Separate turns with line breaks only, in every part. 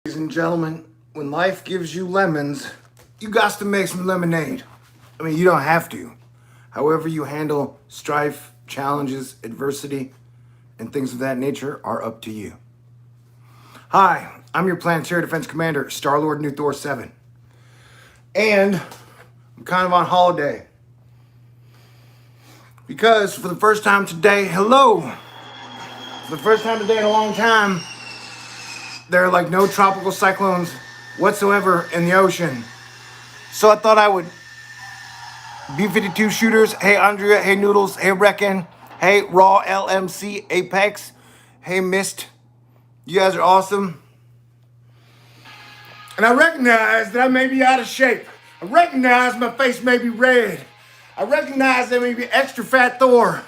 Ladies and gentlemen, when life gives you lemons, you got to make some lemonade. I mean, you don't have to. However you handle strife, challenges, adversity, and things of that nature are up to you. Hi, I'm your Planetary Defense Commander, Star-Lord New Thor 7. And I'm kind of on holiday. Because for the first time today, for the first time today in a long time, there are like no tropical cyclones whatsoever in the ocean. So I thought I would B-52 shooters, hey Andrea, hey Noodles, hey Reckon, hey Raw LMC Apex, hey Amidst. You guys are awesome. And I recognize that I may be out of shape. I recognize my face may be red. I recognize that I may be extra fat Thor.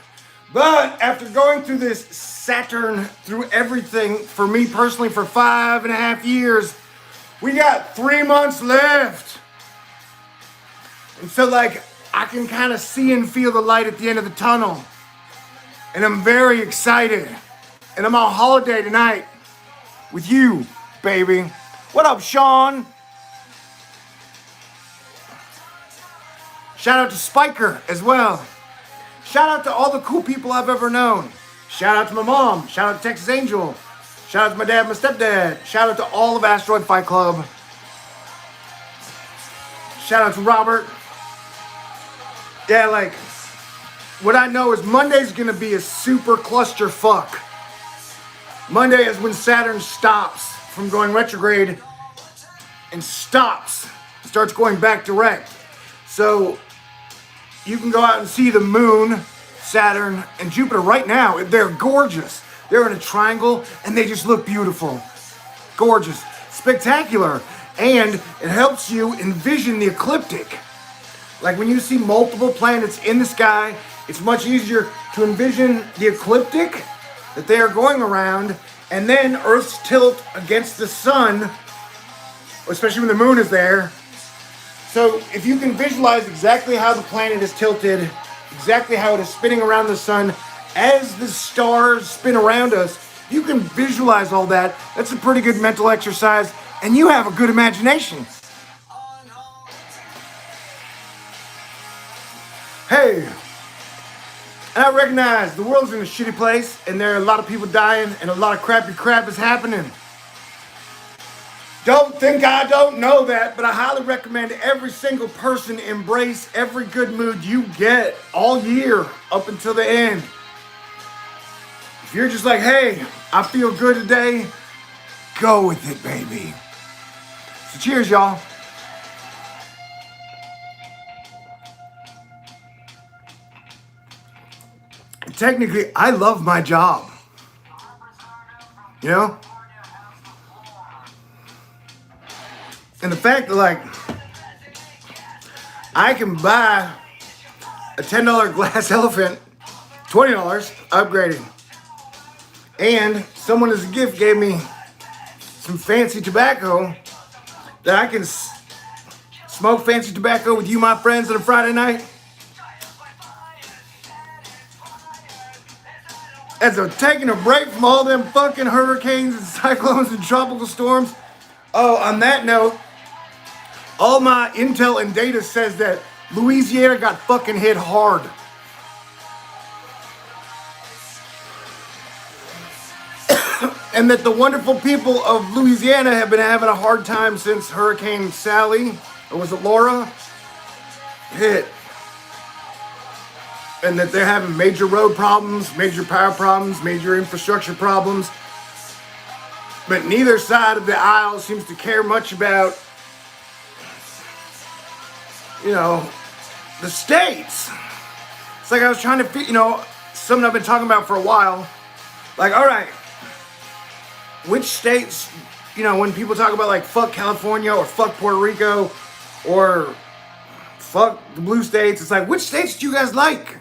But after going through this Saturn, through everything, for me personally, for 5.5 years, we got 3 months left. And so I can kind of see and feel the light at the end of the tunnel. And I'm very excited. And I'm on holiday tonight with you, baby. What up, Sean? Shout out to Spiker as well. Shout out to all the cool people I've ever known. Shout out to my mom. Shout out to Texas Angel. Shout out to my dad, my stepdad. Shout out to all of Asteroid Fight Club. Shout out to Robert. Yeah, what I know is Monday's gonna be a super clusterfuck. Monday is when Saturn stops from going retrograde and starts going back direct. So you can go out and see the moon, Saturn, and Jupiter right now. They're gorgeous. They're in a triangle and they just look beautiful. Gorgeous, spectacular. And it helps you envision the ecliptic. Like when you see multiple planets in the sky, it's much easier to envision the ecliptic that they are going around, and then Earth's tilt against the sun, especially when the moon is there. So if you can visualize exactly how the planet is tilted, exactly how it is spinning around the sun as the stars spin around us, you can visualize all that. That's a pretty good mental exercise, and you have a good imagination. Hey, and I recognize the world's in a shitty place, and there are a lot of people dying, and a lot of crappy crap is happening. Don't think I don't know that, but I highly recommend every single person embrace every good mood you get all year up until the end. If you're just like, hey, I feel good today, go with it, baby. So cheers, y'all. Technically, I love my job. You know? And the fact that I can buy a $10 glass elephant, $20 upgrading. And someone as a gift gave me some fancy tobacco that I can smoke fancy tobacco with you, my friends, on a Friday night. As I'm taking a break from all them fucking hurricanes and cyclones and tropical storms. Oh, on that note, all my intel and data says that Louisiana got fucking hit hard. And that the wonderful people of Louisiana have been having a hard time since Hurricane Sally, or was it Laura, hit. And that they're having major road problems, major power problems, major infrastructure problems. But neither side of the aisle seems to care much about, the states. It's like I was trying to, something I've been talking about for a while. Like, all right, which states, when people talk about fuck California or fuck Puerto Rico or fuck the blue states, it's like, which states do you guys like?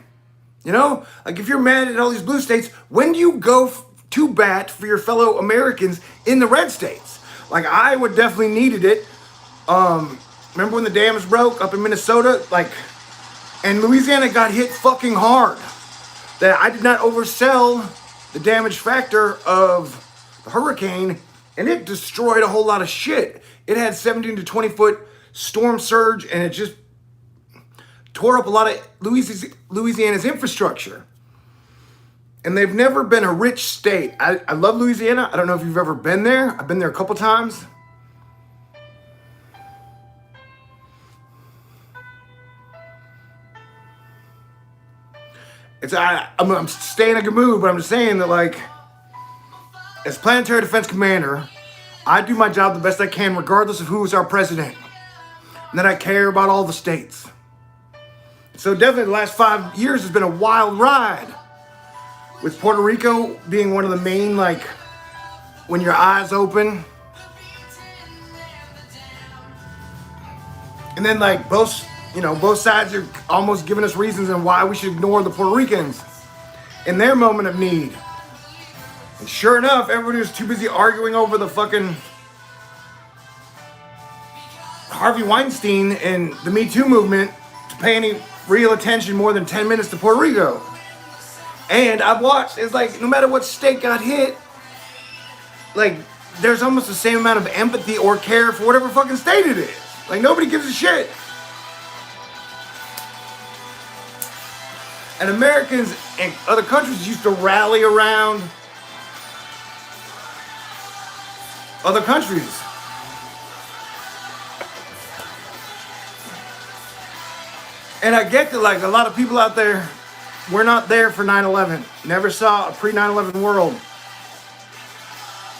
If you're mad at all these blue states, when do you go to bat for your fellow Americans in the red states? Iowa definitely needed it. Remember when the dams broke up in Minnesota? And Louisiana got hit fucking hard. That I did not oversell the damage factor of the hurricane And it destroyed a whole lot of shit. It had 17 to 20 foot storm surge, and it just tore up a lot of Louisiana's infrastructure. And they've never been a rich state. I love Louisiana. I don't know if you've ever been there. I've been there a couple times. I'm staying in a good mood, but I'm just saying that, like, as Planetary Defense Commander, I do my job the best I can regardless of who is our president. And that I care about all the states. So definitely the last 5 years has been a wild ride. With Puerto Rico being one of the main, like, when your eyes open. And then, like, both sides are almost giving us reasons on why we should ignore the Puerto Ricans in their moment of need. And sure enough, everybody was too busy arguing over the fucking Harvey Weinstein and the Me Too movement to pay any real attention more than 10 minutes to Puerto Rico. And I've watched, it's like, no matter what state got hit, like, there's almost the same amount of empathy or care for whatever fucking state it is. Like, nobody gives a shit. And Americans and other countries used to rally around other countries. And I get that, like, a lot of people out there, we're not there for 9/11. Never saw a pre-9/11 world.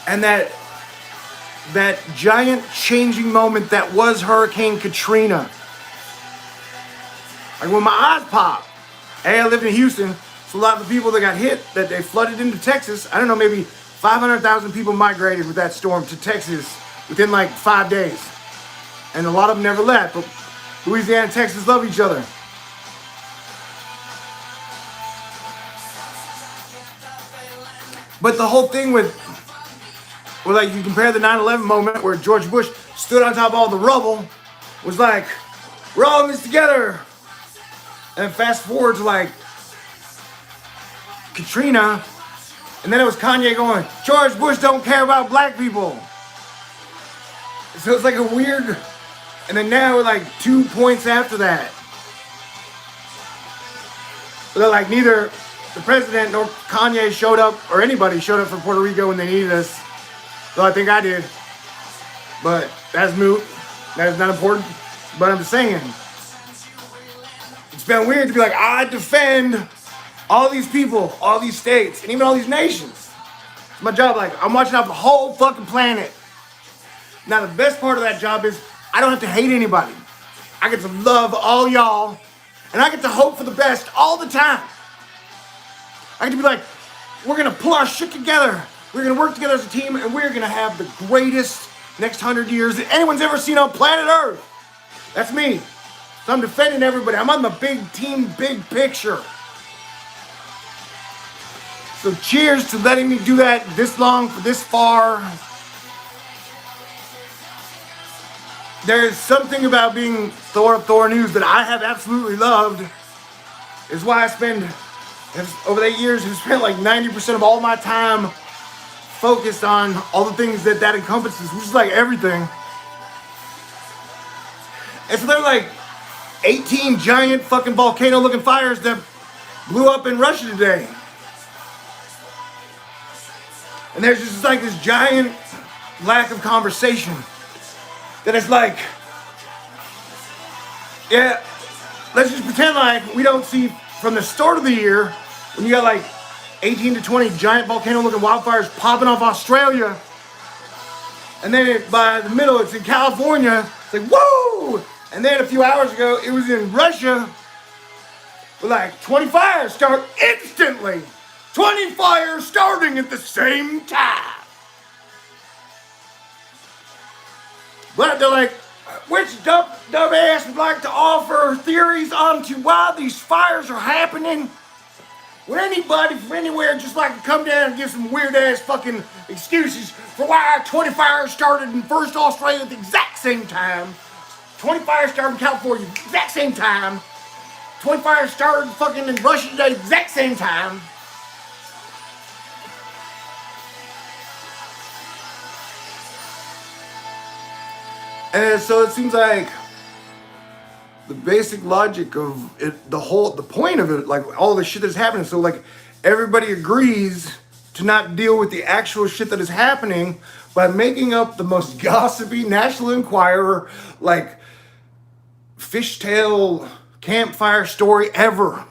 And that giant changing moment that was Hurricane Katrina. Like, when my eyes popped. Hey, I lived in Houston, so a lot of the people that got hit, that they flooded into Texas, I don't know, maybe 500,000 people migrated with that storm to Texas within like 5 days. And a lot of them never left, but Louisiana and Texas love each other. But the whole thing with, well, like, you compare the 9/11 moment where George Bush stood on top of all the rubble, was like, we're all in this together. And fast forward to, like, Katrina, and then it was Kanye going, George Bush don't care about black people. So it's like a weird, and then now we're like 2 points after that. But like, neither the president nor Kanye showed up, or anybody showed up for Puerto Rico when they needed us. Though I think I did. But that's moot. That is not important. But I'm just saying, it's been weird to be like, I defend all these people, all these states, and even all these nations. It's my job. Like, I'm watching out the whole fucking planet. Now, the best part of that job is I don't have to hate anybody. I get to love all y'all, and I get to hope for the best all the time. I get to be like, we're going to pull our shit together. We're going to work together as a team, and we're going to have the greatest next 100 years that anyone's ever seen on planet Earth. That's me. So I'm defending everybody. I'm on the big team, big picture. So cheers to letting me do that this long, for this far. There's something about being Thor of Thor News that I have absolutely loved. Is why I spend, over the 8 years, have spent like 90% of all my time focused on all the things that encompasses, which is like everything. And so they're like 18 giant fucking volcano-looking fires that blew up in Russia today. And there's just like this giant lack of conversation. That it's like, yeah, let's just pretend like we don't see from the start of the year, when you got like 18 to 20 giant volcano-looking wildfires popping off Australia, and then by the middle it's in California, it's like, whoa! And then a few hours ago, it was in Russia, with like 20 fires start instantly. 20 fires starting at the same time. But they're like, which dumbass would like to offer theories onto why these fires are happening? Would anybody from anywhere just like to come down and give some weird ass fucking excuses for why 20 fires started in first Australia at the exact same time? 20 fires started in California at the exact same time. 20 fires started fucking in Russia at the exact same time. And so it seems like the basic logic of it, the point of it, like all the shit that's happening. So like everybody agrees to not deal with the actual shit that is happening by making up the most gossipy National Enquirer, like fishtail campfire story ever.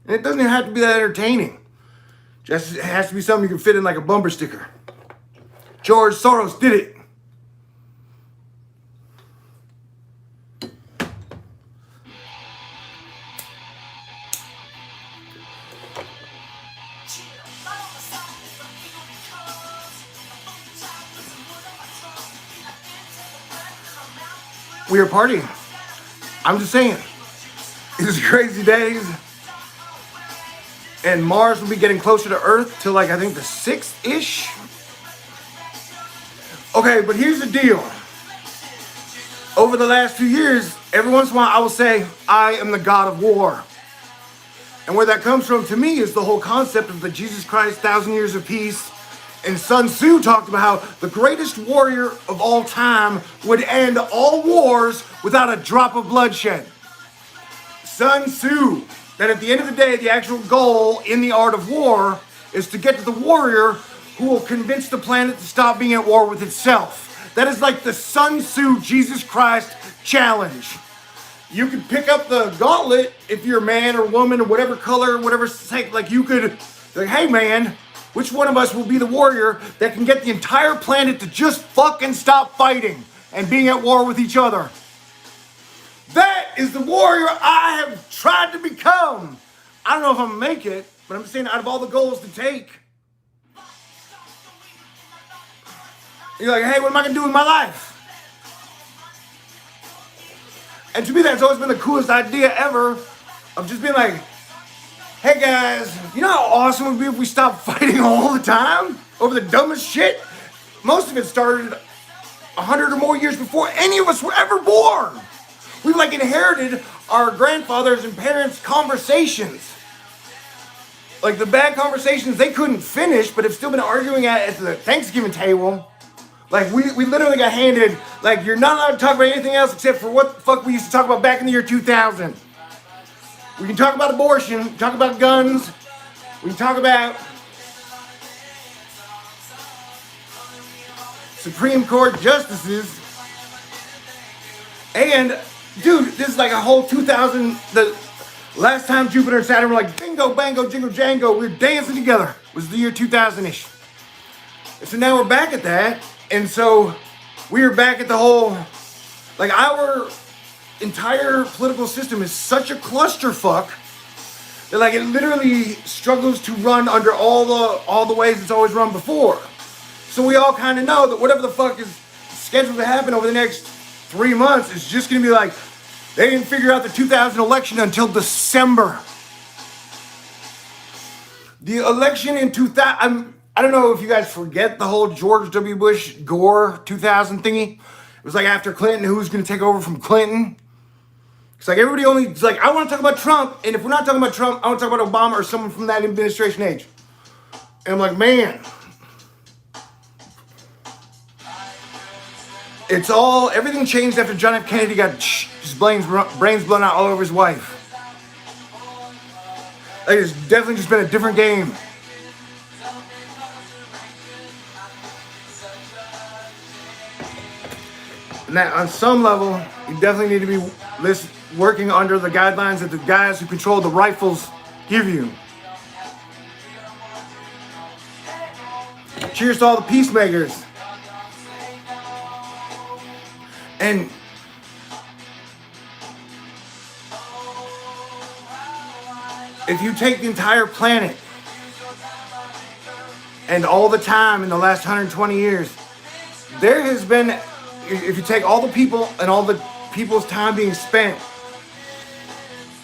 And it doesn't even have to be that entertaining. Just it has to be something you can fit in like a bumper sticker. George Soros did it. We are partying. I'm just saying. It's crazy days. And Mars will be getting closer to Earth till like I think the 6th-ish. Okay, but here's the deal. Over the last few years, every once in a while I will say, I am the God of war. And where that comes from to me is the whole concept of the Jesus Christ 1,000 years of peace. And Sun Tzu talked about how the greatest warrior of all time would end all wars without a drop of bloodshed. Sun Tzu, that at the end of the day, the actual goal in the art of war is to get to the warrior who will convince the planet to stop being at war with itself. That is like the Sun Tzu Jesus Christ challenge. You could pick up the gauntlet if you're a man or woman or whatever color, whatever sex, like you could, like, hey man, which one of us will be the warrior that can get the entire planet to just fucking stop fighting and being at war with each other? That is the warrior I have tried to become. I don't know if I'm gonna make it, but I'm just saying out of all the goals to take. You're like, hey, what am I gonna do with my life? And to me, that's always been the coolest idea ever of just being like, hey guys, you know how awesome it would be if we stopped fighting all the time over the dumbest shit? Most of it started 100 or more years before any of us were ever born. We've like inherited our grandfathers and parents' conversations. Like the bad conversations they couldn't finish, but have still been arguing at the Thanksgiving table. Like we literally got handed, like you're not allowed to talk about anything else except for what the fuck we used to talk about back in the year 2000. We can talk about abortion, talk about guns, we can talk about Supreme Court justices. And dude, this is like a whole 2000, the last time Jupiter and Saturn were like bingo, bango, jingle, jango, we were dancing together. It was the year 2000-ish. And so now we're back at that. And so we are back at the whole, like our entire political system is such a clusterfuck that like it literally struggles to run under all the ways it's always run before. So we all kind of know that whatever the fuck is scheduled to happen over the next 3 months is just going to be like, they didn't figure out the 2000 election until December. The election in 2000, I don't know if you guys forget the whole George W. Bush Gore 2000 thingy. It was like after Clinton, who's going to take over from Clinton? It's like everybody only, it's like, I want to talk about Trump. And if we're not talking about Trump, I want to talk about Obama or someone from that administration age. And I'm like, man. It's all, everything changed after John F. Kennedy got his brains blown out all over his wife. Like it's definitely just been a different game. And that on some level, you definitely need to be working under the guidelines that the guys who control the rifles give you. Cheers to all the peacemakers. And if you take the entire planet and all the time in the last 120 years, there has been, if you take all the people and all the people's time being spent,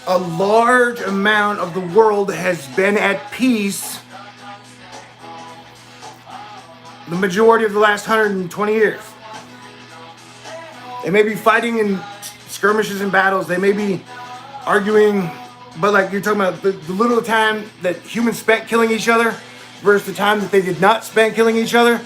a large amount of the world has been at peace the majority of the last 120 years. They may be fighting in skirmishes and battles. They may be arguing, but like you're talking about the little time that humans spent killing each other versus the time that they did not spend killing each other.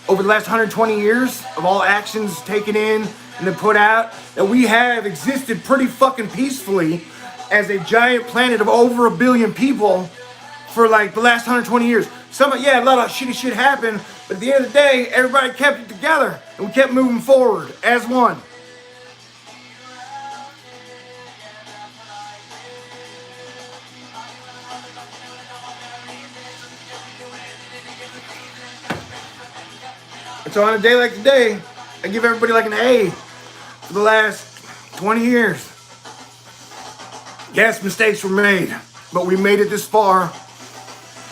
over the last 120 years of all actions taken in and then put out, that we have existed pretty fucking peacefully as a giant planet of over 1 billion people for like the last 120 years. A lot of shitty shit happened, but at the end of the day, everybody kept it together and we kept moving forward as one. And so on a day like today, I give everybody like an A for the last 20 years. Yes, mistakes were made, but we made it this far.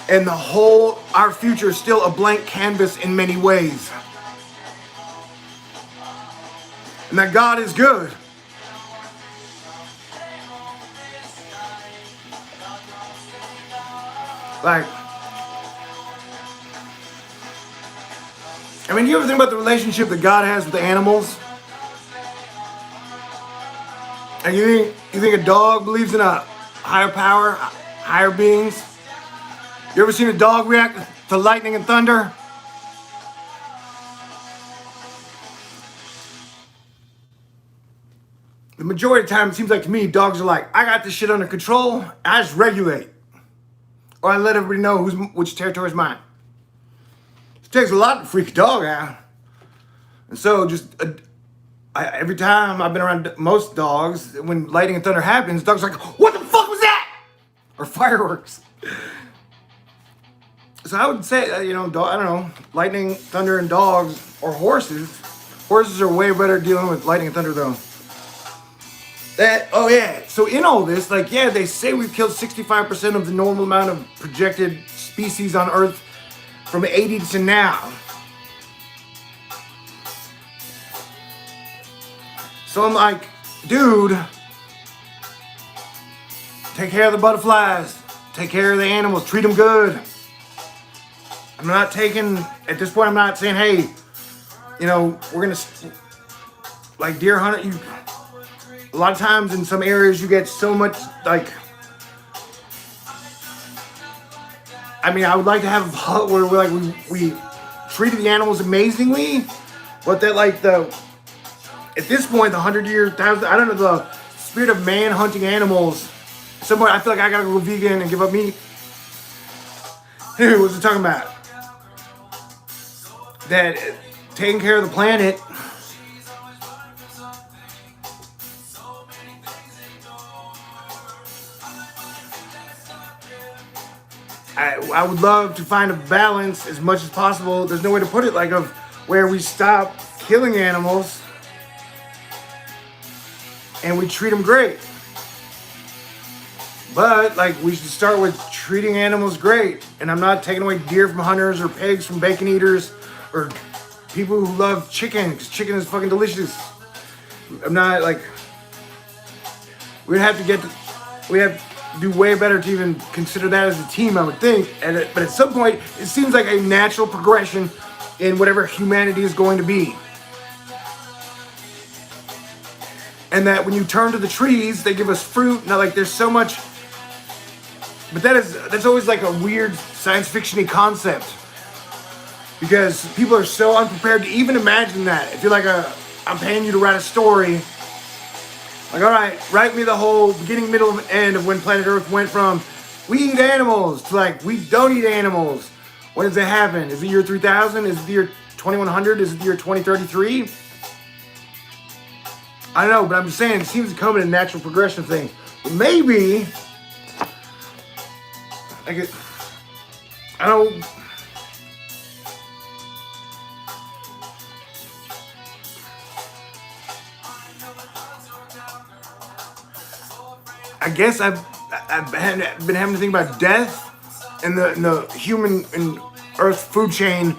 And our future is still a blank canvas in many ways. And that God is good. You ever think about the relationship that God has with the animals? And you think a dog believes in a higher power, higher beings? You ever seen a dog react to lightning and thunder? The majority of the time, it seems like to me, dogs are like, I got this shit under control, I just regulate. Or I let everybody know which territory is mine. It takes a lot to freak a dog out. And so every time I've been around most dogs, when lightning and thunder happens, dogs are like, what the fuck was that? Or fireworks. So I would say, I don't know, lightning, thunder, and dogs, or horses. Horses are way better dealing with lightning and thunder though. So in all this, they say we've killed 65% of the normal amount of projected species on Earth from 80 to now. So I'm like, dude, take care of the butterflies, take care of the animals, treat them good. At this point, I'm not saying, hey, we're gonna, like deer hunter, a lot of times in some areas you get so much, I would like to have a hut where we treated the animals amazingly, but that at this point, the 100-year, I don't know, the spirit of man hunting animals, somewhere I feel like I gotta go vegan and give up meat. Anyway, what's it talking about? That taking care of the planet I would love to find a balance as much as possible. There's no way to put it of where we stop killing animals and we treat them great. But we should start with treating animals great. And I'm not taking away deer from hunters or pigs from bacon eaters or people who love chicken, because chicken is fucking delicious. I'm not we have to do way better to even consider that as a team, I would think. But at some point, it seems like a natural progression in whatever humanity is going to be. And that when you turn to the trees, they give us fruit. Now, there's so much, but that's always a weird science fiction-y concept, because people are so unprepared to even imagine that. If you're I'm paying you to write a story. All right, write me the whole beginning, middle, and end of when planet Earth went from we eat animals to we don't eat animals. When does that happen? Is it year 3000? Is it the year 2100? Is it the year 2033? I don't know, but I'm just saying, it seems to come in a natural progression thing. But maybe, I don't. I guess I've been having to think about death and the human and Earth food chain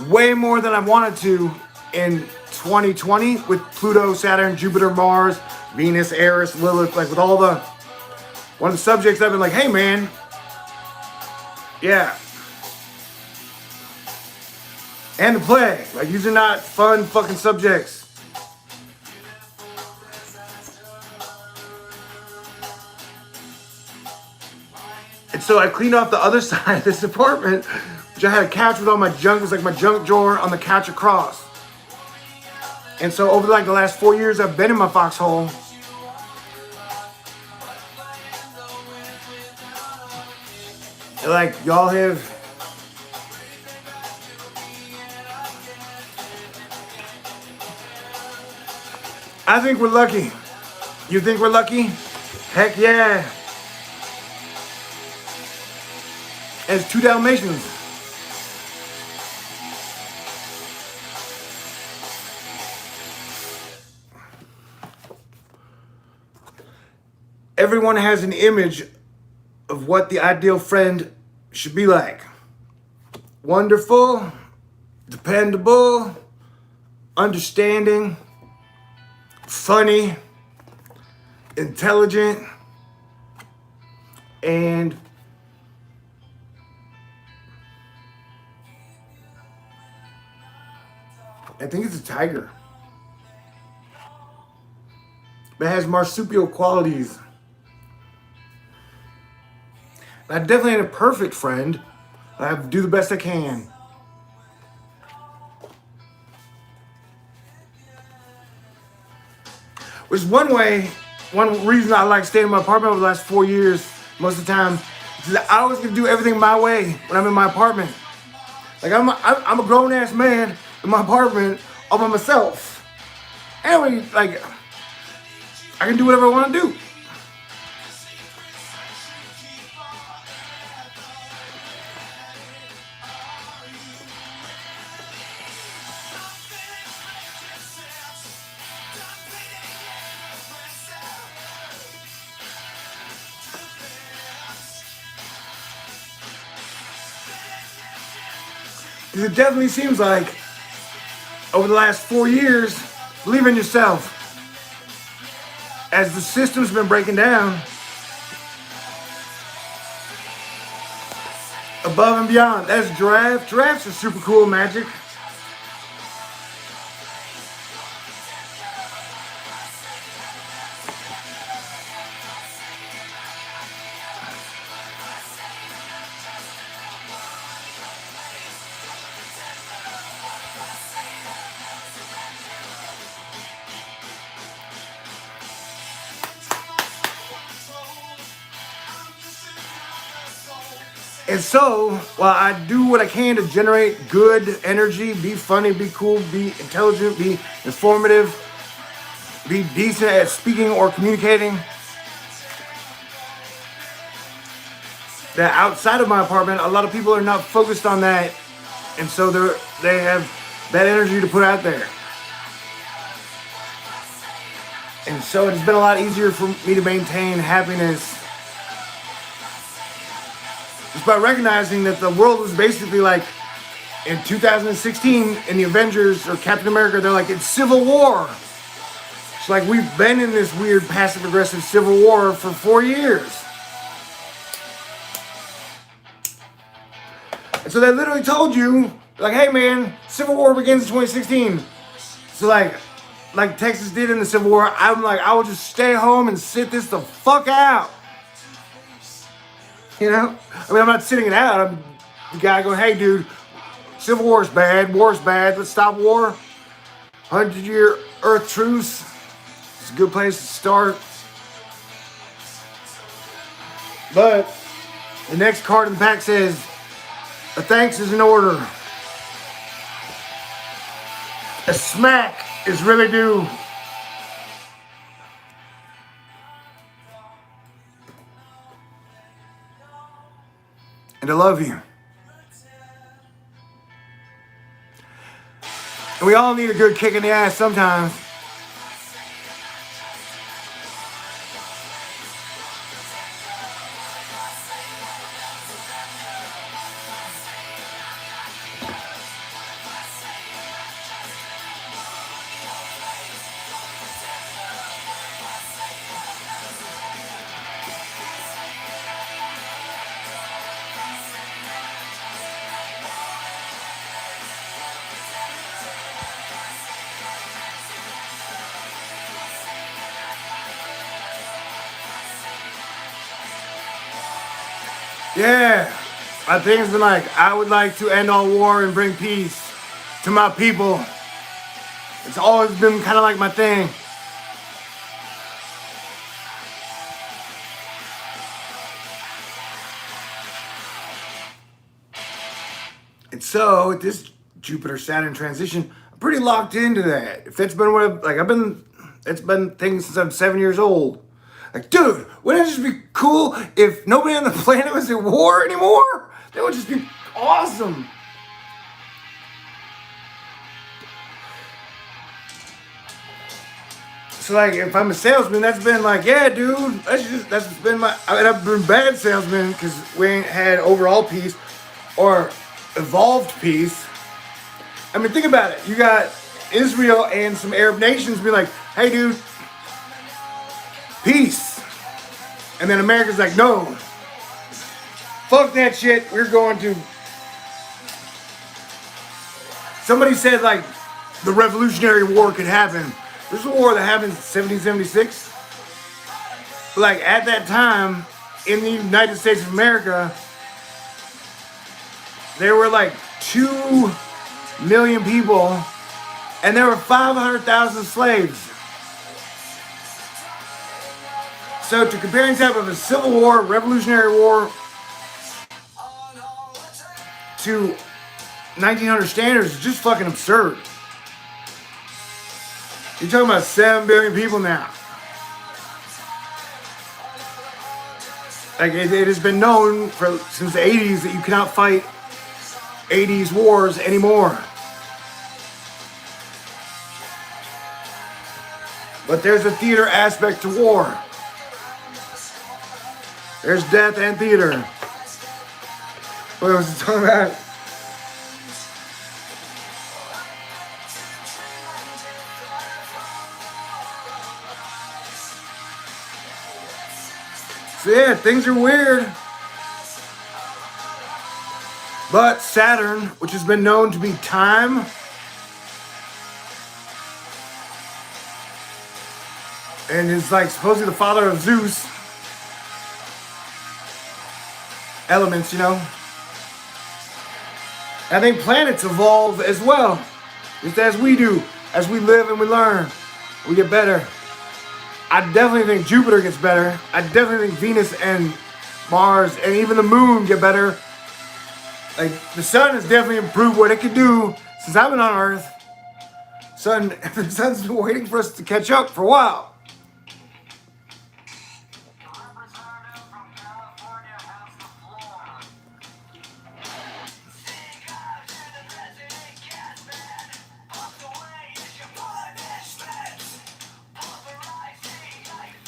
way more than I wanted to in 2020 with Pluto, Saturn, Jupiter, Mars, Venus, Eris, Lilith, with all one of the subjects I've been hey man, yeah. And the plague, these are not fun fucking subjects. And so I cleaned off the other side of this apartment, I had a couch with all my junk. It was like my junk drawer on the couch across. And so over like the last 4 years, I've been in my foxhole. Like, y'all have... I think we're lucky. You think we're lucky? Heck yeah. As 2 Dalmatians. Everyone has an image of what the ideal friend should be like. Wonderful, dependable, understanding, funny, intelligent, and I think it's a tiger. But it has marsupial qualities. I definitely ain't a perfect friend. I have to do the best I can. Which is one reason I like staying in my apartment over the last 4 years, most of the time, is that I always get to do everything my way when I'm in my apartment. Like, I'm a grown-ass man in my apartment all by myself. Anyway, like, I can do whatever I want to do. Because it definitely seems like over the last 4 years, believe in yourself. As the system's been breaking down, above and beyond. That's giraffe. Giraffes are super cool magic. And so, while I do what I can to generate good energy, be funny, be cool, be intelligent, be informative, be decent at speaking or communicating, that outside of my apartment, a lot of people are not focused on that, and so they have that energy to put out there. And so it's been a lot easier for me to maintain happiness just by recognizing that the world was basically like, in 2016, in the Avengers or Captain America, they're like, it's civil war. It's like we've been in this weird passive-aggressive civil war for 4 years. And so they literally told you, like, hey man, civil war begins in 2016. So like Texas did in the Civil War, I'm like, I will just stay home and sit this the fuck out. You know? I mean, I'm not sitting it out. I'm the guy going, hey, dude, Civil War is bad. War is bad. Let's stop war. 100-year Earth truce. It's a good place to start. But the next card in the pack says, a thanks is in order. A smack is really due. And I love you. And we all need a good kick in the ass sometimes. Yeah, my thing has been like, I would like to end all war and bring peace to my people. It's always been kind of like my thing. And so this Jupiter-Saturn transition, I'm pretty locked into that. If that's been what it's been things since I'm 7 years old. Like, dude, wouldn't it just be cool if nobody on the planet was at war anymore? That would just be awesome. So like, if I'm a salesman, that's been like, yeah, dude, that's been my. I mean, I've been bad salesman because we ain't had overall peace or evolved peace. I mean, think about it. You got Israel and some Arab nations be like, hey, dude, peace. And then America's like, no, fuck that shit. We're going to. Somebody said like the Revolutionary War could happen. There's a war that happened in 1776. Like at that time in the United States of America, there were like 2 million people and there were 500,000 slaves. So to compare any type of a civil war, Revolutionary War to 1900 standards is just fucking absurd. You're talking about 7 billion people now. Like it has been known since the 80s that you cannot fight 80s wars anymore. But there's a theater aspect to war. There's death and theater. What was it talking about? So yeah, things are weird. But Saturn, which has been known to be time, and is like supposedly the father of Zeus, elements, you know. I think planets evolve as well, just as we do. As we live and we learn, we get better. I definitely think Jupiter gets better. I definitely think Venus and Mars and even the moon get better. Like, the sun has definitely improved what it can do since I've been on Earth. The sun's been waiting for us to catch up for a while.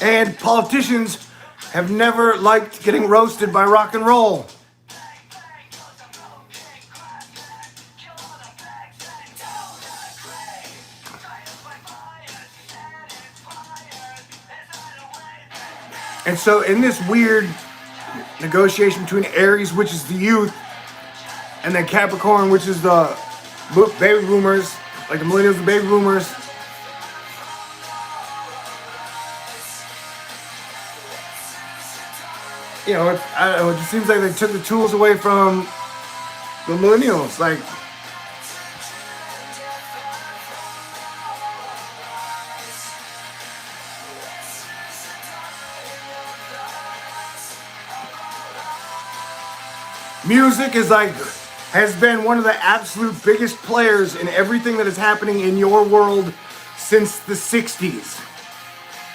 And politicians have never liked getting roasted by rock and roll. And so in this weird negotiation between Aries, which is the youth, and then Capricorn, which is the baby boomers, like the millennials and baby boomers, you know, I don't know, it just seems like they took the tools away from the millennials. Like, music is like, has been one of the absolute biggest players in everything that is happening in your world since the 60s.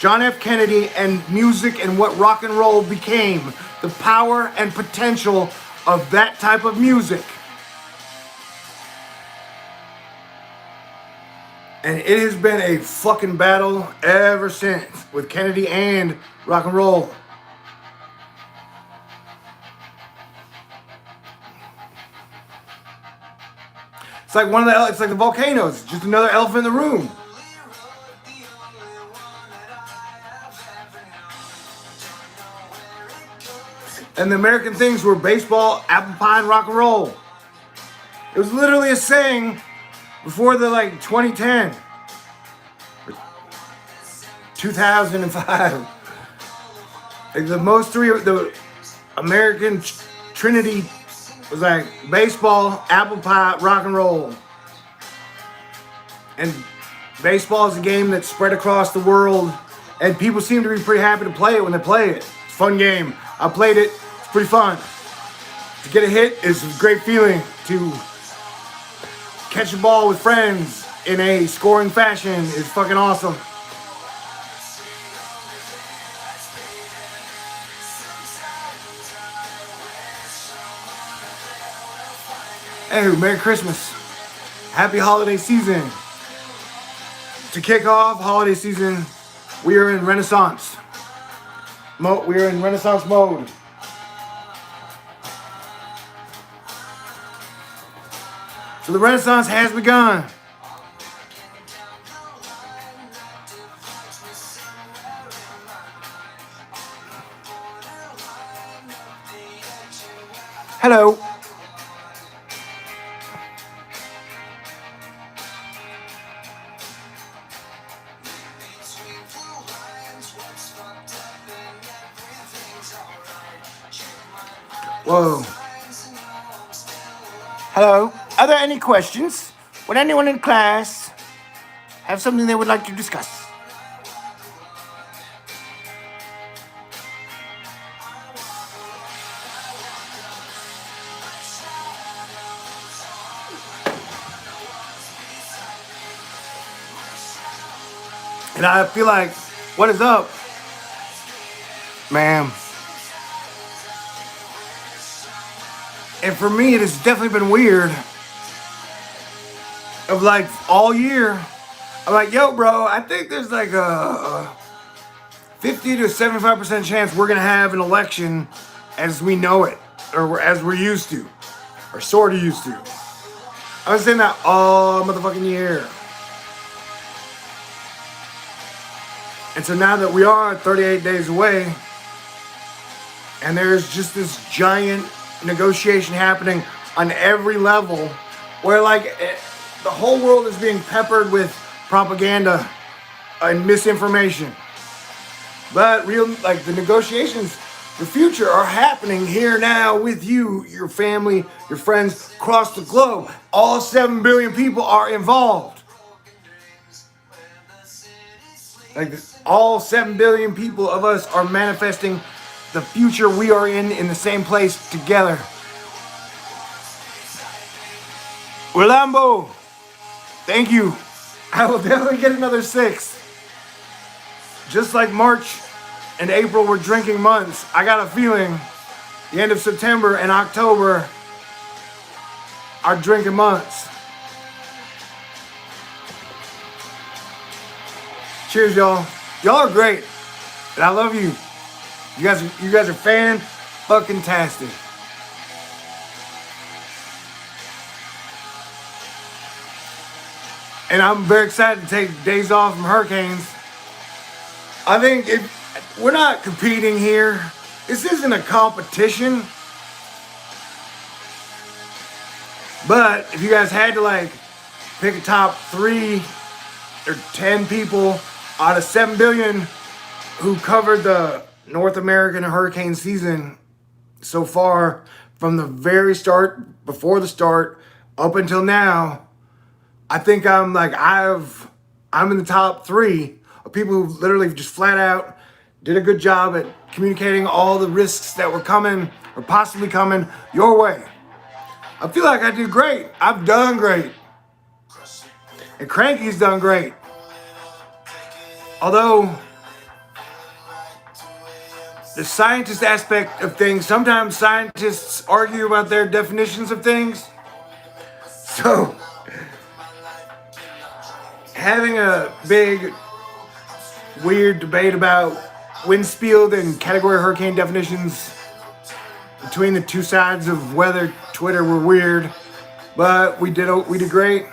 John F. Kennedy and music and what rock and roll became, the power and potential of that type of music. And it has been a fucking battle ever since with Kennedy and rock and roll. It's like it's like the volcanoes, just another elephant in the room. And the American things were baseball, apple pie, and rock and roll. It was literally a saying before the 2010, 2005. Like the American Trinity was like baseball, apple pie, rock and roll. And baseball is a game that's spread across the world, and people seem to be pretty happy to play it when they play it. It's a fun game. I played it. It's pretty fun. To get a hit is a great feeling. To catch a ball with friends in a scoring fashion is fucking awesome. Hey, Merry Christmas. Happy holiday season. To kick off holiday season, we are in Renaissance. We are in Renaissance mode. So the Renaissance has begun. Hello. Whoa. Hello. Are there any questions? Would anyone in class have something they would like to discuss? And I feel like, what is up, ma'am? And for me, it has definitely been weird. Of like all year, I'm like, yo, bro, I think there's like a 50 to 75% chance we're gonna have an election as we know it, or as we're used to, or sort of used to. I was saying that all motherfucking year. And so now that we are 38 days away, and there's just this giant negotiation happening on every level, where like the whole world is being peppered with propaganda and misinformation. But the negotiations, the future are happening here now with you, your family, your friends across the globe. All 7 billion people are involved. All 7 billion people of us are manifesting the future we are in the same place together. Orlando, thank you. I will definitely get another 6. Just like March and April were drinking months, I got a feeling the end of September and October are drinking months. Cheers, y'all. Y'all are great. And I love you. You guys are fan-fucking-tastic. And I'm very excited to take days off from hurricanes. I think we're not competing here. This isn't a competition. But if you guys had to like pick a top 3 or 10 people out of 7 billion who covered the North American hurricane season so far, from the very start, before the start, up until now, I think I'm in the top 3 of people who literally just flat out did a good job at communicating all the risks that were coming or possibly coming your way. I feel like I did great. I've done great. And Cranky's done great. Although the scientist aspect of things, sometimes scientists argue about their definitions of things. So having a big, weird debate about wind speed and category hurricane definitions between the two sides of weather Twitter were weird, but we did great.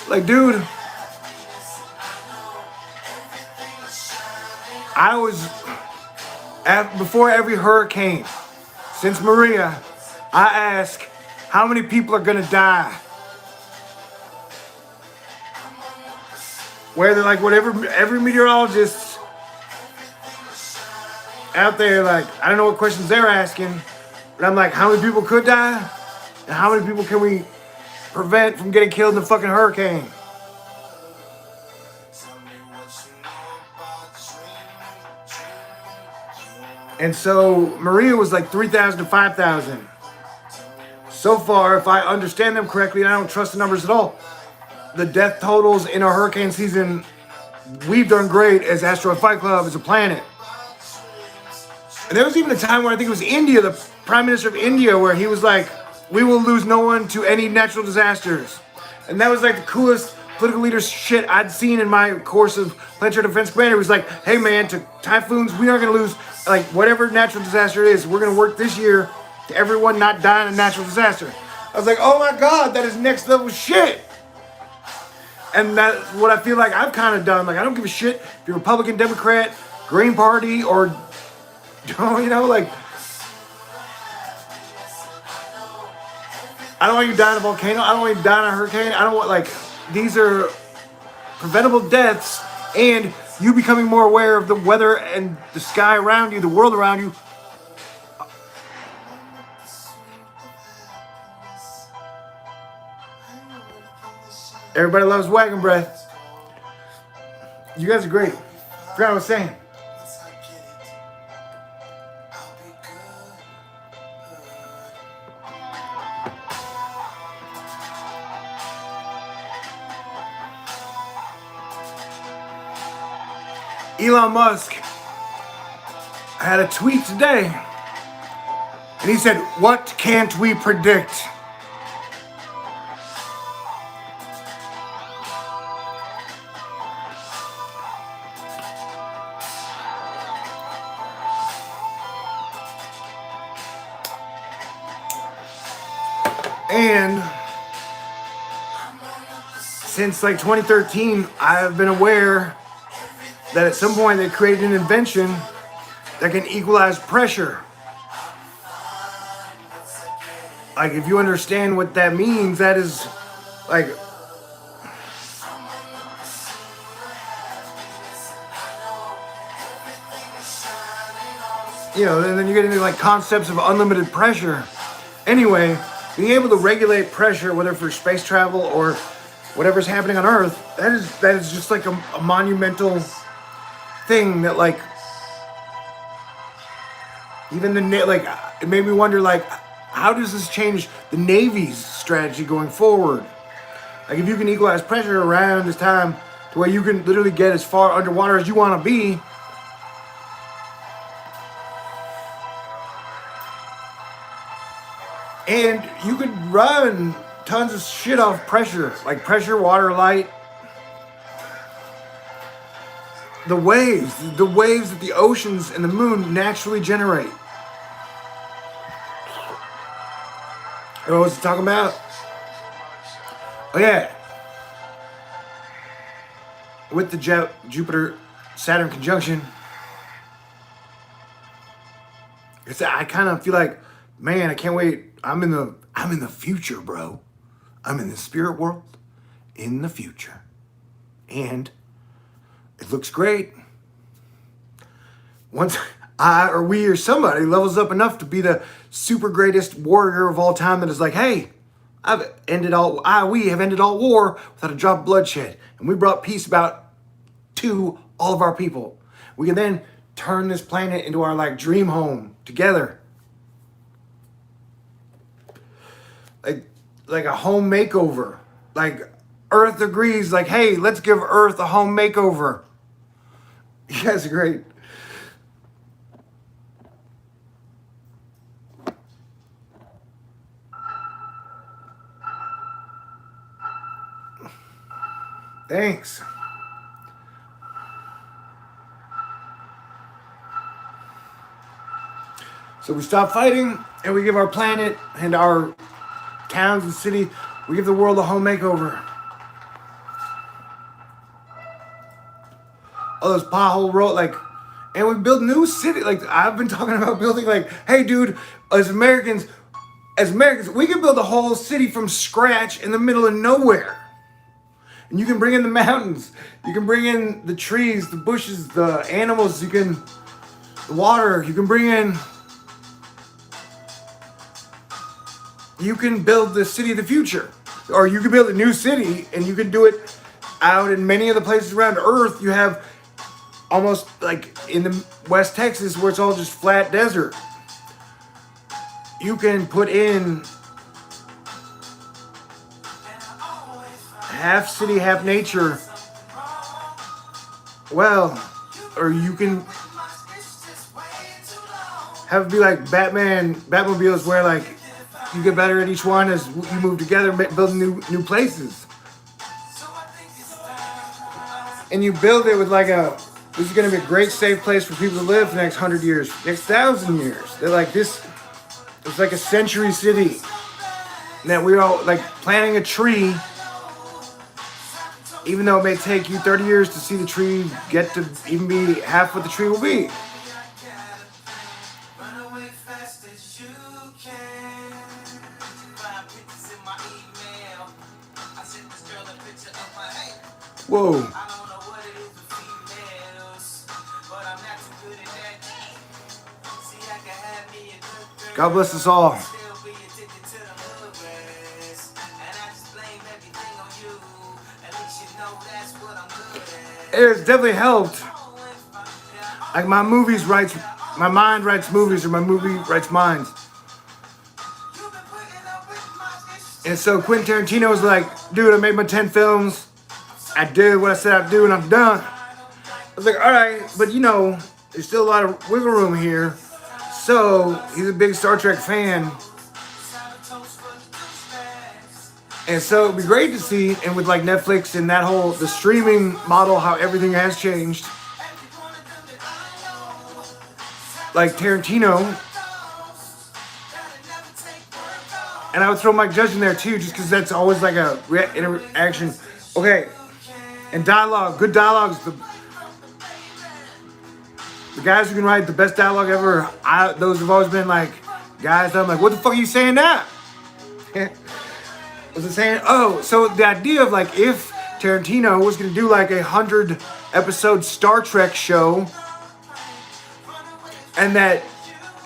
Like, dude, I was before every hurricane since Maria, I ask, how many people are gonna die? Where they're like, whatever, every meteorologist out there, like, I don't know what questions they're asking, but I'm like, how many people could die? And how many people can we prevent from getting killed in the fucking hurricane? And so Maria was like 3,000 to 5,000. So far, if I understand them correctly, and I don't trust the numbers at all, the death totals in our hurricane season, we've done great as Asteroid Fight Club, as a planet. And there was even a time where I think it was India, the Prime Minister of India, where he was like, we will lose no one to any natural disasters. And that was like the coolest political leader shit I'd seen in my course of Planetary Defense Commander. It was like, hey man, to typhoons, we aren't going to lose, like, whatever natural disaster it is. We're going to work this year to everyone not die in a natural disaster. I was like, oh my God, that is next level shit. And that's what I feel like I've kind of done. Like, I don't give a shit if you're Republican, Democrat, Green Party, or, you know, like, I don't want you to die in a volcano. I don't want you to die in a hurricane. I don't want, like, these are preventable deaths, and you becoming more aware of the weather and the sky around you, the world around you. Everybody loves wagon breath. You guys are great. Forgot what I was saying. Elon Musk had a tweet today, and he said, "What can't we predict?" And since like 2013, I've been aware that at some point they created an invention that can equalize pressure. Like, if you understand what that means, that is like, you know, and then you get into like concepts of unlimited pressure. Anyway, being able to regulate pressure, whether for space travel or whatever's happening on Earth, that is just like a monumental thing that, like, even like, it made me wonder, like, how does this change the Navy's strategy going forward? Like, if you can equalize pressure around this time to where you can literally get as far underwater as you want to be, and you could run tons of shit off pressure, like pressure, water, light. The waves that the oceans and the moon naturally generate. What was he talking about? Oh yeah. With the Jupiter-Saturn conjunction, I kind of feel like, man, I can't wait. I'm in the future, bro. I'm in the spirit world, in the future. And it looks great. Once I or we or somebody levels up enough to be the super greatest warrior of all time that is like, hey, we have ended all war without a drop of bloodshed. And we brought peace about to all of our people. We can then turn this planet into our like dream home together. Like a home makeover. Like Earth agrees, like, hey, let's give Earth a home makeover. You guys are great. Thanks. So we stop fighting and we give our planet and our towns and city, we give the world a home makeover. All those pothole roads, like, and we build new city. Like, I've been talking about building, like, hey dude, as Americans, we can build a whole city from scratch in the middle of nowhere. And you can bring in the mountains, you can bring in the trees, the bushes, the animals, you can water. You can bring in. You can build the city of the future, or you can build a new city, and you can do it out in many of the places around Earth. You have almost like in the West Texas where it's all just flat desert. You can put in half city, half nature. Well, or you can have it be like Batmobiles, where like you get better at each one as you move together, building new places. And you build it with like this is going to be a great safe place for people to live for the next 100 years, next 1,000 years. They're like this, it's like a century city. That we're all like planting a tree, even though it may take you 30 years to see the tree get to even be half what the tree will be. Whoa. God bless us all. It's definitely helped. Like my mind writes movies, or my movie writes minds. And so Quentin Tarantino was like, dude, I made my 10 films. I did what I said I'd do, and I'm done. I was like, all right, but you know, there's still a lot of wiggle room here. So he's a big Star Trek fan. And so it'd be great to see, and with like Netflix and that whole, the streaming model, how everything has changed. Like Tarantino. And I would throw Mike Judge in there too, just because that's always like a interaction. Okay. And dialogue, good dialogue is the guys who can write the best dialogue ever. Those have always been like guys that I'm like, what the fuck are you saying now? Was it saying? Oh, so the idea of like if Tarantino was going to do like 100 episode Star Trek show, and that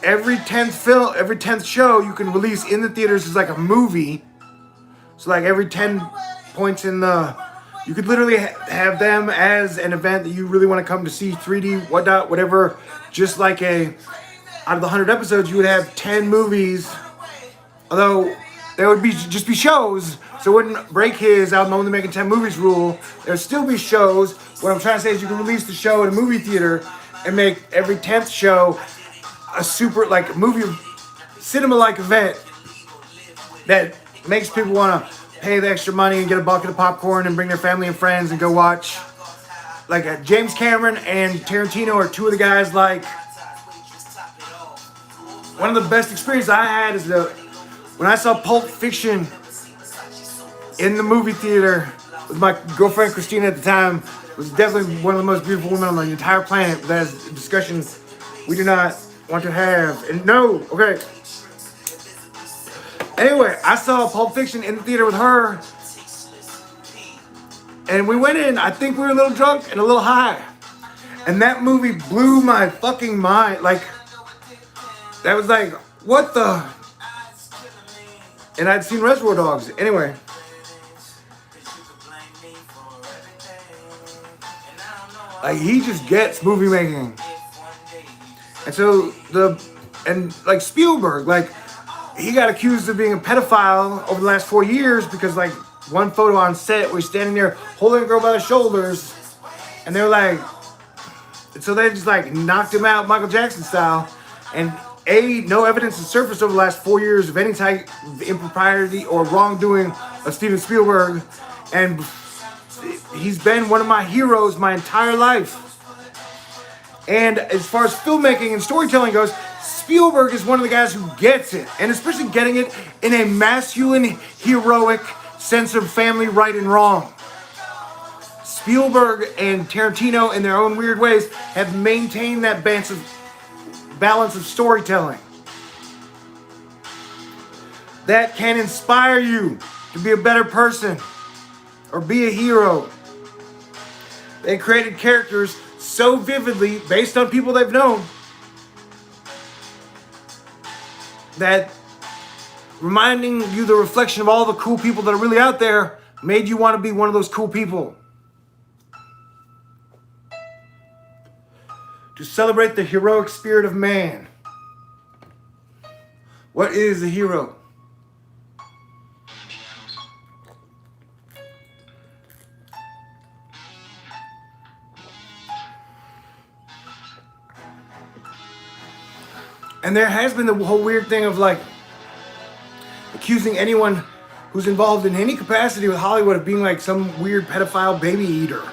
every 10th show you can release in the theaters is like a movie. So like every 10 points in you could literally have them as an event that you really want to come to see, 3D, whatever. Just like out of the 100 episodes, you would have 10 movies. Although there would just be shows, so it wouldn't break his "I'm only making 10 movies" rule. There would still be shows. What I'm trying to say is you can release the show in a movie theater and make every 10th show a super like movie cinema-like event that makes people want to pay the extra money and get a bucket of popcorn and bring their family and friends and go watch. Like James Cameron and Tarantino are two of the guys. Like one of the best experiences I had is when I saw Pulp Fiction in the movie theater with my girlfriend Christina at the time. It was definitely one of the most beautiful women on the entire planet. That is a discussion we do not want to have. And no, okay. Anyway, I saw Pulp Fiction in the theater with her. And we went in, I think we were a little drunk and a little high. And that movie blew my fucking mind. Like, that was like, what the? And I'd seen Reservoir Dogs. Anyway. Like, he just gets movie making. And so, like Spielberg, like, he got accused of being a pedophile over the last 4 years because, like, one photo on set where he's standing there holding a girl by the shoulders, and they're like, so they just like knocked him out Michael Jackson style, and no evidence has surfaced over the last 4 years of any type of impropriety or wrongdoing of Steven Spielberg, and he's been one of my heroes my entire life. And as far as filmmaking and storytelling goes, Spielberg is one of the guys who gets it, and especially getting it in a masculine, heroic sense of family right and wrong. Spielberg and Tarantino, in their own weird ways, have maintained that balance of storytelling that can inspire you to be a better person or be a hero. They created characters so vividly based on people they've known that reminding you the reflection of all the cool people that are really out there made you want to be one of those cool people. To celebrate the heroic spirit of man. What is a hero? And there has been the whole weird thing of like accusing anyone who's involved in any capacity with Hollywood of being like some weird pedophile baby eater.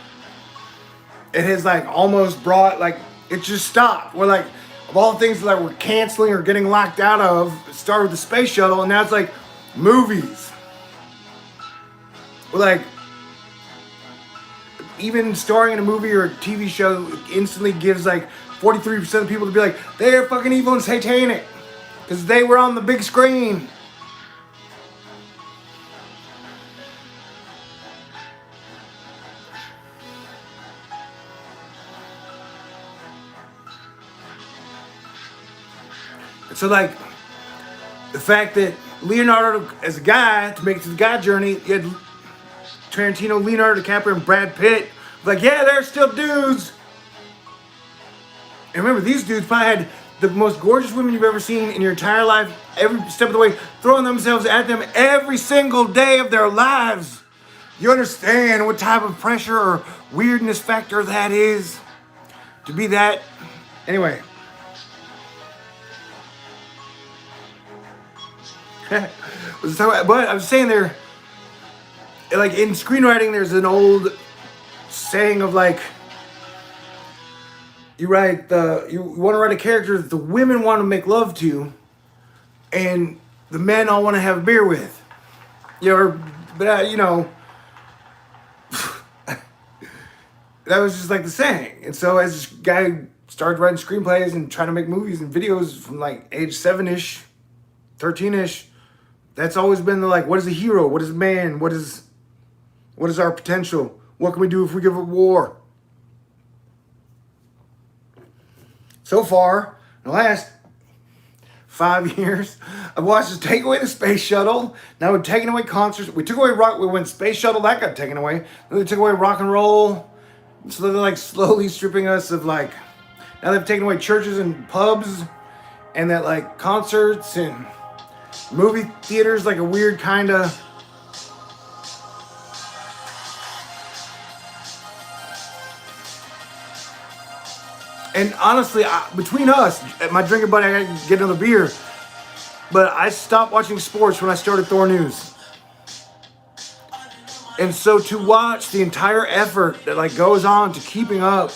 It has like almost brought like, it just stopped. We're like, of all the things that we're canceling or getting locked out of, it started with the space shuttle, and now it's like movies. We're like, even starring in a movie or a TV show instantly gives like 43% of people to be like, they're fucking evil and satanic because they were on the big screen. So like the fact that Leonardo as a guy to make it to the God journey, you had Tarantino, Leonardo DiCaprio, and Brad Pitt. Like, yeah, they're still dudes. And remember, these dudes probably had the most gorgeous women you've ever seen in your entire life, every step of the way, throwing themselves at them every single day of their lives. You understand what type of pressure or weirdness factor that is to be that. Anyway. But I was saying there, like in screenwriting, there's an old saying of like, you want to write a character that the women want to make love to, and the men all want to have a beer with. That was just like the saying. And so as this guy started writing screenplays and trying to make movies and videos from like age 7-ish, 13-ish, that's always been the like, what is a hero? What is a man? What is our potential? What can we do if we give up war? So far, in the last 5 years, I've watched us take away the space shuttle. Now we're taking away concerts. We took away rock. We went space shuttle. That got taken away. Then they took away rock and roll. So they're like slowly stripping us of like, now they've taken away churches and pubs and that like concerts and movie theaters, like a weird kind of. And honestly, between us, my drinking buddy, I gotta get another beer. But I stopped watching sports when I started Thor News. And so to watch the entire effort that like goes on to keeping up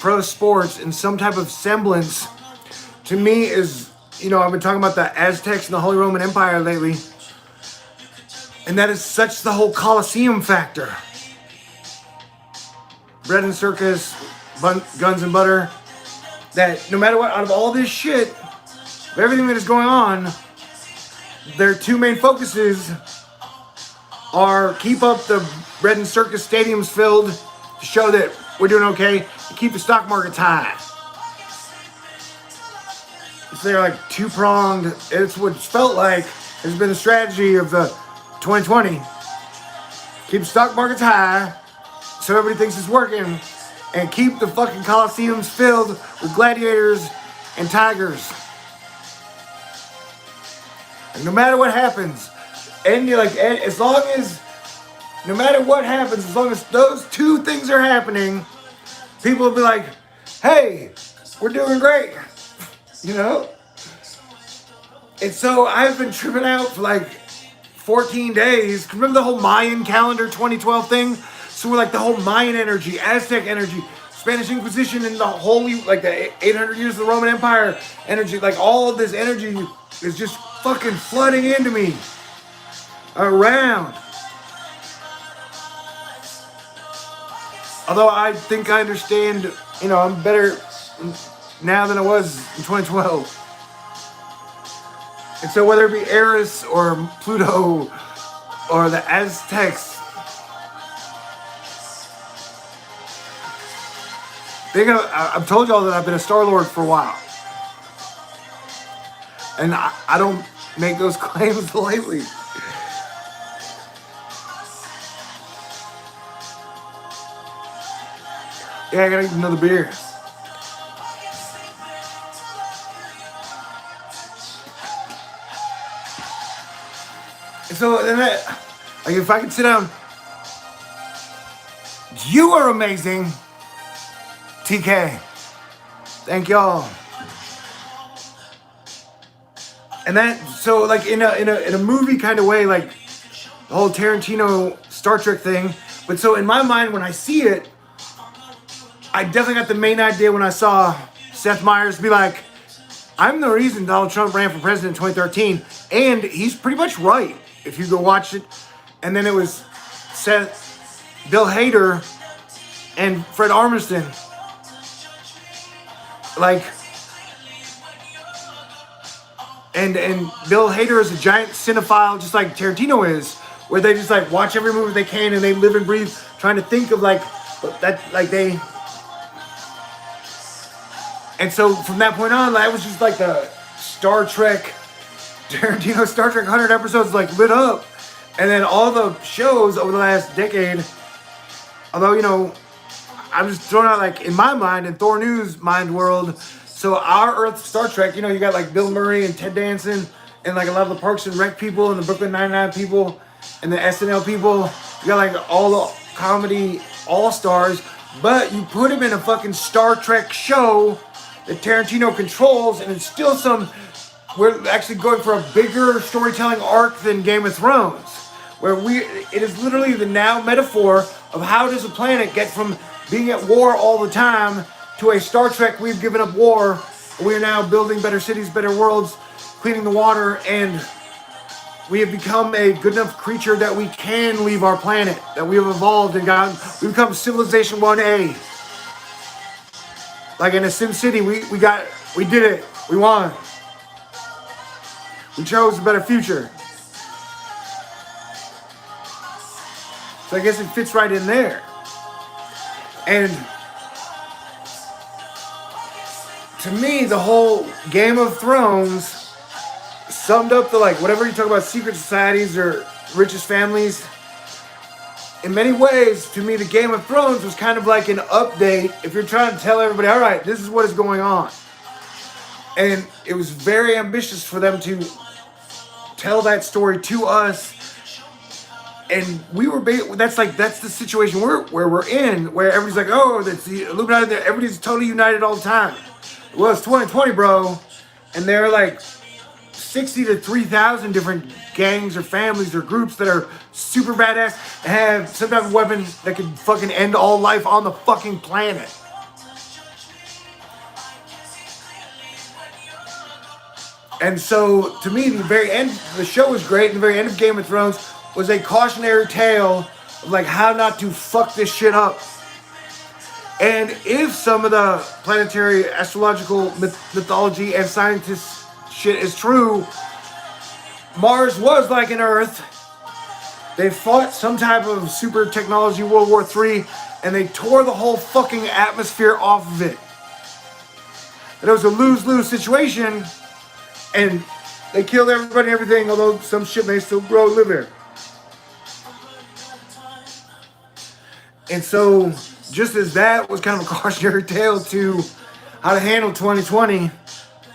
pro sports in some type of semblance, to me is, I've been talking about the Aztecs and the Holy Roman Empire lately. And that is such the whole Colosseum factor. Bread and circus, guns and butter, that no matter what, out of all this shit, of everything that is going on, their two main focuses are keep up the bread and circus stadiums filled to show that we're doing okay, and keep the stock markets high. So they're like two-pronged. It's what it's felt like has been the strategy of the 2020. Keep the stock markets high so everybody thinks it's working, and keep the fucking coliseums filled with gladiators and tigers. And no matter what happens, as long as those two things are happening, people will be like, hey, we're doing great. And so I've been tripping out for like 14 days. Remember the whole Mayan calendar 2012 thing? So we're like the whole Mayan energy, Aztec energy, Spanish Inquisition, and the holy, like the 800 years of the Roman Empire energy, like all of this energy is just fucking flooding into me around. Although I think I understand, I'm better now than I was in 2012. And so whether it be Eris or Pluto or the Aztecs, I've told y'all that I've been a Star-Lord for a while. And I don't make those claims lightly. Yeah, I gotta get another beer. And so then like if I could sit down, you are amazing, TK. Thank y'all. And that, so like in a movie kind of way, like the whole Tarantino Star Trek thing. But so in my mind, when I see it, I definitely got the main idea when I saw Seth Meyers be like, I'm the reason Donald Trump ran for president in 2013. And he's pretty much right if you go watch it. And then it was Bill Hader and Fred Armisen. Like, and Bill Hader is a giant cinephile, just like Tarantino is, where they just like watch every movie they can and they live and breathe trying to think of like that, like they. And so from that point on, that was just like the Star Trek, Tarantino Star Trek 100 episodes like lit up. And then all the shows over the last decade, although, you know, I'm just throwing out like in my mind, in Thor News mind world. So our Earth Star Trek, you know, you got like Bill Murray and Ted Danson and like a lot of the Parks and Rec people and the Brooklyn Nine-Nine people and the SNL people. You got like all the comedy all-stars, but you put them in a fucking Star Trek show that Tarantino controls, and it's still we're actually going for a bigger storytelling arc than Game of Thrones, where it is literally the now metaphor of how does a planet get from being at war all the time to a Star Trek, we've given up war, we are now building better cities, better worlds, cleaning the water, and we have become a good enough creature that we can leave our planet, that we have evolved and we become Civilization 1A. Like in a Sim City, we did it, we won. We chose a better future. So I guess it fits right in there. And to me, the whole Game of Thrones summed up the, like, whatever you talk about secret societies or richest families. In many ways, to me, the Game of Thrones was kind of like an update if you're trying to tell everybody, all right, this is what is going on. And it was very ambitious for them to tell that story to us. And we were, that's the situation where we're in, where everybody's like, oh, that's the Illuminati there. Everybody's totally united all the time. Well, it's 2020, bro. And there are like 60 to 3,000 different gangs or families or groups that are super badass and have some type of weapon that could fucking end all life on the fucking planet. And so, to me, the very end, the show was great, and the very end of Game of Thrones was a cautionary tale of like how not to fuck this shit up. And if some of the planetary astrological mythology and scientist shit is true, Mars was like an Earth. They fought some type of super technology World War III, and they tore the whole fucking atmosphere off of it. And it was a lose-lose situation, and they killed everybody and everything, although some shit may still grow and live here. And so, just as that was kind of a cautionary tale to how to handle 2020,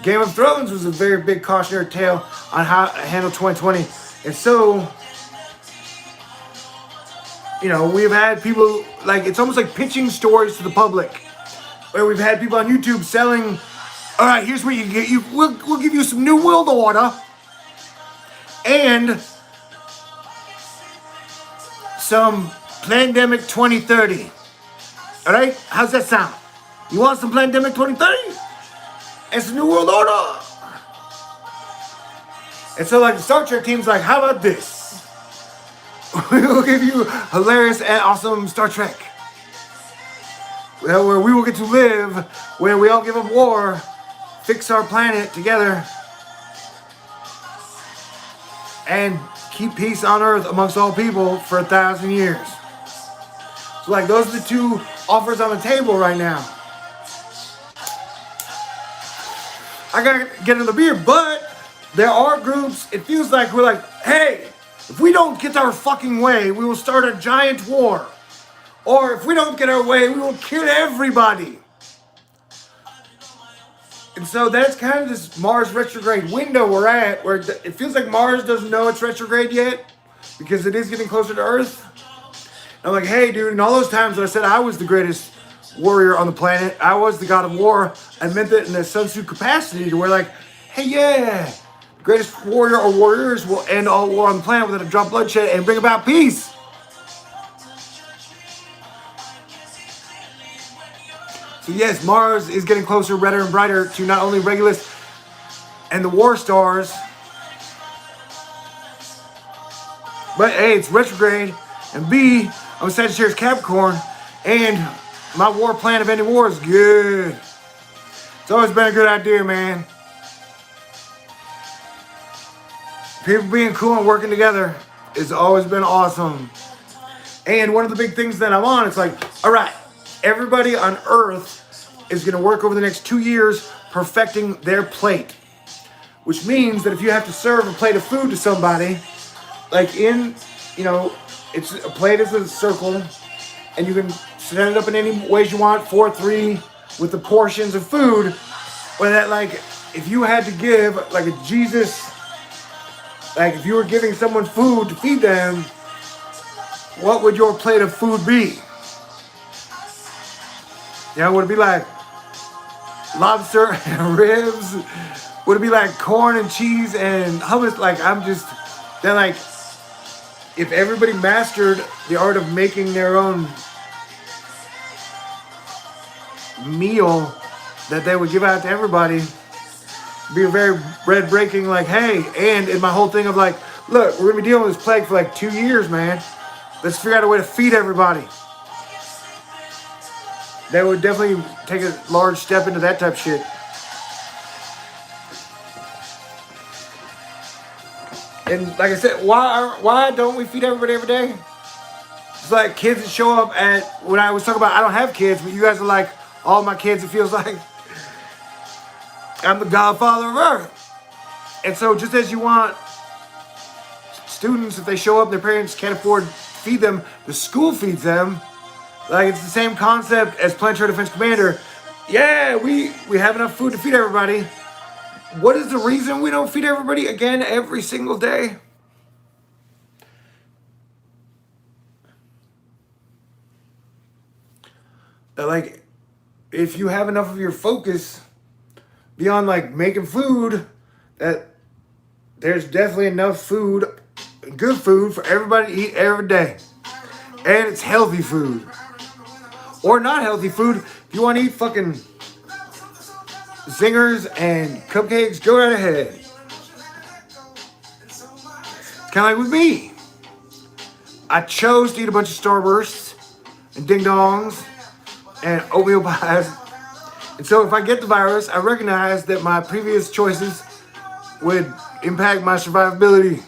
Game of Thrones was a very big cautionary tale on how to handle 2020. And so, you know, we've had people, like, it's almost like pitching stories to the public, where we've had people on YouTube selling, all right, here's what you get. We'll give you some New World Order and some Pandemic 2030. All right? How's that sound? You want some Pandemic 2030? And some New World Order? And so, like, the Star Trek team's like, how about this? We'll give you hilarious and awesome Star Trek, where we will get to live, where we all give up war, fix our planet together, and keep peace on Earth amongst all people for 1,000 years. So, like, those are the two offers on the table right now. I gotta get another beer, but there are groups, it feels like we're like, hey, if we don't get our fucking way, we will start a giant war. Or if we don't get our way, we will kill everybody. And so that's kind of this Mars retrograde window we're at, where it feels like Mars doesn't know it's retrograde yet, because it is getting closer to Earth. I'm like, hey, dude, and all those times that I said I was the greatest warrior on the planet, I was the god of war, I meant that in a Sun Tzu capacity, to where like, hey, yeah, the greatest warrior or warriors will end all war on the planet without a drop of bloodshed and bring about peace. So yes, Mars is getting closer, redder and brighter to not only Regulus and the war stars, but A, it's retrograde, and B, I'm a Sagittarius Capricorn, and my war plan of ending war is good. It's always been a good idea, man. People being cool and working together has always been awesome. And one of the big things that I'm on, it's like, all right, everybody on Earth is going to work over the next 2 years perfecting their plate. Which means that if you have to serve a plate of food to somebody, like in, you know, it's a plate is a circle, and you can set it up in any ways you want, 4, 3, with the portions of food. Or that, like, if you had to give, like a Jesus, like if you were giving someone food to feed them, what would your plate of food be? You know, would it be like lobster and ribs? Would it be like corn and cheese and hummus? Like, I'm just, then like, if everybody mastered the art of making their own meal that they would give out to everybody, be a very bread-breaking, like, hey, and in my whole thing of like, look, we're gonna be dealing with this plague for like 2 years, man. Let's figure out a way to feed everybody. That would definitely take a large step into that type of shit. And like I said, why don't we feed everybody every day? It's like kids that show up at, when I was talking about I don't have kids, but you guys are like, all my kids, it feels like I'm the godfather of Earth. And so just as you want students, if they show up, their parents can't afford to feed them, the school feeds them. Like, it's the same concept as Planetary Defense Commander. Yeah, we have enough food to feed everybody. What is the reason we don't feed everybody again every single day? Like, if you have enough of your focus beyond like making food, that there's definitely enough food, good food for everybody to eat every day. And it's healthy food. Or not healthy food. If you want to eat fucking zingers and cupcakes, go right ahead. It's kind of like with me. I chose to eat a bunch of Starbursts and Ding Dongs and oatmeal pies. And so if I get the virus, I recognize that my previous choices would impact my survivability.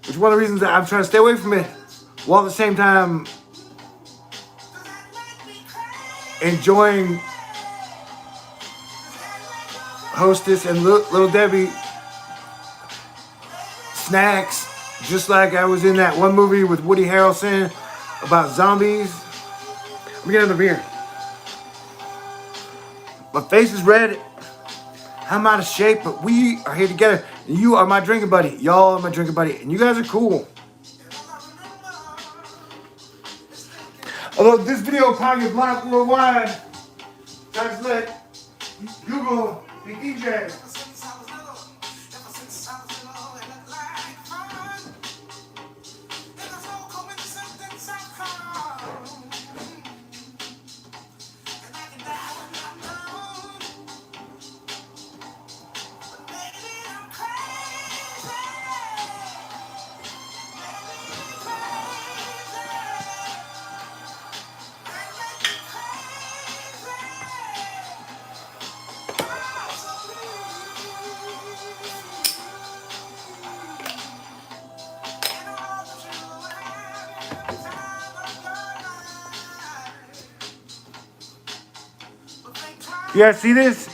Which is one of the reasons that I'm trying to stay away from it, while at the same time enjoying Hostess and Little Debbie snacks, just like I was in that one movie with Woody Harrelson about zombies. Let me get another beer. My face is red. I'm out of shape, but we are here together. And you are my drinking buddy. Y'all are my drinking buddy. And you guys are cool. Although this video will probably get blocked worldwide, guys, let Google the DJ. You guys see this?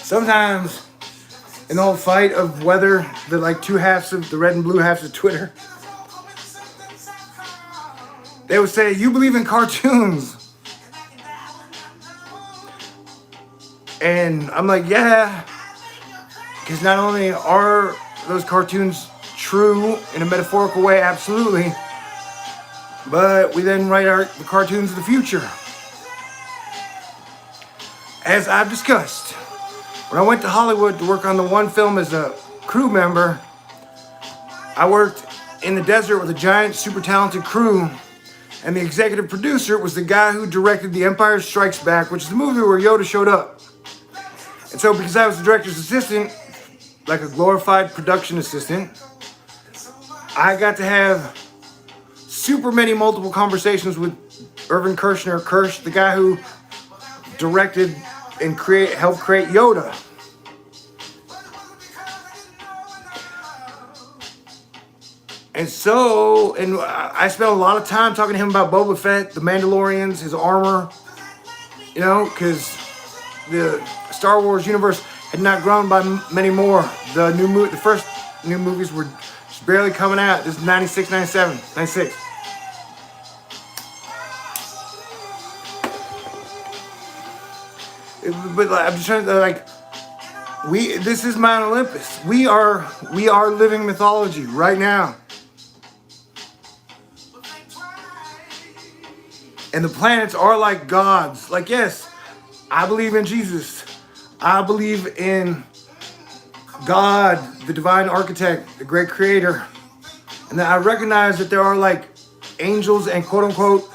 sometimes in the whole fight of whether the like two halves of the red and blue halves of Twitter, they would say, you believe in cartoons. And I'm like, yeah, because not only are those cartoons true in a metaphorical way, absolutely, but we then write the cartoons of the future. As I've discussed, when I went to Hollywood to work on the one film as a crew member, I worked in the desert with a giant, super talented crew, and the executive producer was the guy who directed The Empire Strikes Back, which is the movie where Yoda showed up. And so because I was the director's assistant, like a glorified production assistant, I got to have super many multiple conversations with Irvin Kershner, Kersh, the guy who directed and helped create Yoda. And so, I spent a lot of time talking to him about Boba Fett, the Mandalorians, his armor, you know, because the Star Wars universe had not grown by many more. The first new movies were just barely coming out. This is 96, 97, 96. But I'm just trying to this is Mount Olympus. We are living mythology right now. And the planets are like gods. Like, yes, I believe in Jesus. I believe in God, the divine architect, the great creator. And that I recognize that there are like angels and quote unquote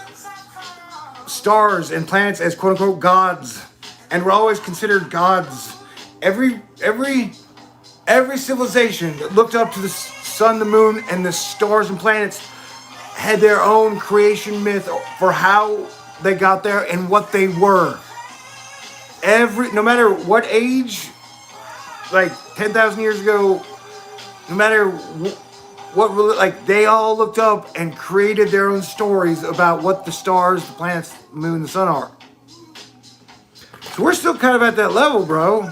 stars and planets as quote unquote gods. And we're always considered gods. Every civilization that looked up to the sun, the moon, and the stars and planets had their own creation myth for how they got there and what they were. No matter what age, like 10,000 years ago, no matter what, they all looked up and created their own stories about what the stars, the planets, the moon, the sun are. So we're still kind of at that level, bro.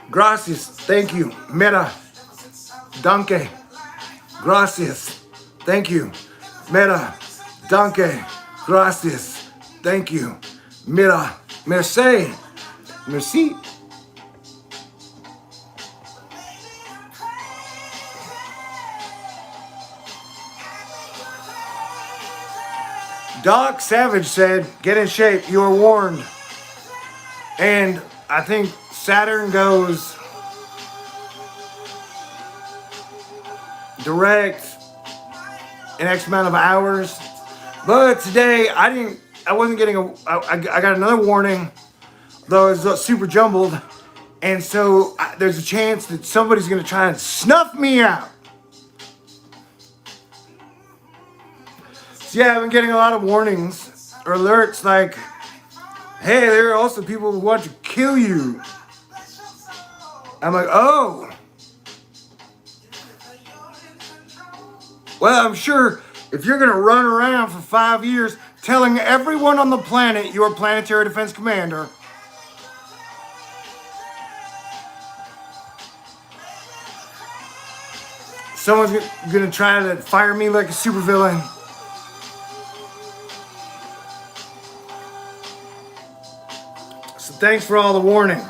Gracias, thank you. Mera, danke. Gracias, thank you. Mera, danke. Gracias, thank you. Mira, merci. Merci. Doc Savage said, get in shape, you are warned. And I think Saturn goes direct in X amount of hours. But today, I wasn't getting I got another warning, though it was super jumbled. And so there's a chance that somebody's going to try and snuff me out. So yeah, I've been getting a lot of warnings or alerts like, hey, there are also people who want to kill you. I'm like, oh. Well, I'm sure if you're going to run around for 5 years telling everyone on the planet you're a planetary defense commander, someone's going to try to fire me like a supervillain. So thanks for all the warnings.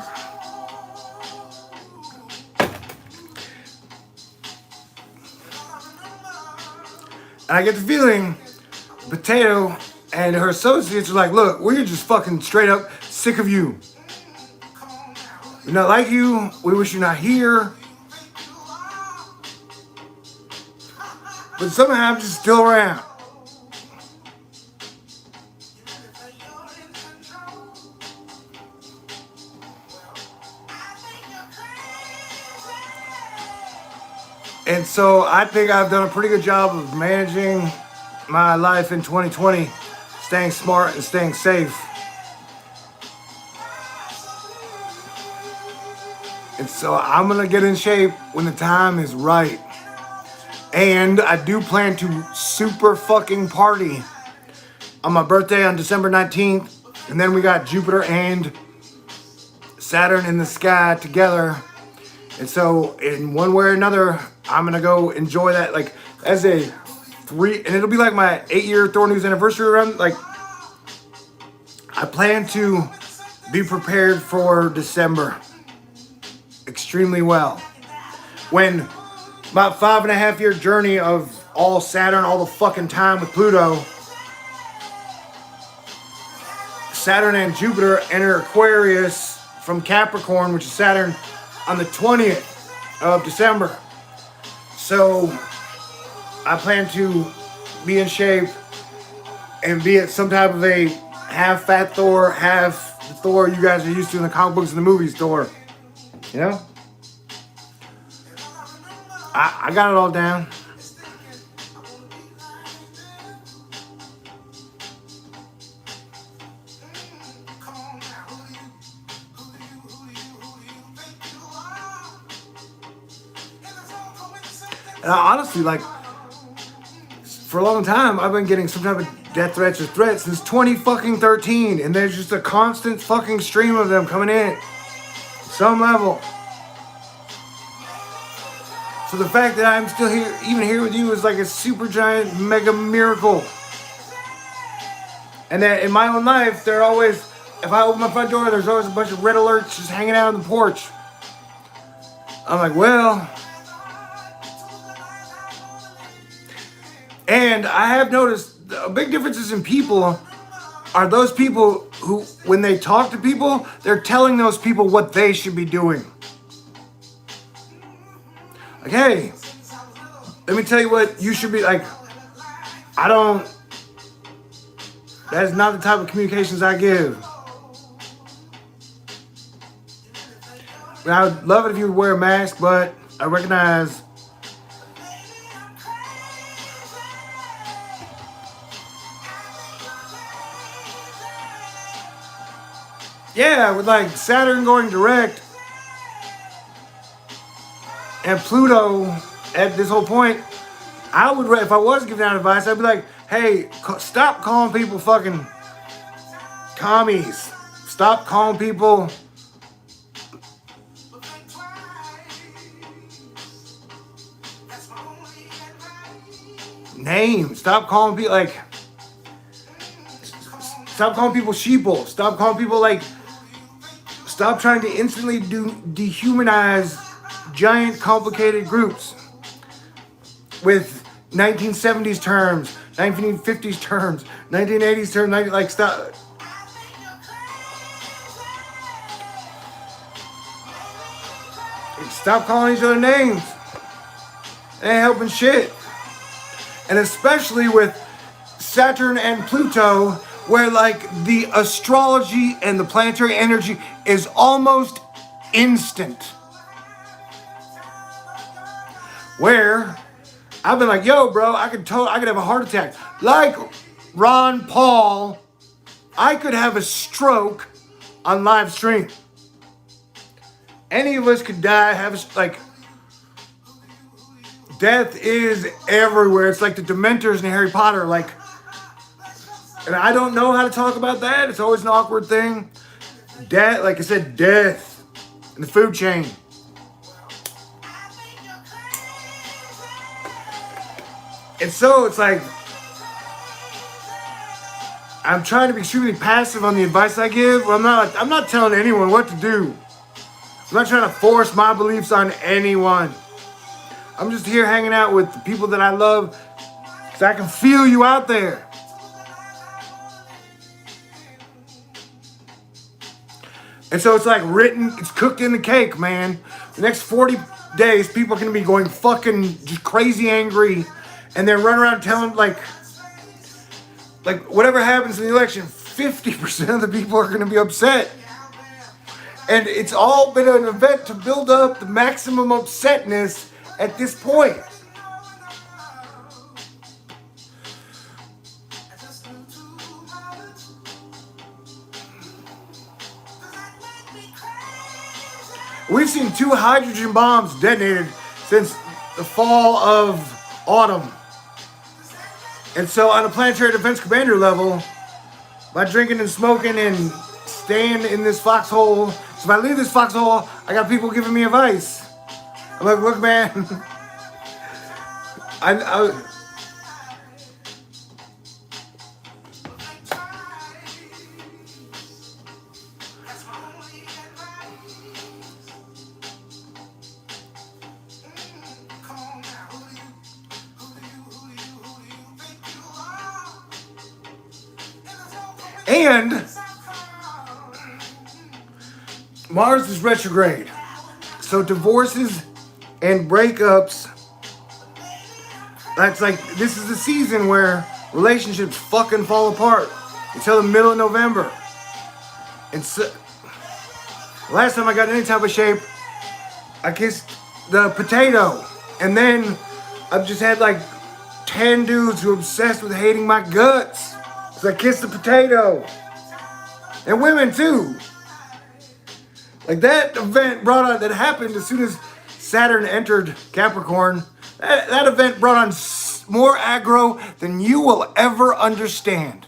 And I get the feeling Potato and her associates are like, look, we're just fucking straight up sick of you. We not like you. We wish you're not here. But somehow I'm just still around. And so I think I've done a pretty good job of managing my life in 2020, staying smart and staying safe. And so I'm going to get in shape when the time is right. And I do plan to super fucking party on my birthday on December 19th. And then we got Jupiter and Saturn in the sky together. And so in one way or another, I'm going to go enjoy that. Like as a 3, and it'll be like my 8-year Thor News anniversary run. Like I plan to be prepared for December extremely well. When my 5.5-year journey of all Saturn, all the fucking time with Pluto, Saturn and Jupiter enter Aquarius from Capricorn, which is Saturn, on the 20th of December. So I plan to be in shape and be at some type of a half fat Thor, half the Thor you guys are used to in the comic books and the movies Thor. You know? I got it all down. And I honestly, like, for a long time, I've been getting some type of death threats or threats since 2013, and there's just a constant fucking stream of them coming in, some level. So the fact that I'm still here, even here with you, is like a super giant mega miracle. And that in my own life, they're always, if I open my front door, there's always a bunch of red alerts just hanging out on the porch. I'm like, well. And I have noticed big differences in people are those people who, when they talk to people, they're telling those people what they should be doing. Like, hey, let me tell you what you should be like. That's not the type of communications I give. I would love it if you would wear a mask, but I recognize with like Saturn going direct and Pluto at this whole point, I would, if I was giving out advice, I'd be like, hey, stop calling people fucking commies. Stop calling people names. Stop calling people like, stop calling people sheeple. Stop calling people like, stop trying to instantly dehumanize giant complicated groups with 1970s terms, 1950s terms, 1980s terms, like stop. Stop calling each other names. They ain't helping shit. And especially with Saturn and Pluto, where like the astrology and the planetary energy is almost instant. Where I've been like, yo, bro, I could have a heart attack. Like Ron Paul, I could have a stroke on live stream. Any of us could die, death is everywhere. It's like the Dementors in Harry Potter, like, and I don't know how to talk about that. It's always an awkward thing. Death, like I said, death in the food chain. And so it's like, I'm trying to be extremely passive on the advice I give. I'm not telling anyone what to do. I'm not trying to force my beliefs on anyone. I'm just here hanging out with the people that I love because I can feel you out there. And so it's like written, it's cooked in the cake, man. The next 40 days, people are going to be going fucking just crazy angry. And they're running around telling, like whatever happens in the election, 50% of the people are going to be upset. And it's all been an event to build up the maximum upsetness at this point. We've seen 2 hydrogen bombs detonated since the fall of autumn. And so on a planetary defense commander level, by drinking and smoking and staying in this foxhole, so if I leave this foxhole, I got people giving me advice. I'm like, look, man, I and Mars is retrograde. So divorces and breakups, that's like, this is the season where relationships fucking fall apart until the middle of November. And so, last time I got in any type of shape, I kissed the potato. And then I've just had like 10 dudes who are obsessed with hating my guts. So I kissed the potato. And women too. Like that event that happened as soon as Saturn entered Capricorn. That event brought on more aggro than you will ever understand.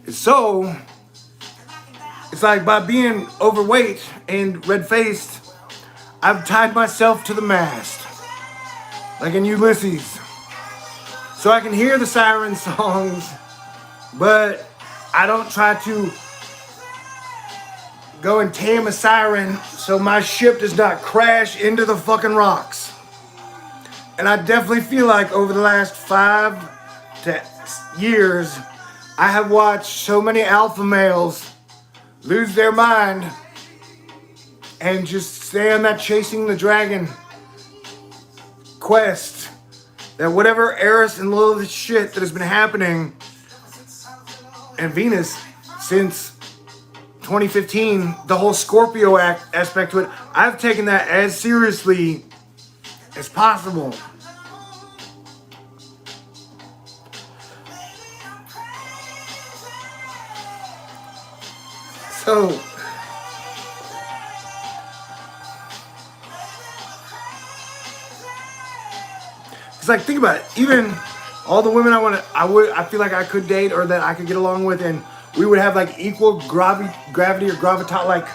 So, it's like by being overweight and red-faced, I've tied myself to the mast, like in Ulysses. So I can hear the siren songs, but I don't try to go and tame a siren so my ship does not crash into the fucking rocks. And I definitely feel like over the last 5 years, I have watched so many alpha males lose their mind and just stay on that chasing the dragon quest. That whatever Eris and Lilith shit that has been happening and Venus since 2015, the whole Scorpio aspect to it, I've taken that as seriously as possible. So, it's like, think about it. Even all the women I feel like I could date or that I could get along with, and we would have like equal gravity or gravitas. Like,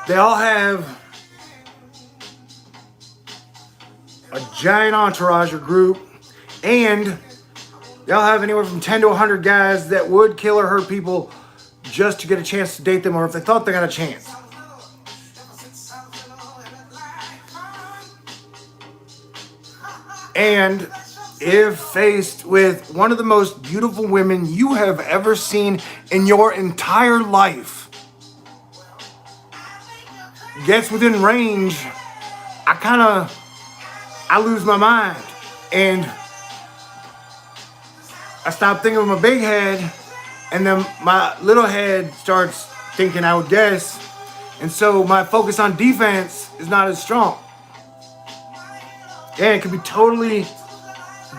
they all have a giant entourage or group, and they all have anywhere from 10 to 100 guys that would kill or hurt people just to get a chance to date them, or if they thought they got a chance. And if faced with one of the most beautiful women you have ever seen in your entire life gets within range, I lose my mind. And I stop thinking with my big head, and then my little head starts thinking, I would guess. And so my focus on defense is not as strong. And it can be totally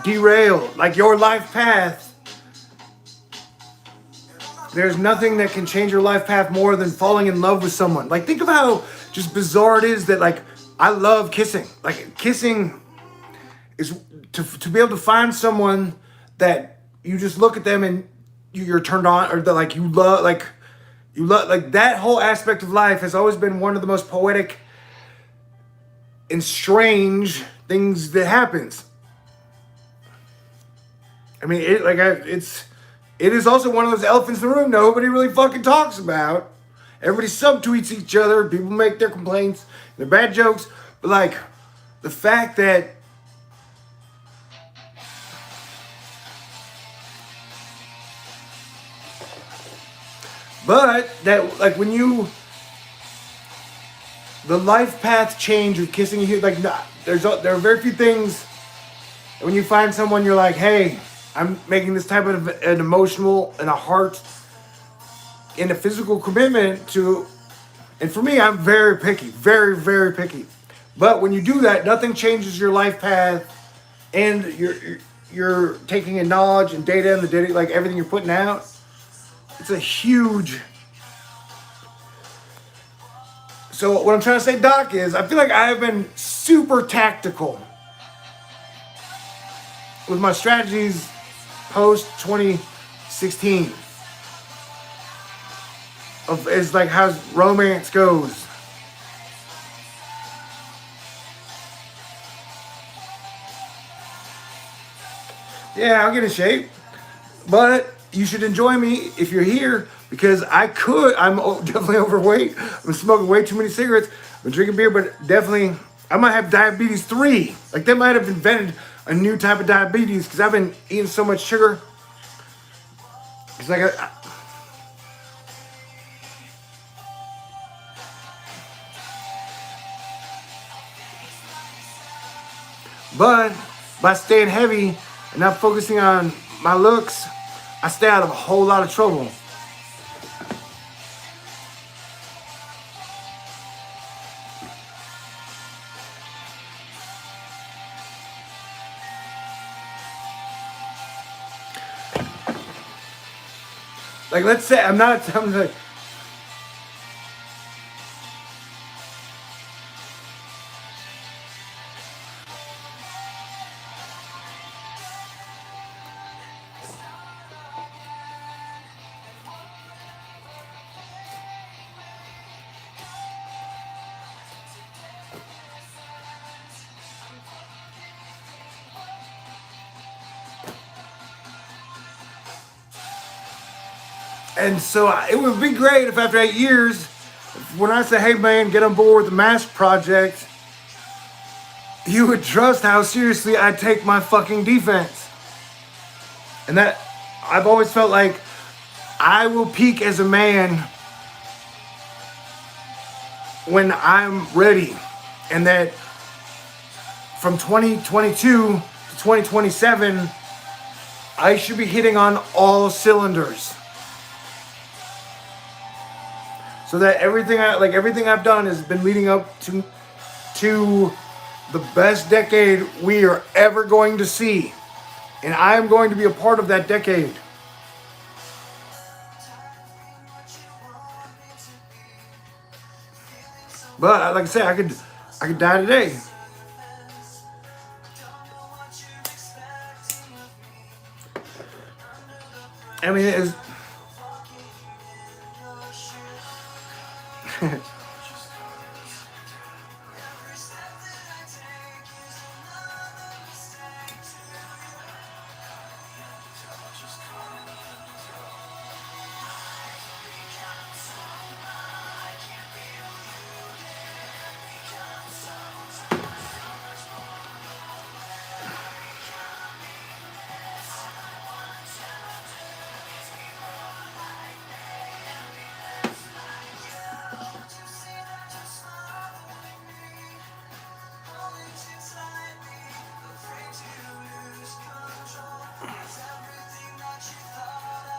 derailed. Like your life path, there's nothing that can change your life path more than falling in love with someone. Like, think of how just bizarre it is that, like, I love kissing. Like, kissing is to be able to find someone that you just look at them and you're turned on, or that like you love like that whole aspect of life has always been one of the most poetic and strange things that happens. I mean, it is also one of those elephants in the room nobody really fucking talks about. Everybody subtweets each other. People make their complaints, their bad jokes, but like the fact that like when the life path change of kissing, like there are very few things. When you find someone, you're like, hey, I'm making this type of an emotional and a heart and a physical commitment to, and for me, I'm very picky, very, very picky. But when you do that, nothing changes your life path, and you're taking in knowledge and data and the data, like everything you're putting out. It's a huge... So what I'm trying to say, Doc, is I feel like I have been super tactical with my strategies post 2016 of as like how romance goes. Yeah, I'll get in shape, but you should enjoy me if you're here, because I'm definitely overweight. I'm smoking way too many cigarettes. I've been drinking beer, but definitely I might have diabetes 3. Like they might have invented a new type of diabetes because I've been eating so much sugar. It's like but by staying heavy and not focusing on my looks, I stay out of a whole lot of trouble. Like, let's say I'm like, and so it would be great if after 8 years, when I say, hey man, get on board with the Mask Project, you would trust how seriously I take my fucking defense. And that, I've always felt like I will peak as a man when I'm ready. And that from 2022 to 2027, I should be hitting on all cylinders. So that everything I've done has been leading up to the best decade we are ever going to see. And I am going to be a part of that decade. But like I said, I could die today. I mean, it's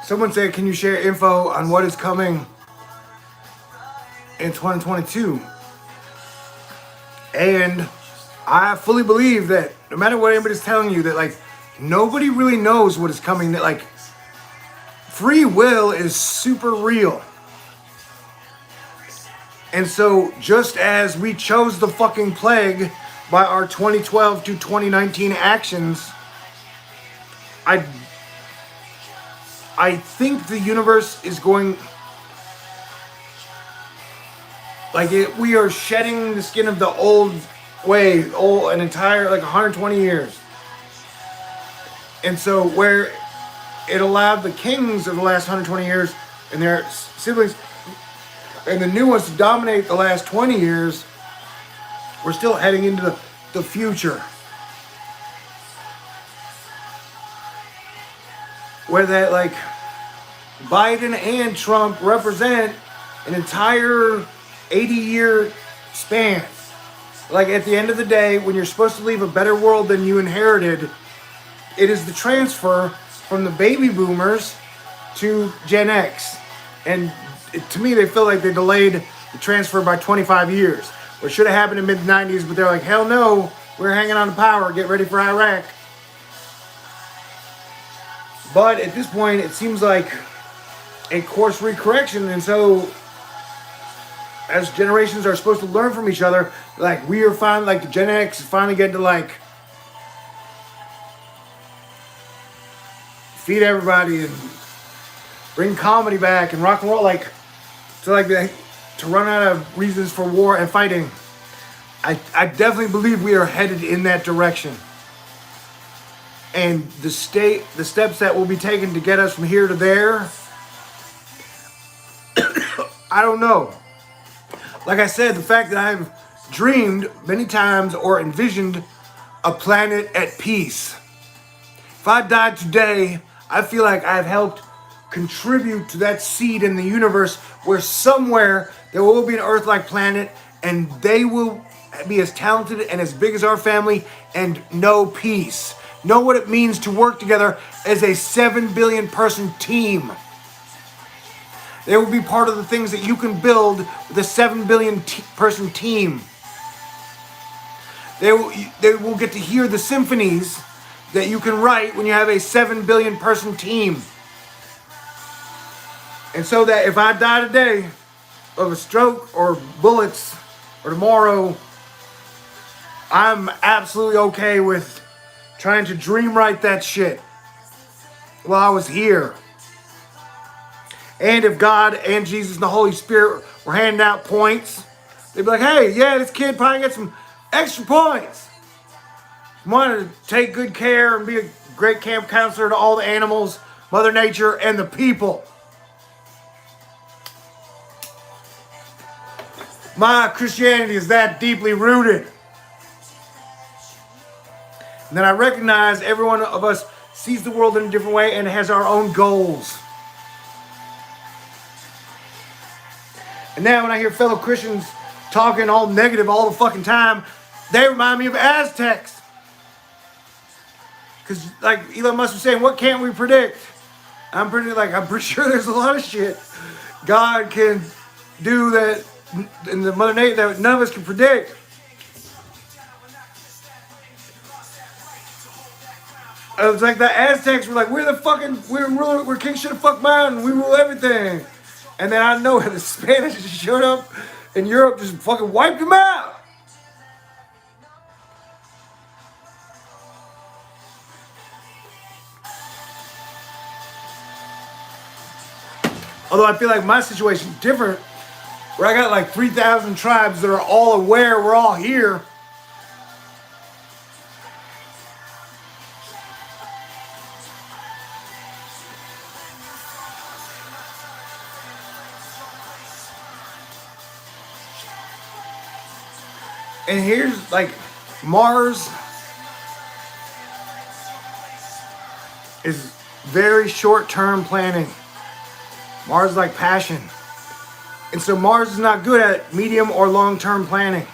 someone said, can you share info on what is coming in 2022? And I fully believe that no matter what anybody's telling you, that like nobody really knows what is coming. That like free will is super real. And so just as we chose the fucking plague by our 2012 to 2019 actions, I think the universe is going, we are shedding the skin of the old way, an entire, 120 years. And so where it allowed the kings of the last 120 years and their siblings and the new ones to dominate the last 20 years, we're still heading into the future. Where that, Biden and Trump represent an entire 80-year span. At the end of the day, when you're supposed to leave a better world than you inherited, it is the transfer from the baby boomers to Gen X. And to me, they feel like they delayed the transfer by 25 years. What should have happened in mid-90s, but they're like, hell no, we're hanging on to power, get ready for Iraq. But at this point, it seems like a course recorrection. And so as generations are supposed to learn from each other, like we are finally, like the Gen X is finally getting to like feed everybody and bring comedy back and rock and roll, like to run out of reasons for war and fighting. I definitely believe we are headed in that direction. And the steps that will be taken to get us from here to there, I don't know. Like I said, the fact that I've dreamed many times or envisioned a planet at peace. If I died today, I feel like I've helped contribute to that seed in the universe where somewhere there will be an Earth-like planet and they will be as talented and as big as our family and know peace. Know what it means to work together as a 7 billion person team. They will be part of the things that you can build with a 7 billion person team. They will get to hear the symphonies that you can write when you have a 7 billion person team. And so that if I die today of a stroke or bullets or tomorrow, I'm absolutely okay with trying to dream write that shit while I was here. And if God and Jesus and the Holy Spirit were handing out points, they'd be like, hey, yeah, this kid probably gets some extra points. Wanted to take good care and be a great camp counselor to all the animals, Mother Nature, and the people. My Christianity is that deeply rooted. And then I recognize every one of us sees the world in a different way and has our own goals. And now when I hear fellow Christians talking all negative all the fucking time, they remind me of Aztecs. Because like Elon Musk was saying, what can't we predict? I'm pretty sure there's a lot of shit God can do that in the Mother Nature that none of us can predict. It was like the Aztecs were like, we're king shit of fuck mountain, we rule everything. And then I know the Spanish just showed up and Europe just fucking wiped them out. Although I feel like my situation's different, where I got like 3,000 tribes that are all aware we're all here. And here's like Mars is very short-term planning. Mars is like passion. And so Mars is not good at medium or long-term planning.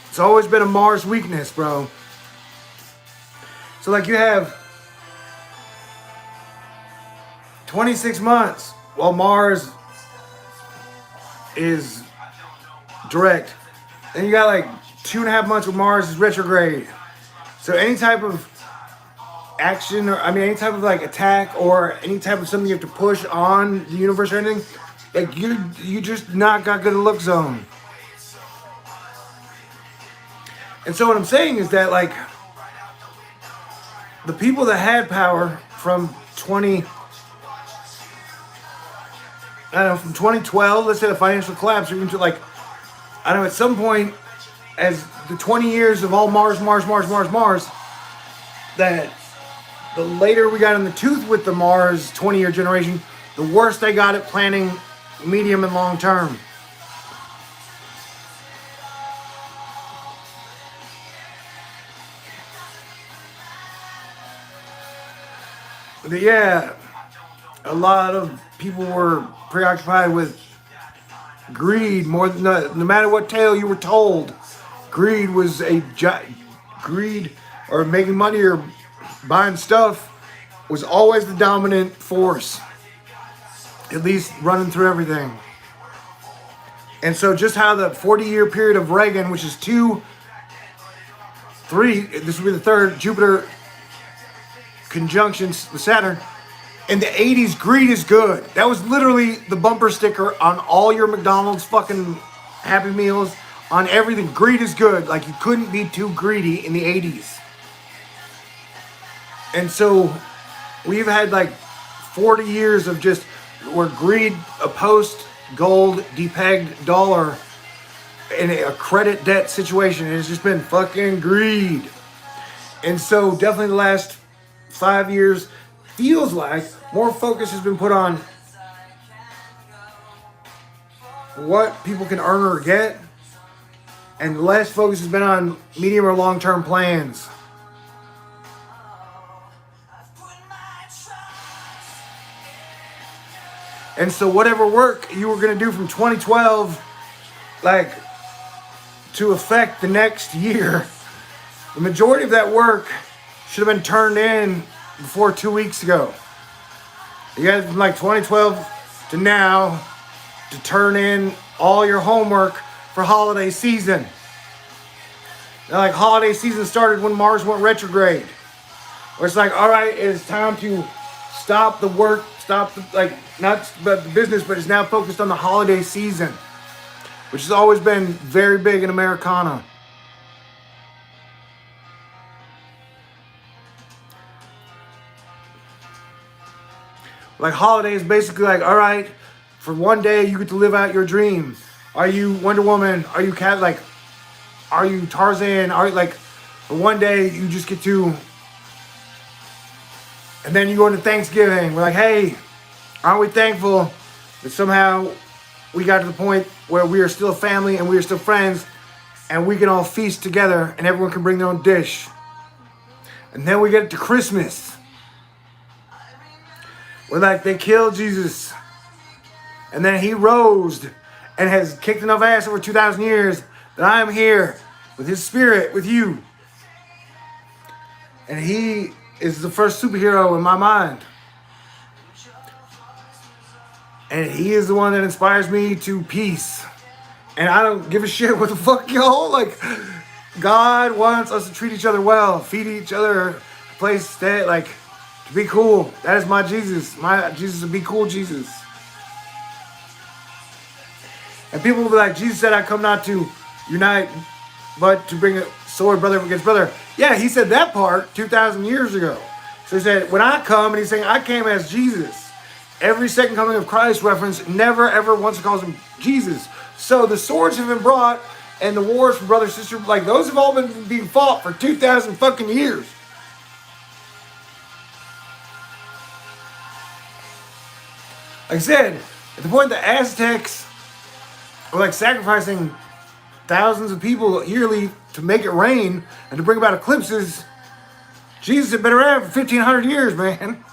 It's always been a Mars weakness, bro. So like you have 26 months while Mars is direct. Then you got like 2.5 months where Mars is retrograde. So any type of action, or any type of like attack or any type of something you have to push on the universe or anything, like you just not got good look zone. And so what I'm saying is that like the people that had power from 2012, let's say the financial collapse, or even to like, I don't know, at some point, as the 20 years of all Mars, that the later we got in the tooth with the Mars 20-year generation, the worse they got at planning medium and long term. But yeah, a lot of people were preoccupied with greed more than no matter what tale you were told. Greed was greed or making money or buying stuff was always the dominant force, at least running through everything. And so just how the 40-year period of Reagan, which is 3, this will be the third Jupiter conjunction with Saturn, In the 80s, greed is good. That was literally the bumper sticker on all your McDonald's fucking Happy Meals, on everything. Greed is good. Like, you couldn't be too greedy in the 80s. And so we've had like 40 years of just where greed, a post-gold depegged dollar in a credit debt situation. It's just been fucking greed. And so definitely the last 5 years feels like more focus has been put on what people can earn or get, and less focus has been on medium or long-term plans. And so whatever work you were going to do from 2012, like, to affect the next year, the majority of that work should have been turned in before 2 weeks ago. You guys from like 2012 to now to turn in all your homework for holiday season. Now, like, holiday season started when Mars went retrograde. Where it's like, all right, it's time to stop the work, stop the, like, not about the business, but it's now focused on the holiday season, which has always been very big in Americana. Like, holidays basically like, all right, for one day you get to live out your dream. Are you Wonder Woman? Are you Cat? Like, are you Tarzan? Are you, like, for one day you just get to, and then you go into Thanksgiving. We're like, hey, aren't we thankful that somehow we got to the point where we are still a family and we are still friends and we can all feast together and everyone can bring their own dish. And then we get to Christmas. Where, like, they killed Jesus and then he rose and has kicked enough ass over 2,000 years that I am here with his spirit, with you. And he is the first superhero in my mind. And he is the one that inspires me to peace. And I don't give a shit what the fuck y'all, like, God wants us to treat each other well, feed each other, a place to stay, like, to be cool. That is my Jesus. My Jesus would be cool Jesus. And people will be like, Jesus said, I come not to unite, but to bring a sword brother against brother. Yeah, he said that part 2,000 years ago. So he said, when I come, and he's saying, I came as Jesus. Every second coming of Christ reference never ever once calls him Jesus. So the swords have been brought, and the wars for brother, sister, like, those have all been being fought for 2,000 fucking years. Like I said, at the point the Aztecs were, like, sacrificing thousands of people yearly to make it rain and to bring about eclipses, Jesus had been around for 1,500 years, man.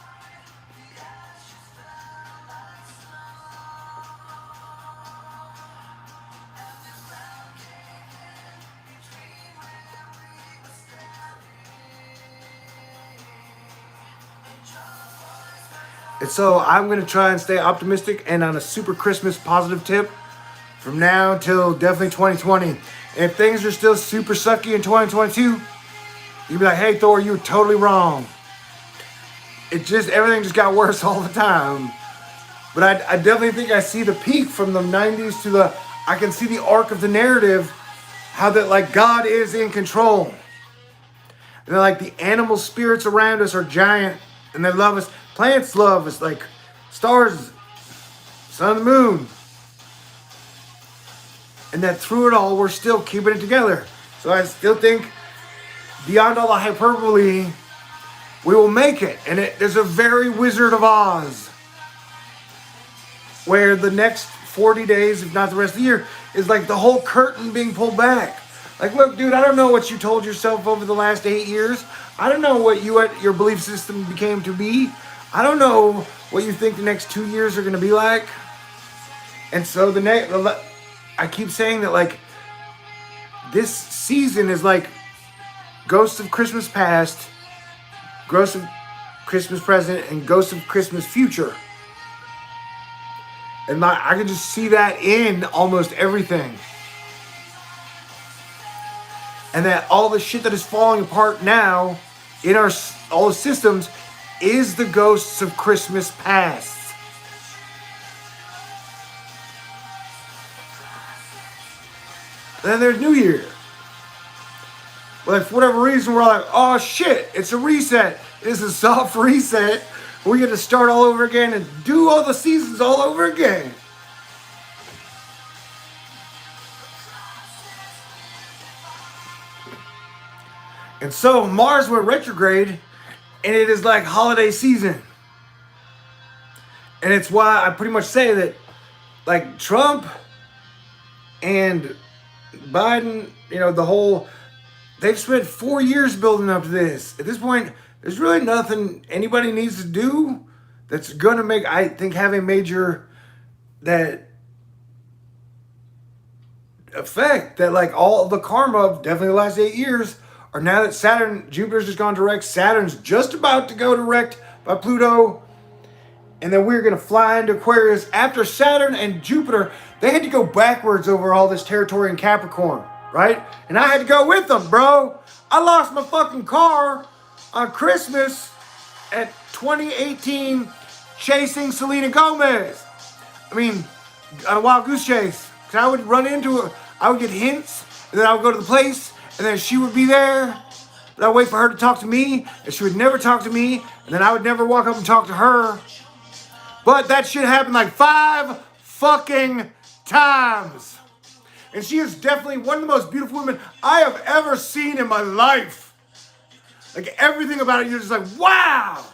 And so I'm going to try and stay optimistic and on a super Christmas positive tip from now until definitely 2020. And if things are still super sucky in 2022, you'd be like, hey, Thor, you were totally wrong. Everything just got worse all the time. But I definitely think I see the peak from the 90s to I can see the arc of the narrative, how that, like, God is in control. And then, like, the animal spirits around us are giant and they love us. Plants love us, like stars, sun and the moon. And that through it all, we're still keeping it together. So I still think beyond all the hyperbole, we will make it. And there's a very Wizard of Oz where the next 40 days, if not the rest of the year, is like the whole curtain being pulled back. Like, look, dude, I don't know what you told yourself over the last 8 years. I don't know what your belief system became to be. I don't know what you think the next 2 years are going to be like. And so I keep saying that, like, this season is like Ghosts of Christmas Past, Ghosts of Christmas Present, and Ghosts of Christmas Future. And I can just see that in almost everything. And that all the shit that is falling apart now in all the systems is the ghosts of Christmas past. Then there's New Year. Like, for whatever reason, we're like, oh shit, it's a reset. It's a soft reset. We get to start all over again and do all the seasons all over again. And so Mars went retrograde, and it is like holiday season. And it's why I pretty much say that, like, Trump and Biden, you know, they've spent 4 years building up to this. At this point, there's really nothing anybody needs to do that's going to make, I think, have a major that effect that, like, all the karma of definitely the last 8 years are now that Jupiter's just gone direct, Saturn's just about to go direct by Pluto, and then we're going to fly into Aquarius. After Saturn and Jupiter, they had to go backwards over all this territory in Capricorn, right? And I had to go with them, bro. I lost my fucking car on Christmas at 2018 chasing Selena Gomez. I mean, on a wild goose chase. Because I would run into her, I would get hints, and then I would go to the place, and then she would be there. But I'd wait for her to talk to me, and she would never talk to me, and then I would never walk up and talk to her. But that shit happened like 5 fucking times. And she is definitely one of the most beautiful women I have ever seen in my life. Like, everything about it, you're just like, wow.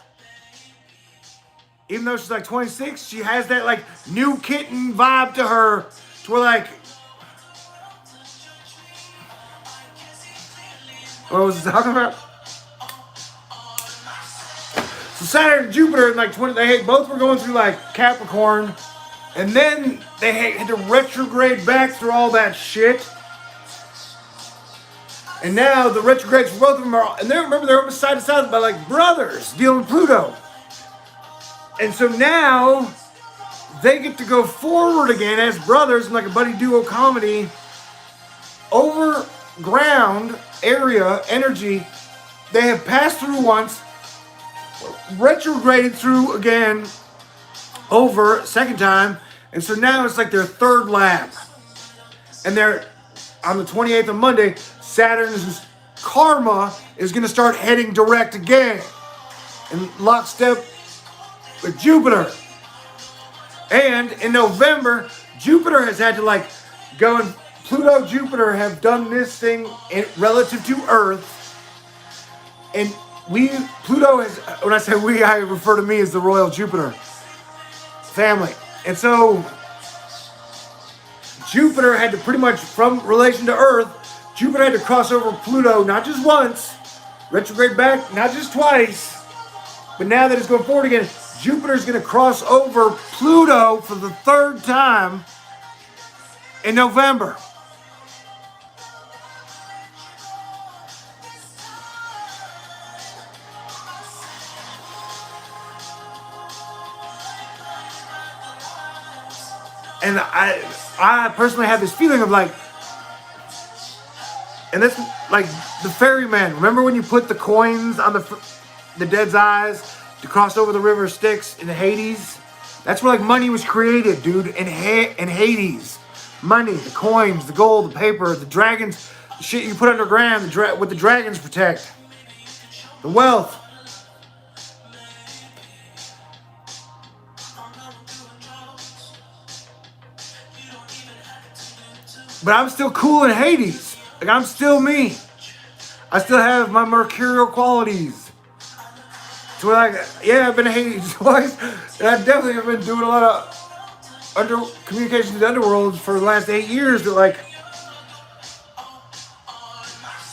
Even though she's like 26, she has that like new kitten vibe to her. To where, like, what was I talking about? So Saturn and Jupiter in like they both were going through like Capricorn, and then they had to retrograde back through all that shit. And now the retrogrades for both of them are, and they're side to side by like brothers dealing with Pluto. And so now they get to go forward again as brothers in like a buddy duo comedy over ground area energy. They have passed through once, retrograded through again over second time, and so now it's like their third lap. And they're on the 28th of Monday, Saturn's karma is going to start heading direct again in lockstep with Jupiter. And in November, Jupiter has had to like go, and Pluto, Jupiter have done this thing relative to Earth. And Pluto has, when I say we, I refer to me as the royal Jupiter family. And so Jupiter had to pretty much, from relation to Earth, Jupiter had to cross over Pluto not just once, retrograde back not just twice, but now that it's going forward again, Jupiter's going to cross over Pluto for the third time in November. And I personally have this feeling of like, and that's like the ferryman. Remember when you put the coins on the dead's eyes to cross over the river Styx in Hades? That's where like money was created, dude, in Hades. Money, the coins, the gold, the paper, the dragons, the shit you put underground, what the dragons protect. The wealth. But I'm still cool in Hades. Like, I'm still me. I still have my mercurial qualities. So like, yeah, I've been in Hades twice. And I definitely have been doing a lot of communication to the underworld for the last 8 years. But like,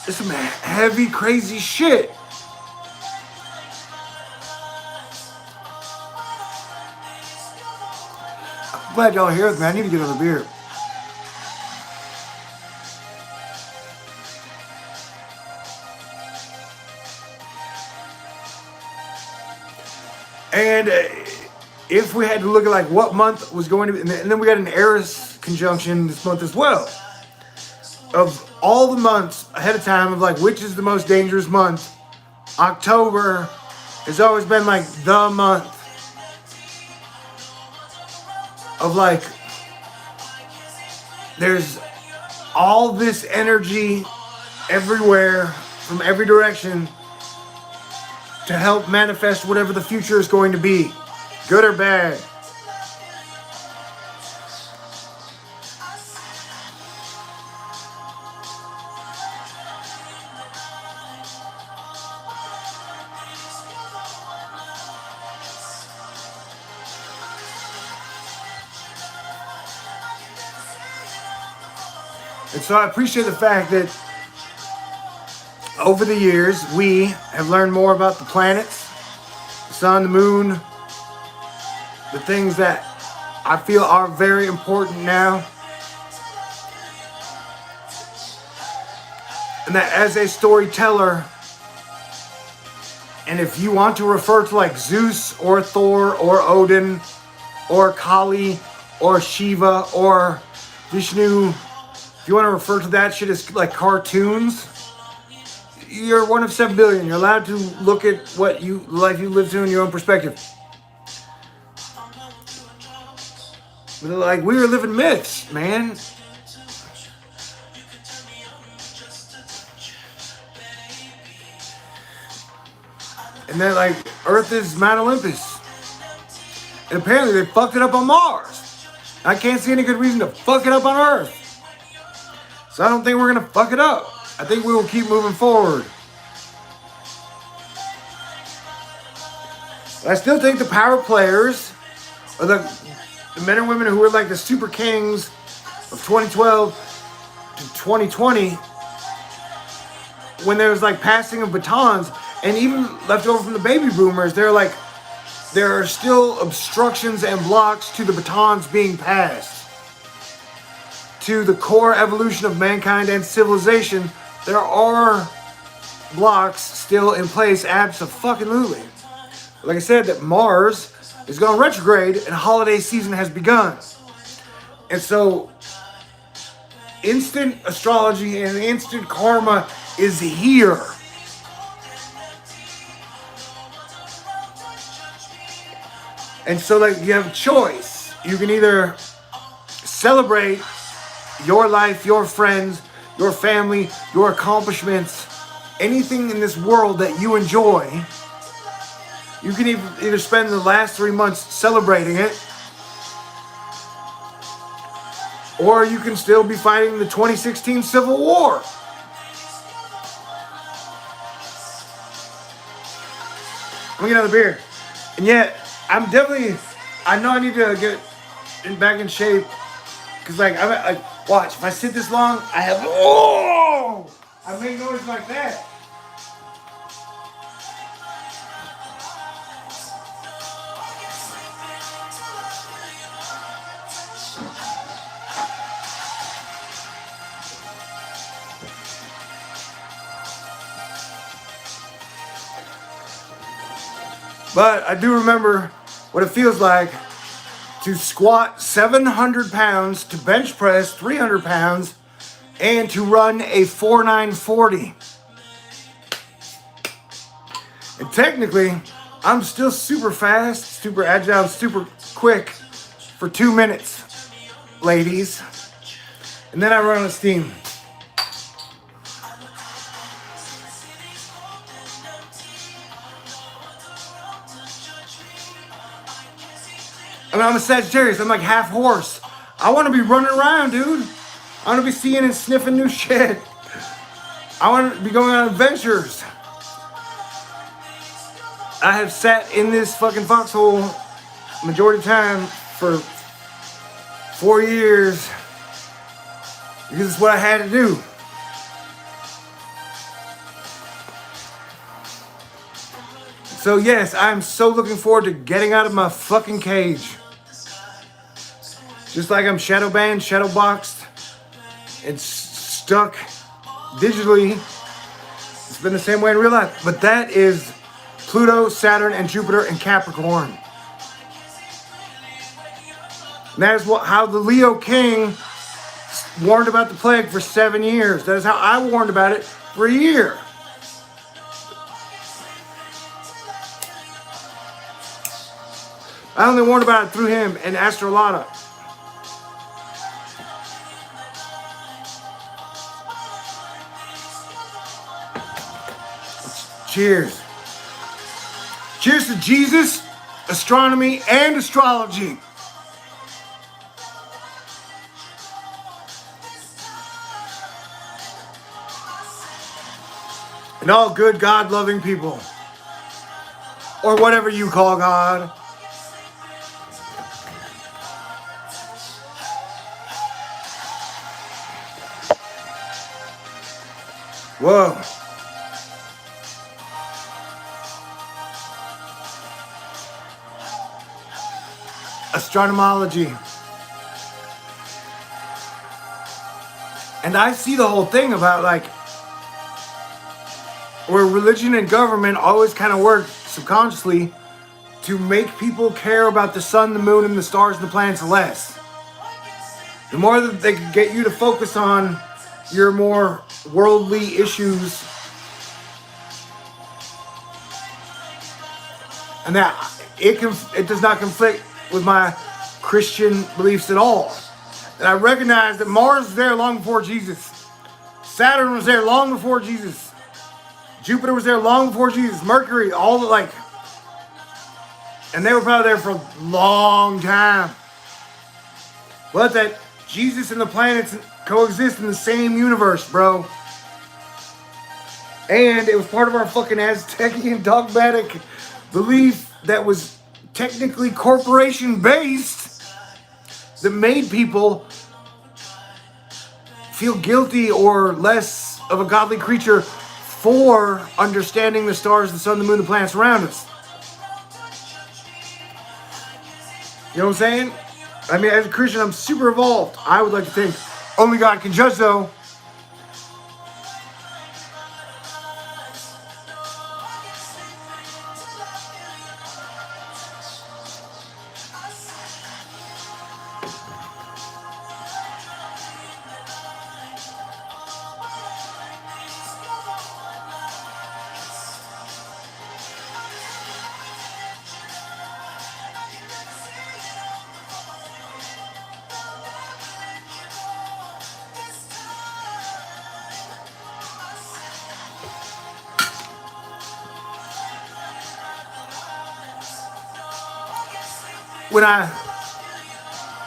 it's some heavy, crazy shit. I'm glad y'all are here with me. I need to get another beer. And if we had to look at like what month was going to be, and then we got an Eris conjunction this month as well. Of all the months ahead of time of like which is the most dangerous month, October has always been like the month of like, there's all this energy everywhere from every direction to help manifest whatever the future is going to be, good or bad. And so I appreciate the fact that over the years, we have learned more about the planets, the sun, the moon, the things that I feel are very important now. And that as a storyteller, and if you want to refer to like Zeus or Thor or Odin or Kali or Shiva or Vishnu, if you want to refer to that shit as like cartoons, you're one of 7 billion. You're allowed to look at what life you live to in your own perspective. But like, we were living myths, man. And then like, Earth is Mount Olympus. And apparently they fucked it up on Mars. I can't see any good reason to fuck it up on Earth. So I don't think we're gonna fuck it up. I think we will keep moving forward. But I still think the power players, or the men and women who were like the super kings of 2012 to 2020, when there was like passing of batons, and even left over from the baby boomers, they're like, there are still obstructions and blocks to the batons being passed. To the core evolution of mankind and civilization, there are blocks still in place, abso-fucking-lutely. Like I said, that Mars is going retrograde and holiday season has begun. And so, instant astrology and instant karma is here. And so, like, you have a choice. You can either celebrate your life, your friends, your family, your accomplishments, anything in this world that you enjoy. You can either spend the last 3 months celebrating it, or you can still be fighting the 2016 Civil War. Let me get another beer. And yet, I know I need to get back in shape. Because like, watch, if I sit this long, I make noise like that. But I do remember what it feels like to squat 700 pounds, to bench press 300 pounds, and to run a 4.940. And technically, I'm still super fast, super agile, super quick for 2 minutes, ladies. And then I run on steam. I mean, I'm a Sagittarius. I'm like half horse. I want to be running around, dude. I want to be seeing and sniffing new shit. I want to be going on adventures. I have sat in this fucking foxhole majority of the time for 4 years because it's what I had to do. So yes, I'm so looking forward to getting out of my fucking cage. Just like I'm shadow banned, shadow boxed, and stuck digitally. It's been the same way in real life. But that is Pluto, Saturn, and Jupiter in Capricorn. And that is how the Leo King warned about the plague for 7 years. That is how I warned about it for a year. I only learned about it through him and Astrolata. Cheers. Cheers to Jesus, astronomy, and astrology. And all good, God-loving people. Or whatever you call God. Whoa. Astronomology. And I see the whole thing about like where religion and government always kind of work subconsciously to make people care about the sun, the moon, and the stars and the planets less. The more that they can get you to focus on your more worldly issues, and that it does not conflict with my Christian beliefs at all. And I recognize that Mars was there long before Jesus. Saturn was there long before Jesus. Jupiter was there long before Jesus. Mercury, all the like, and they were probably there for a long time. But that Jesus and the planets coexist in the same universe, bro. And it was part of our fucking Aztecian dogmatic belief that was technically corporation based that made people feel guilty or less of a godly creature for understanding the stars, the sun, the moon, the planets around us. You know what I'm saying? I mean, as a Christian, I'm super evolved. I would like to think only God can judge, though. When I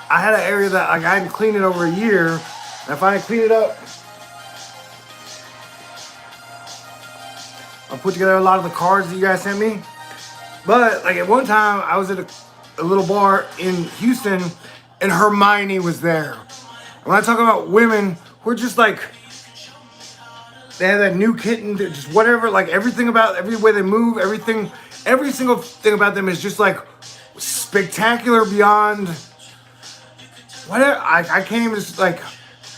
had an area that like, I hadn't cleaned it over a year, and I finally cleaned it up. I put together a lot of the cards that you guys sent me. But like at one time, I was at a little bar in Houston, and Hermione was there. And when I talk about women who are just like, they have that new kitten, just whatever, like everything about every way they move, everything, every single thing about them is just like spectacular beyond whatever. I can't even just like,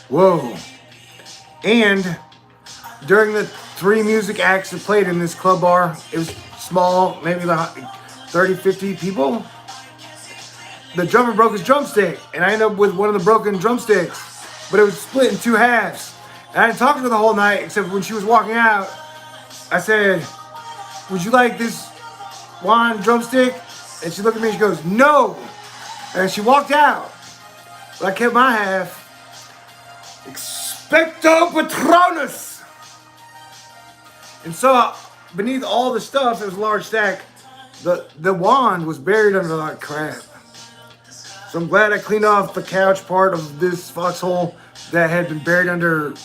whoa. And during the 3 music acts that played in this club bar, it was small, maybe like 30, 50 people. The drummer broke his drumstick, and I ended up with one of the broken drumsticks, but it was split in 2 halves. And I didn't talk to her the whole night, except when she was walking out, I said, "Would you like this wine drumstick?" And she looked at me and she goes, "No." And she walked out. But I kept my half. Expecto Patronus. And so beneath all the stuff, there was a large stack. The wand was buried under that crap. So I'm glad I cleaned off the couch part of this foxhole that had been buried under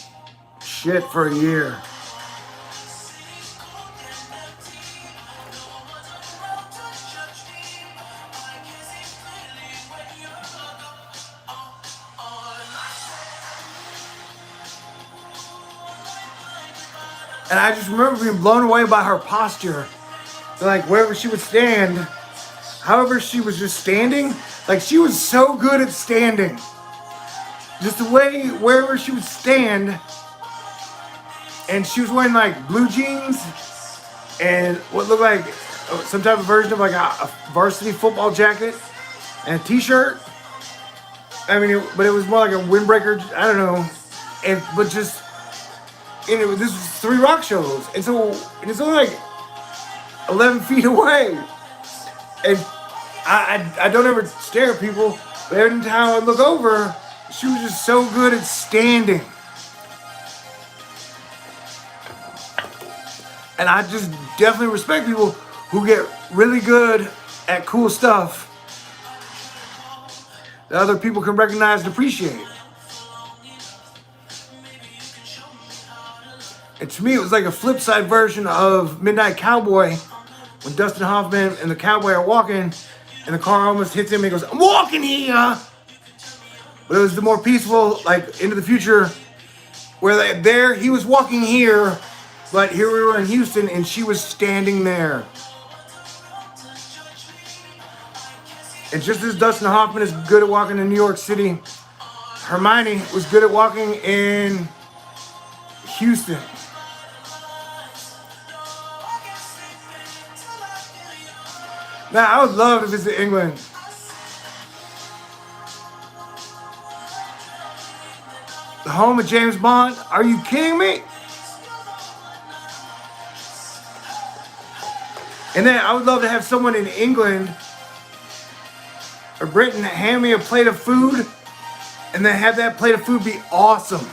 shit for a year. And I just remember being blown away by her posture. Like wherever she would stand, however she was just standing, like she was so good at standing. Just the way, wherever she would stand, and she was wearing like blue jeans and what looked like some type of version of like a varsity football jacket and a t-shirt. I mean, but it was more like a windbreaker, I don't know. But just, and this was 3 rock shows. And so, and it's only like 11 feet away. And I don't ever stare at people, but every time I look over, she was just so good at standing. And I just definitely respect people who get really good at cool stuff that other people can recognize and appreciate. And to me, it was like a flip side version of Midnight Cowboy when Dustin Hoffman and the cowboy are walking and the car almost hits him and he goes, "I'm walking here." But it was the more peaceful, like into the future, where he was walking here, but here we were in Houston and she was standing there. And just as Dustin Hoffman is good at walking in New York City, Hermione was good at walking in Houston. Now, I would love to visit England. The home of James Bond? Are you kidding me? And then I would love to have someone in England or Britain hand me a plate of food and then have that plate of food be awesome.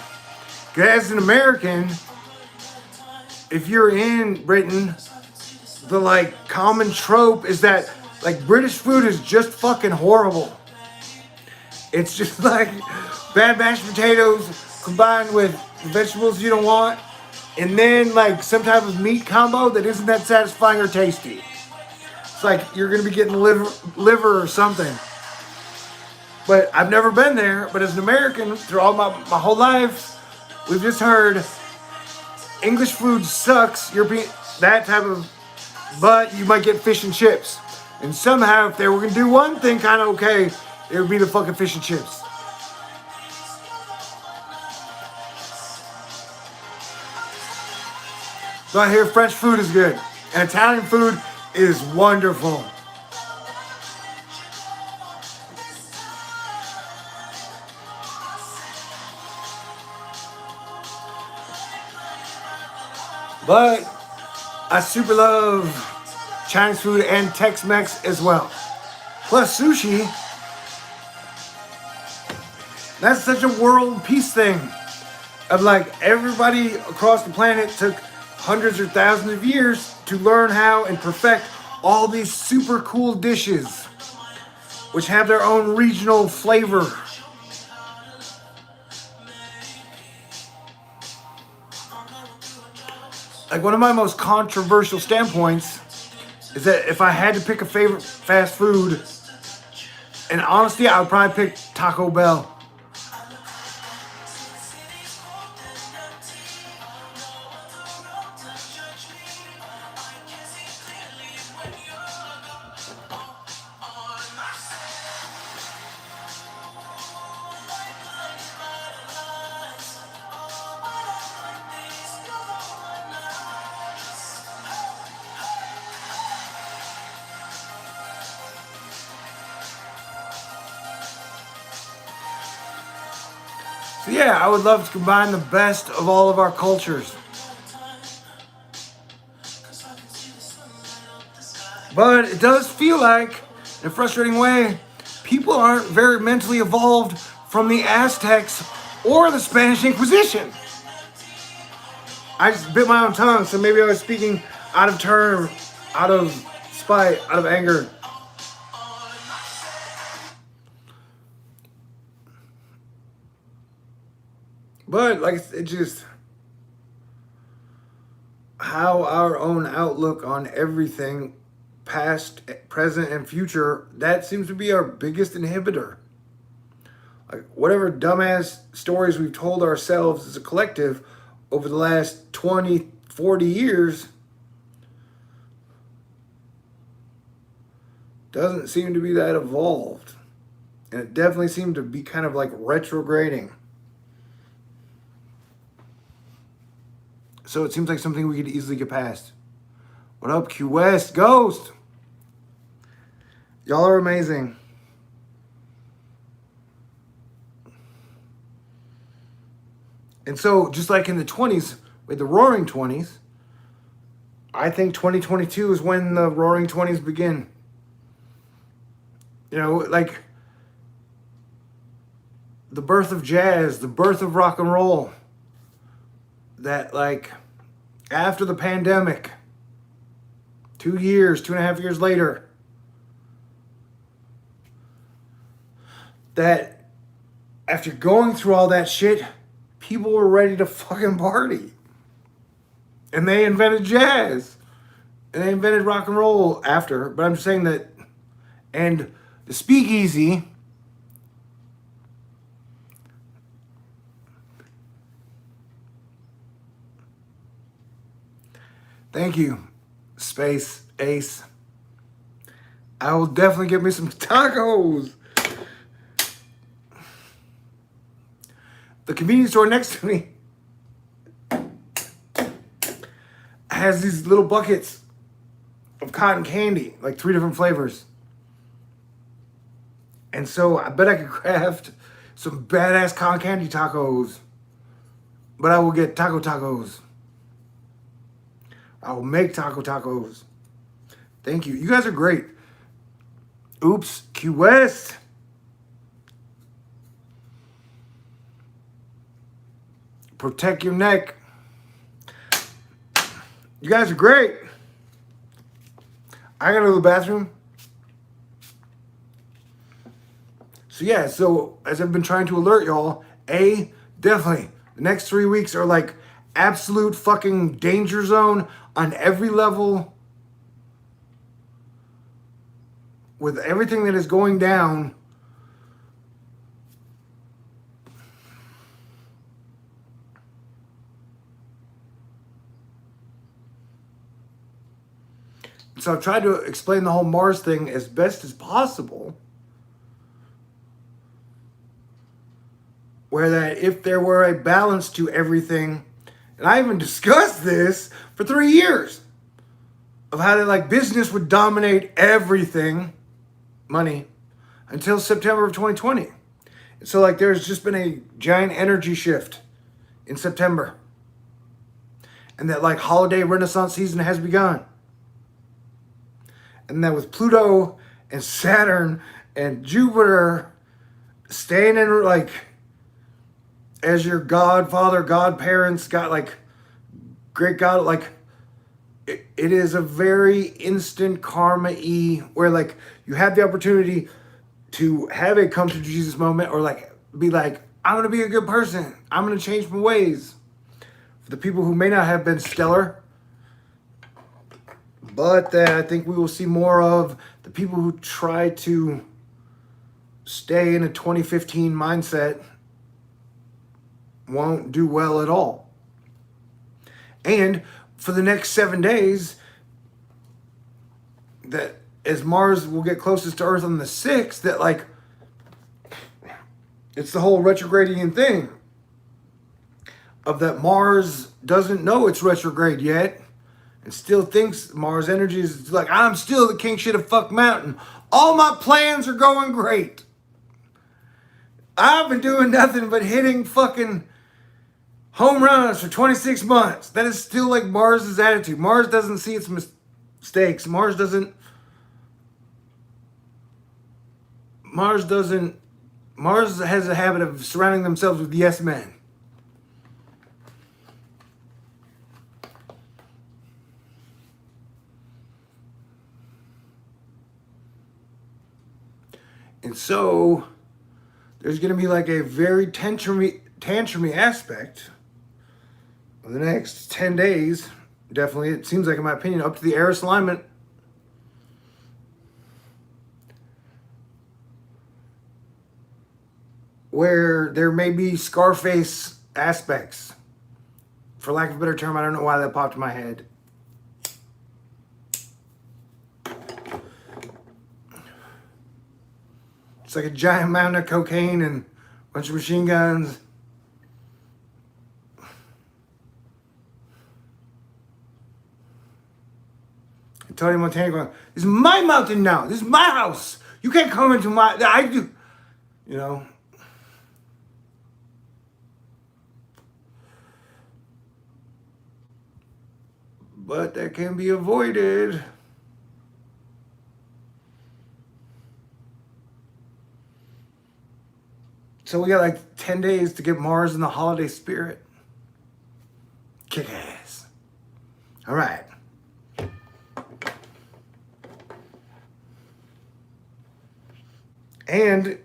Because as an American, if you're in Britain, the like common trope is that like British food is just fucking horrible. It's just like bad mashed potatoes combined with vegetables you don't want, and then like some type of meat combo that isn't that satisfying or tasty. It's like you're gonna be getting liver or something. But I've never been there. But as an American, through all my whole life, we've just heard English food sucks. European, that type of, but you might get fish and chips. And somehow, if they were gonna do one thing kind of okay, it would be the fucking fish and chips. So I hear French food is good, and Italian food is wonderful. But I super love Chinese food and Tex-Mex as well. Plus sushi. That's such a world peace thing. Of like everybody across the planet took hundreds or thousands of years to learn how and perfect all these super cool dishes, which have their own regional flavor. Like one of my most controversial standpoints is that if I had to pick a favorite fast food, in honesty, I would probably pick Taco Bell. So yeah, I would love to combine the best of all of our cultures. But it does feel like, in a frustrating way, people aren't very mentally evolved from the Aztecs or the Spanish Inquisition. I just bit my own tongue, so maybe I was speaking out of turn, out of spite, out of anger. But like it just how our own outlook on everything, past, present, and future, that seems to be our biggest inhibitor. Like whatever dumbass stories we've told ourselves as a collective over the last 20, 40 years doesn't seem to be that evolved. And it definitely seemed to be kind of like retrograding. So it seems like something we could easily get past. What up, Q West? Ghost! Y'all are amazing. And so, just like in the 20s, with the Roaring 20s, I think 2022 is when the Roaring 20s begin. You know, like the birth of jazz, the birth of rock and roll. That like after the pandemic, 2.5 years later, that after going through all that shit, people were ready to fucking party. And they invented jazz. And they invented rock and roll after. But I'm just saying that, and the speakeasy, thank you, Space Ace. I will definitely get me some tacos. The convenience store next to me has these little buckets of cotton candy, like 3 different flavors. And so I bet I could craft some badass cotton candy tacos. But I will get taco tacos. I will make taco tacos. Thank you. You guys are great. Oops, Q West. Protect your neck. You guys are great. I gotta go to the bathroom. So yeah, so as I've been trying to alert y'all, definitely, the next 3 weeks are like absolute fucking danger zone on every level. With everything that is going down. So I've tried to explain the whole Mars thing as best as possible. Where that if there were a balance to everything, and I even discussed this for 3 years, of how that like business would dominate everything, money, until September of 2020. And so like there's just been a giant energy shift in September. And that like holiday renaissance season has begun. And that with Pluto and Saturn and Jupiter staying in like as your godfather, godparents, got like great god, like it is a very instant karma-y where like you have the opportunity to have a come to Jesus moment or like be like, I'm gonna be a good person. I'm gonna change my ways. For the people who may not have been stellar, but that I think we will see more of the people who try to stay in a 2015 mindset won't do well at all. And for the next 7 days, that as Mars will get closest to Earth on the 6th, that like it's the whole retrogradian thing of that Mars doesn't know it's retrograde yet and still thinks Mars energy is like, I'm still the king shit of fuck mountain. All my plans are going great. I've been doing nothing but hitting fucking home runs for 26 months. That is still like Mars's attitude. Mars doesn't see its mistakes. Mars has a habit of surrounding themselves with yes men. And so there's going to be like a very tantrumy aspect of the next 10 days. Definitely, it seems like, in my opinion, up to the Eris alignment. Where there may be Scarface aspects. For lack of a better term, I don't know why that popped in my head. It's like a giant mountain of cocaine and a bunch of machine guns. And Tony Montana going, this is my mountain now. This is my house. You can't come into my... I do... You know... But that can be avoided. So we got like 10 days to get Mars in the holiday spirit. Kick ass. All right. And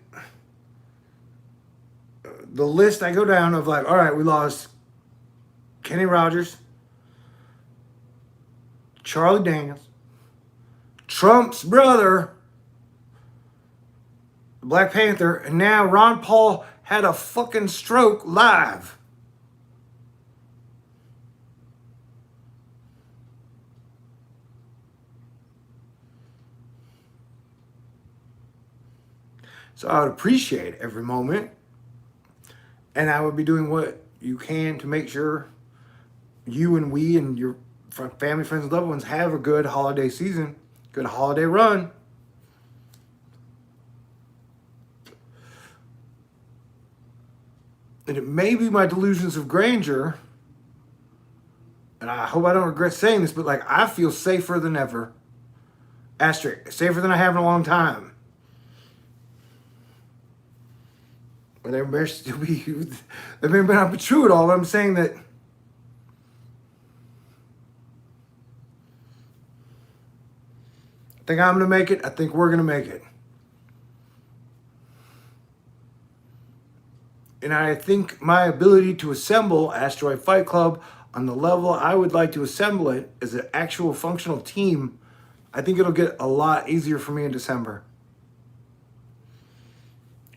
the list I go down of like, all right, we lost Kenny Rogers, Charlie Daniels, Trump's brother, Black Panther, and now Ron Paul had a fucking stroke live. So I would appreciate every moment, and I would be doing what you can to make sure you and we and your family, friends, and loved ones have a good holiday season, good holiday run. And it may be my delusions of grandeur, and I hope I don't regret saying this, but like I feel safer than ever. Asterisk, safer than I have in a long time. But there may still be, that may not be true at all, but I'm saying that I think I'm going to make it. I think we're going to make it. And I think my ability to assemble Asteroid Fight Club on the level I would like to assemble it as an actual functional team, I think it'll get a lot easier for me in December.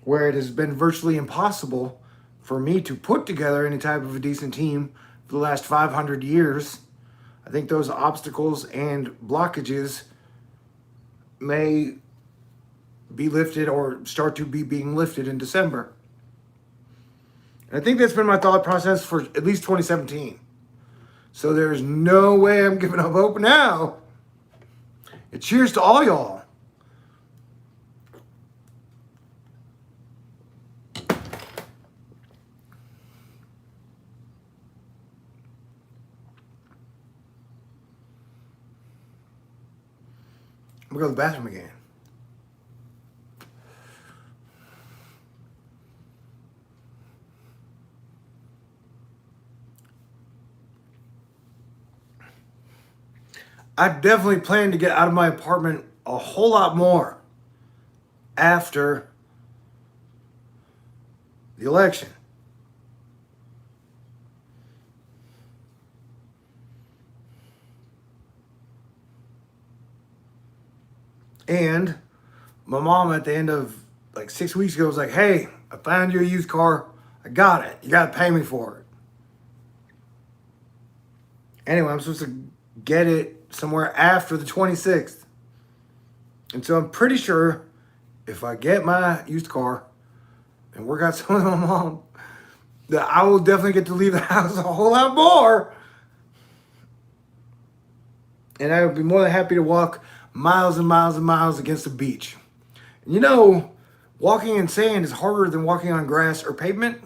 Where it has been virtually impossible for me to put together any type of a decent team for the last 500 years. I think those obstacles and blockages may be lifted or start to be being lifted in December. And I think that's been my thought process for at least 2017. So there's no way I'm giving up hope now. And cheers to all y'all. I'm going to go to the bathroom again. I definitely plan to get out of my apartment a whole lot more after the election. And my mom at the end of like 6 weeks ago was like, hey, I found you a used car. I got it. You got to pay me for it. Anyway, I'm supposed to get it somewhere after the 26th. And so I'm pretty sure if I get my used car and work out some with my mom, that I will definitely get to leave the house a whole lot more. And I would be more than happy to walk miles and miles and miles against the beach. And you know, walking in sand is harder than walking on grass or pavement.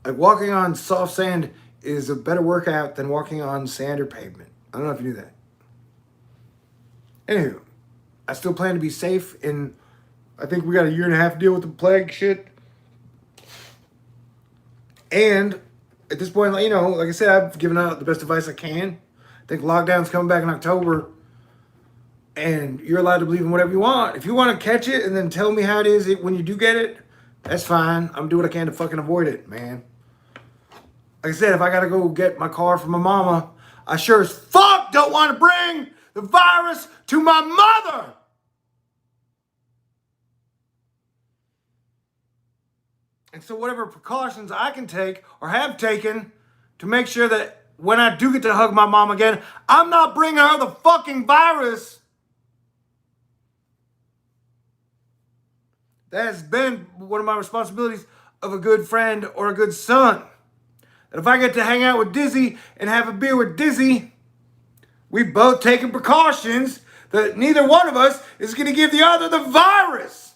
Like walking on soft sand is a better workout than walking on sand or pavement. I don't know if you knew that. Anywho, I still plan to be safe, and I think we got a year and a half to deal with the plague shit. And at this point, you know, like I said, I've given out the best advice I can. I think lockdown's coming back in October, and you're allowed to believe in whatever you want. If you want to catch it and then tell me how it is when you do get it, that's fine. I'm doing what I can to fucking avoid it, man. Like I said, if I got to go get my car from my mama, I sure as fuck don't want to bring the virus to my mother. And so whatever precautions I can take or have taken to make sure that when I do get to hug my mom again, I'm not bringing her the fucking virus. That has been one of my responsibilities of a good friend or a good son. That if I get to hang out with Dizzy and have a beer with Dizzy, we've both taken precautions that neither one of us is going to give the other the virus.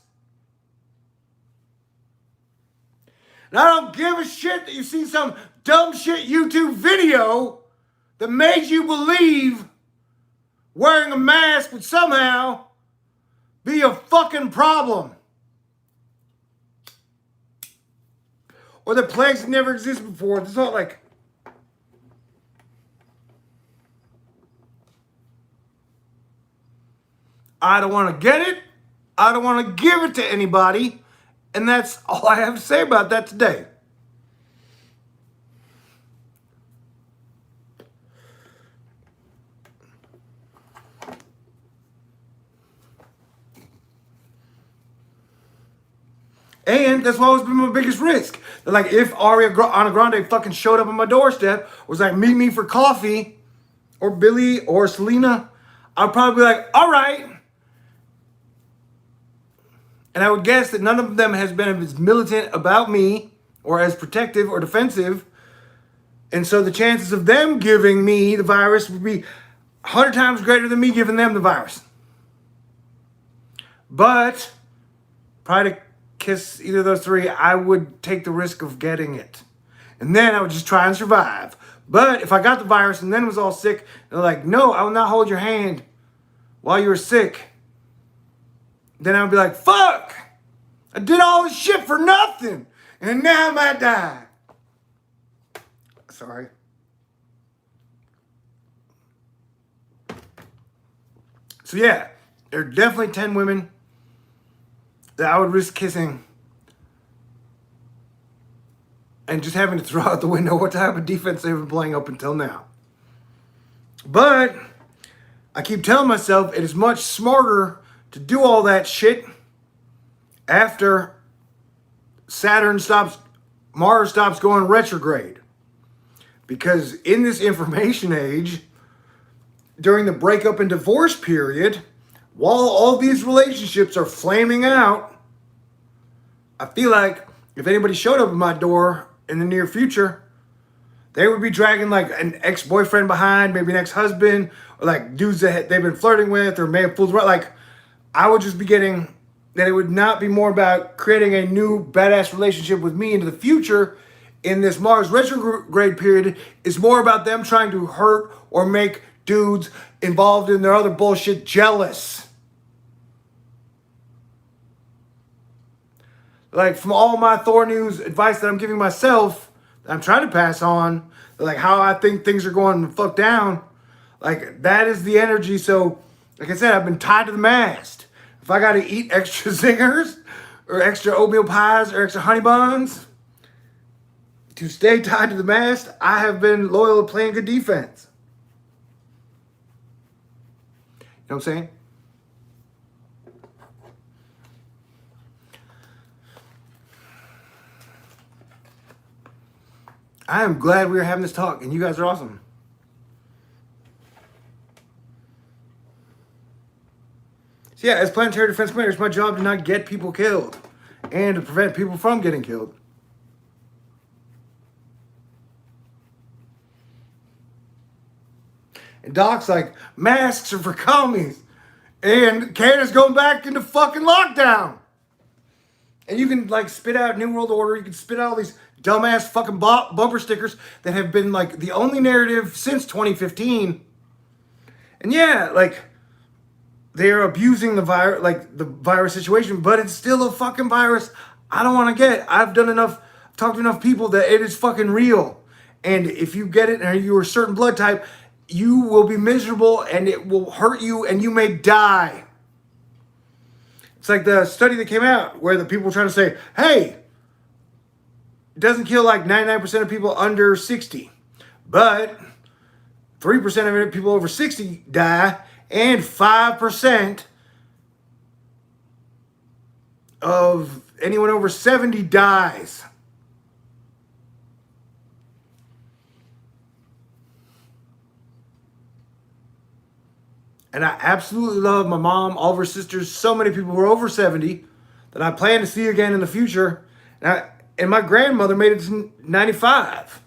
And I don't give a shit that you see some dumb shit YouTube video that made you believe wearing a mask would somehow be a fucking problem. or that plagues that never existed before. It's not like, I don't want to get it. I don't want to give it to anybody. And that's all I have to say about that today. And that's always been my biggest risk. Like, if Ariana Grande fucking showed up on my doorstep, was like, meet me for coffee, or Billy, or Selena, I'd probably be like, all right. And I would guess that none of them has been as militant about me, or as protective or defensive. And so the chances of them giving me the virus would be 100 times greater than me giving them the virus. But, probably to kiss either of those three, I would take the risk of getting it. And then I would just try and survive. But if I got the virus and then was all sick, they're like, no, I will not hold your hand while you were sick. Then I would be like, fuck! I did all this shit for nothing! And now I might die. Sorry. So yeah, there are definitely 10 women that I would risk kissing and just having to throw out the window what type of defense they've been playing up until now. But I keep telling myself it is much smarter to do all that shit after Mars stops going retrograde. Because in this information age, during the breakup and divorce period, while all these relationships are flaming out, I feel like if anybody showed up at my door in the near future, they would be dragging like an ex-boyfriend behind, maybe an ex-husband, or like dudes that they've been flirting with or may have fooled around. Like, I would just be getting that it would not be more about creating a new badass relationship with me into the future in this Mars retrograde period. It's more about them trying to hurt or make dudes involved in their other bullshit jealous. Like, from all my Thor News advice that I'm giving myself, that I'm trying to pass on, like how I think things are going to fuck down, like that is the energy. So, like I said, I've been tied to the mast. If I got to eat extra zingers or extra oatmeal pies or extra honey buns to stay tied to the mast, I have been loyal to playing good defense. You know what I'm saying? I am glad we are having this talk, and you guys are awesome. So yeah, as Planetary Defense Commander, it's my job to not get people killed and to prevent people from getting killed. And Doc's like, masks are for commies. And Canada's going back into fucking lockdown. And you can like spit out New World Order. You can spit out all these dumbass fucking bumper stickers that have been like the only narrative since 2015. And yeah, like they're abusing the virus, like the virus situation, but it's still a fucking virus I don't want to get. I've talked to enough people that it is fucking real. And if you get it and you're a certain blood type, you will be miserable and it will hurt you and you may die. It's like the study that came out where the people were trying to say, hey, it doesn't kill like 99% of people under 60, but 3% of people over 60 die, and 5% of anyone over 70 dies. And I absolutely love my mom, all of her sisters, so many people who are over 70 that I plan to see again in the future. And my grandmother made it to 95.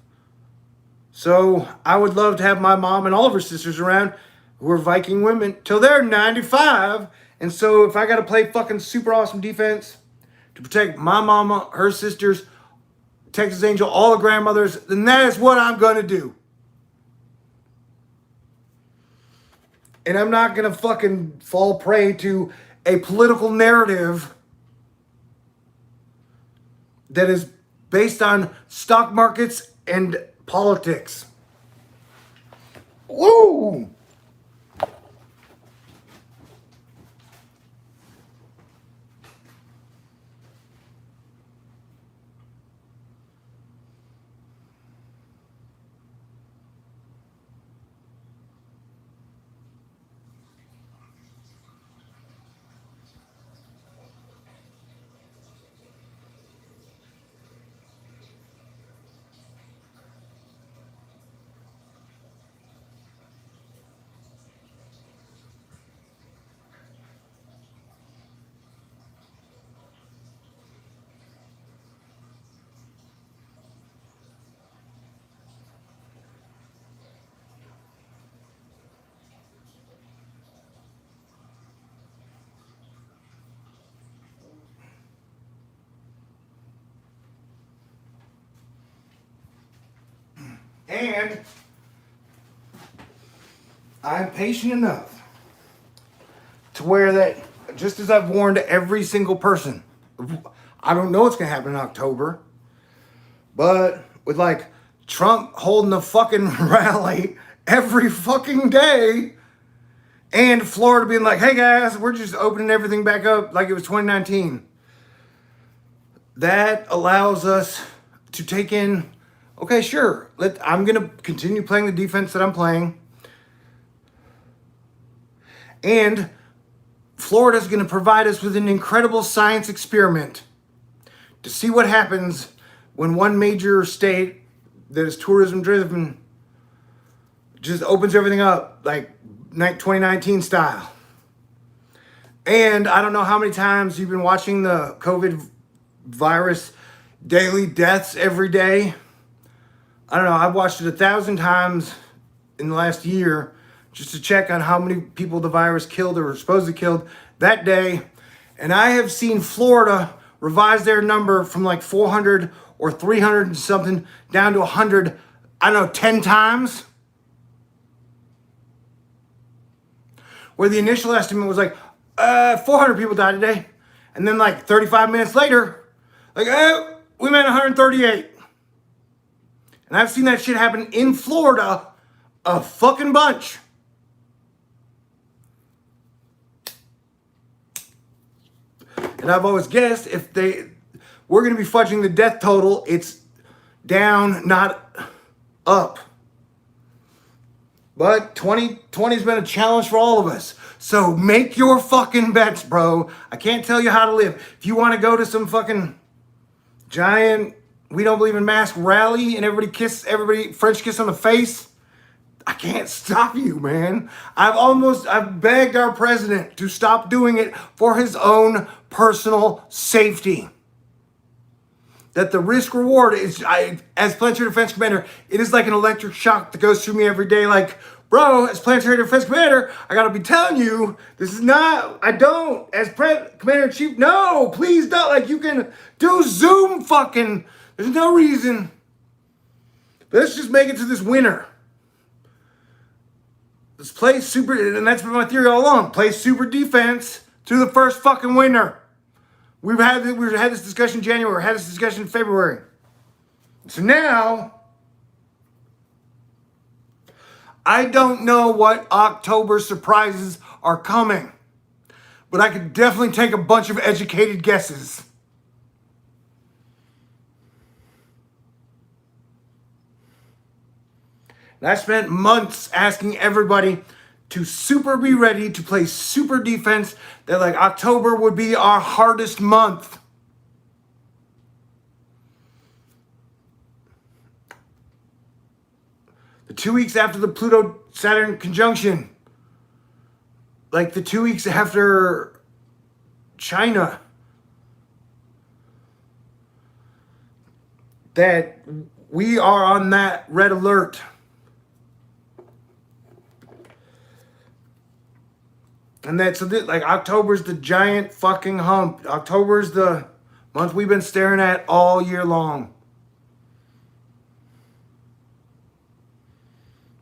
So I would love to have my mom and all of her sisters around who are Viking women till they're 95. And so if I got to play fucking super awesome defense to protect my mama, her sisters, Texas Angel, all the grandmothers, then that is what I'm going to do. And I'm not going to fucking fall prey to a political narrative that is based on stock markets and politics. Woo! And I'm patient enough to where that, just as I've warned every single person, I don't know what's going to happen in October, but with like Trump holding a fucking rally every fucking day and Florida being like, hey guys, we're just opening everything back up like it was 2019. That allows us to take in, okay, sure, I'm going to continue playing the defense that I'm playing. And Florida's going to provide us with an incredible science experiment to see what happens when one major state that is tourism driven just opens everything up like 2019 style. And I don't know how many times you've been watching the COVID virus daily deaths every day. I don't know, I've watched it 1,000 times in the last year just to check on how many people the virus killed or supposedly killed that day. And I have seen Florida revise their number from like 400 or 300 and something down to 100, I don't know, 10 times. Where the initial estimate was like, 400 people died today. And then like 35 minutes later, like, we meant 138. And I've seen that shit happen in Florida a fucking bunch. And I've always guessed if we're going to be fudging the death total, it's down, not up. But 2020's been a challenge for all of us. So make your fucking bets, bro. I can't tell you how to live. If you want to go to some fucking giant we don't believe in mask rally and everybody French kiss on the face, I can't stop you, man. I've begged our president to stop doing it for his own personal safety. That the risk reward is, as Planetary Defense Commander, it is like an electric shock that goes through me every day. Like, bro, as Planetary Defense Commander, I gotta be telling you, this is not, I don't, as Commander-in-Chief, no, please don't. Like, you can do Zoom fucking, there's no reason. But let's just make it to this winter. Let's play super, and that's been my theory all along, play super defense to the first fucking winter. We've had this discussion in January, we had this discussion in February. So now, I don't know what October surprises are coming, but I could definitely take a bunch of educated guesses. And I spent months asking everybody to super be ready to play super defense, that like October would be our hardest month. The 2 weeks after the Pluto-Saturn conjunction, like the 2 weeks after China, that we are on that red alert. And that's like October's the giant fucking hump. October's the month we've been staring at all year long.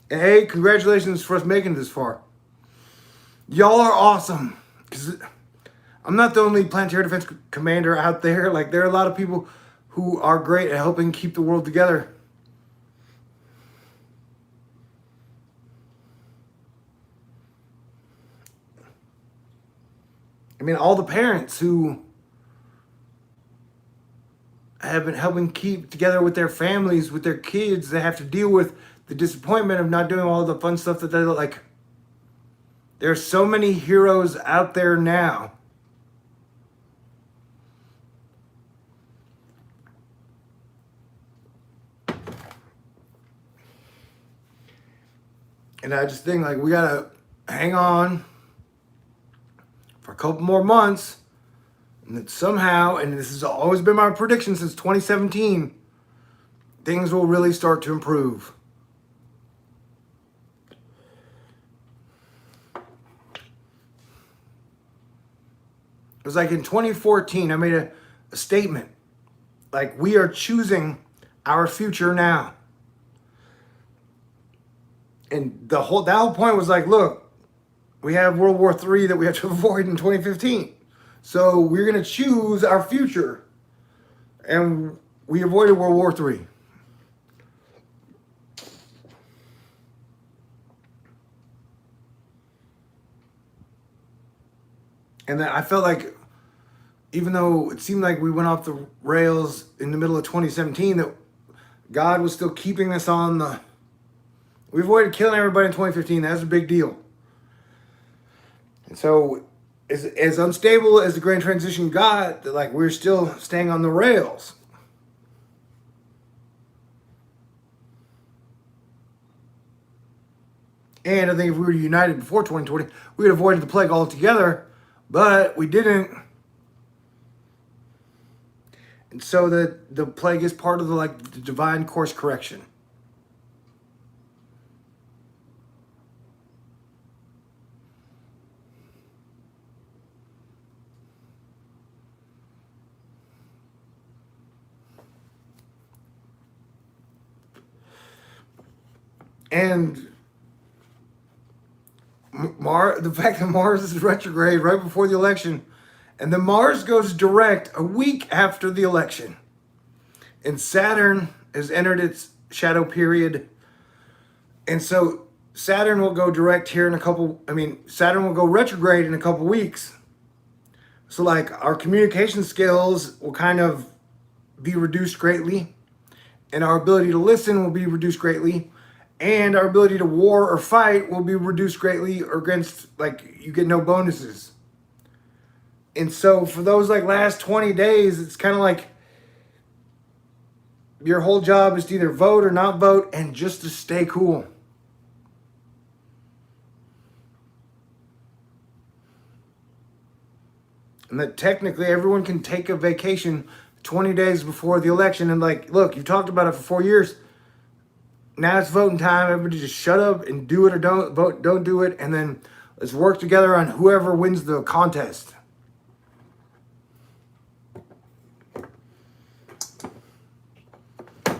And hey, congratulations for us making it this far. Y'all are awesome. Because I'm not the only Planetary Defense Commander out there. Like, there are a lot of people who are great at helping keep the world together. I mean, all the parents who have been helping keep together with their families, with their kids, they have to deal with the disappointment of not doing all the fun stuff that they like. There's so many heroes out there now. And I just think, like, we gotta hang on for a couple more months, and that somehow, and this has always been my prediction since 2017, things will really start to improve. It was like in 2014, I made a statement, like, we are choosing our future now. And that whole point was like, look, we have World War III that we have to avoid in 2015. So we're going to choose our future. And we avoided World War III. And then I felt like, even though it seemed like we went off the rails in the middle of 2017, that God was still keeping us on the... We avoided killing everybody in 2015. That's a big deal. And so, as unstable as the Grand Transition got, that, like, we're still staying on the rails. And I think if we were united before 2020, we would have avoided the plague altogether, but we didn't. And so the plague is part of the divine course correction. And the fact that Mars is retrograde right before the election, and then Mars goes direct a week after the election, and Saturn has entered its shadow period, and so Saturn will go direct here in Saturn will go retrograde in a couple weeks. So, like, our communication skills will kind of be reduced greatly, and our ability to listen will be reduced greatly. And our ability to war or fight will be reduced greatly, or against, like, you get no bonuses. And so for those, like, last 20 days, it's kind of like your whole job is to either vote or not vote, and just to stay cool. And that technically everyone can take a vacation 20 days before the election. And, like, look, you've talked about it for 4 years. Now it's voting time. Everybody just shut up and do it or don't vote. Don't do it. And then let's work together on whoever wins the contest.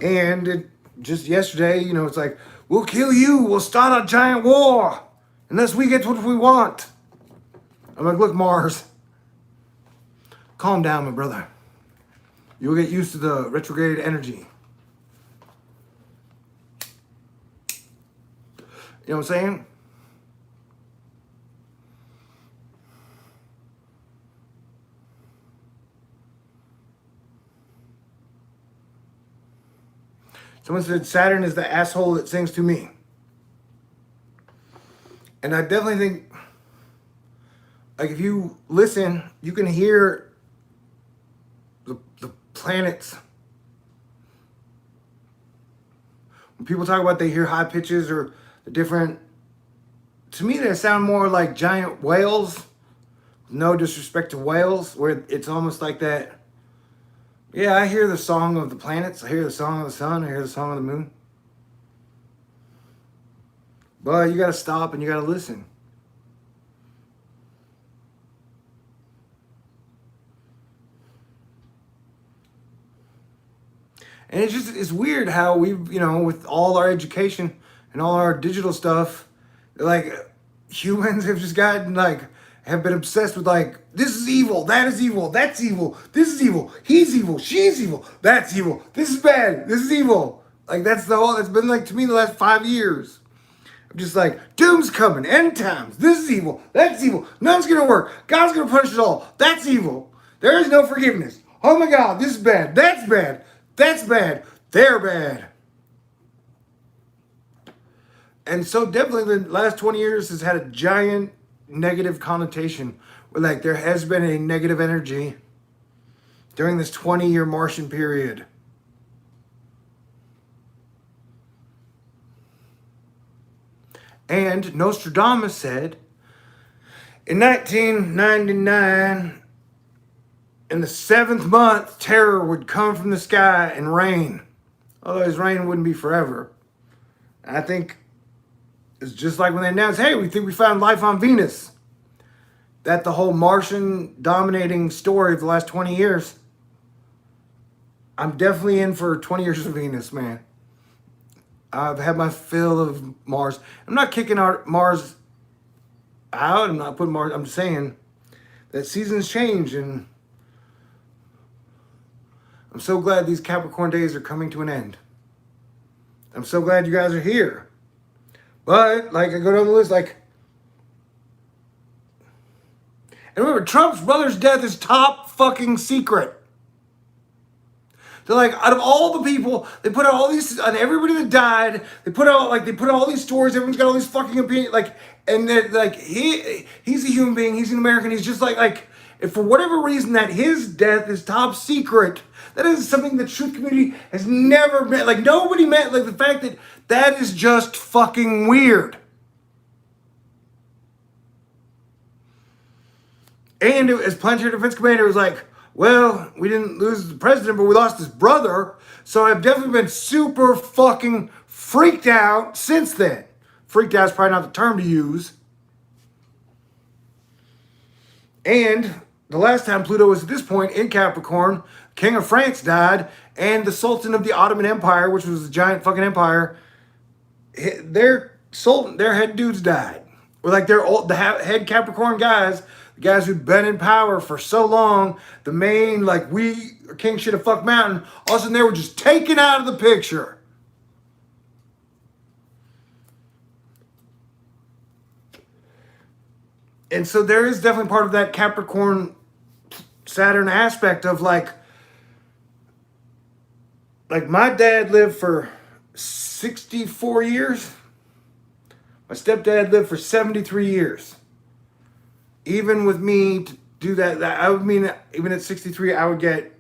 And just yesterday, it's like, we'll kill you. We'll start a giant war unless we get what we want. I'm like, look, Mars, calm down, my brother. You'll get used to the retrograde energy. You know what I'm saying? Someone said Saturn is the asshole that sings to me. And I definitely think, like, if you listen, you can hear the planets. When people talk about they hear high pitches or the different, to me they sound more like giant whales. No disrespect to whales, where it's almost like that. Yeah, I hear the song of the planets. I hear the song of the sun. I hear the song of the moon. But you got to stop and you got to listen. And it's weird how we've, with all our education and all our digital stuff, like, humans have just gotten, like, have been obsessed with like, this is evil, that is evil, that's evil, this is evil, he's evil, she's evil, that's evil, this is bad, this is evil. Like that's been like to me the last 5 years. I'm just like, doom's coming, end times, this is evil, that's evil, none's gonna work, God's gonna punish us all, that's evil. There is no forgiveness. Oh my God, this is bad, that's bad, they're bad. And so definitely the last 20 years has had a giant negative connotation where like there has been a negative energy during this 20-year Martian period. And Nostradamus said in 1999, in the 7th month, terror would come from the sky and rain. Otherwise, rain wouldn't be forever. And I think it's just like when they announced, hey, we think we found life on Venus. That the whole Martian dominating story of the last 20 years. I'm definitely in for 20 years of Venus, man. I've had my fill of Mars. I'm not kicking Mars out. I'm not putting Mars. I'm just saying that seasons change, and I'm so glad these Capricorn days are coming to an end. I'm so glad you guys are here. But, like, I go down the list, like, and remember, Trump's brother's death is top fucking secret. So, like, out of all the people, they put out all these, on everybody that died, they put out all these stories, everyone's got all these fucking opinions, like, and then, like, he's a human being, he's an American, he's just like, if for whatever reason that his death is top secret, that is something the truth community has never met, like, nobody met, like, the fact that is just fucking weird. And as Planetary Defense Commander was like, well, we didn't lose the president, but we lost his brother. So I've definitely been super fucking freaked out since then. Freaked out is probably not the term to use. And the last time Pluto was at this point in Capricorn, King of France died, and the Sultan of the Ottoman Empire, which was a giant fucking empire, their head dudes died. Or like the head Capricorn guys, the guys who'd been in power for so long, the main, like, we are king shit of fuck mountain, all of a sudden they were just taken out of the picture. And so there is definitely part of that Capricorn Saturn aspect of like my dad lived for 64 years. My stepdad lived for 73 years. Even with me to do that I would mean, even at 63, I would get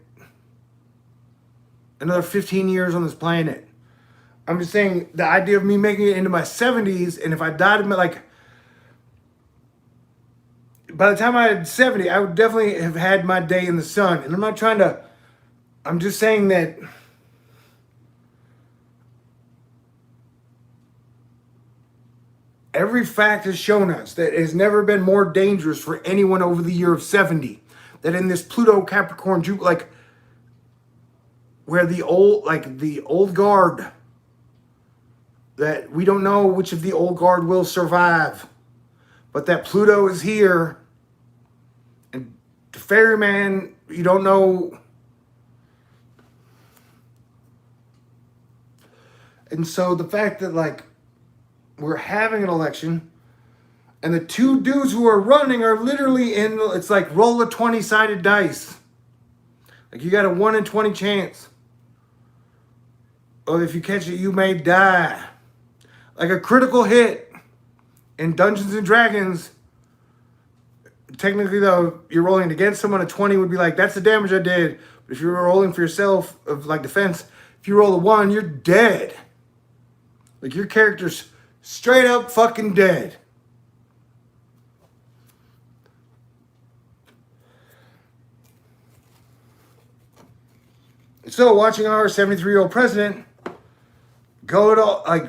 another 15 years on this planet. I'm just saying the idea of me making it into my 70s, and if I died, like, by the time I had 70, I would definitely have had my day in the sun. And I'm just saying that every fact has shown us that it has never been more dangerous for anyone over the year of 70. That in this Pluto Capricorn, like, where the old guard, that we don't know which of the old guard will survive. But that Pluto is here, and the ferryman, you don't know. And so the fact that, like, we're having an election, and the two dudes who are running are literally it's like roll a 20-sided dice. Like, you got a 1 in 20 chance. Oh, if you catch it, you may die. Like a critical hit in Dungeons and Dragons, technically though, you're rolling against someone, a 20 would be like, that's the damage I did. But if you're rolling for yourself of like defense, if you roll a 1, you're dead. Like, your character's straight up fucking dead. So watching our 73-year-old president go to, like,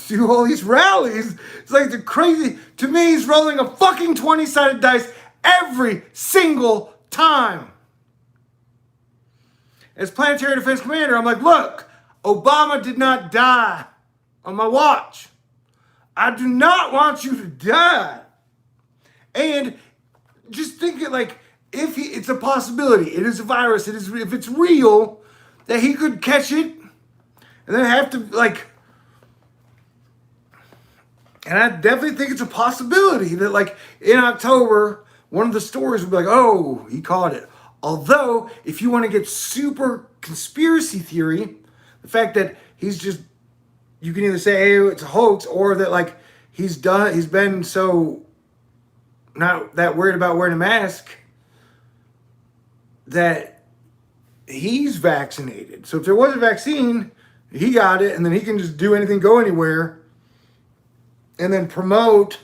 do all these rallies, it's like the crazy, to me, he's rolling a fucking 20-sided dice every single time. As Planetary Defense Commander, I'm like, look, Obama did not die on my watch. I do not want you to die. And just think it like, if it's a possibility, it is a virus, if it's real, that he could catch it and then have to like, and I definitely think it's a possibility that like in October, one of the stories would be like, oh, he caught it. Although, if you want to get super conspiracy theory, the fact that he's just, you can either say, hey, it's a hoax, or that like he's been so not that worried about wearing a mask that he's vaccinated. So if there was a vaccine, he got it, and then he can just do anything, go anywhere, and then promote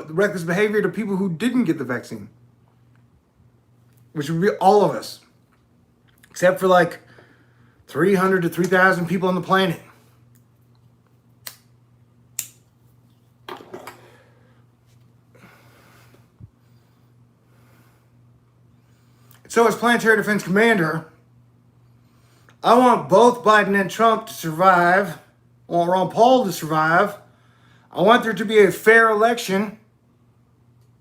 reckless behavior to people who didn't get the vaccine, which would be all of us, except for like 300 to 3,000 people on the planet. So as Planetary Defense Commander, I want both Biden and Trump to survive. I want Ron Paul to survive. I want there to be a fair election.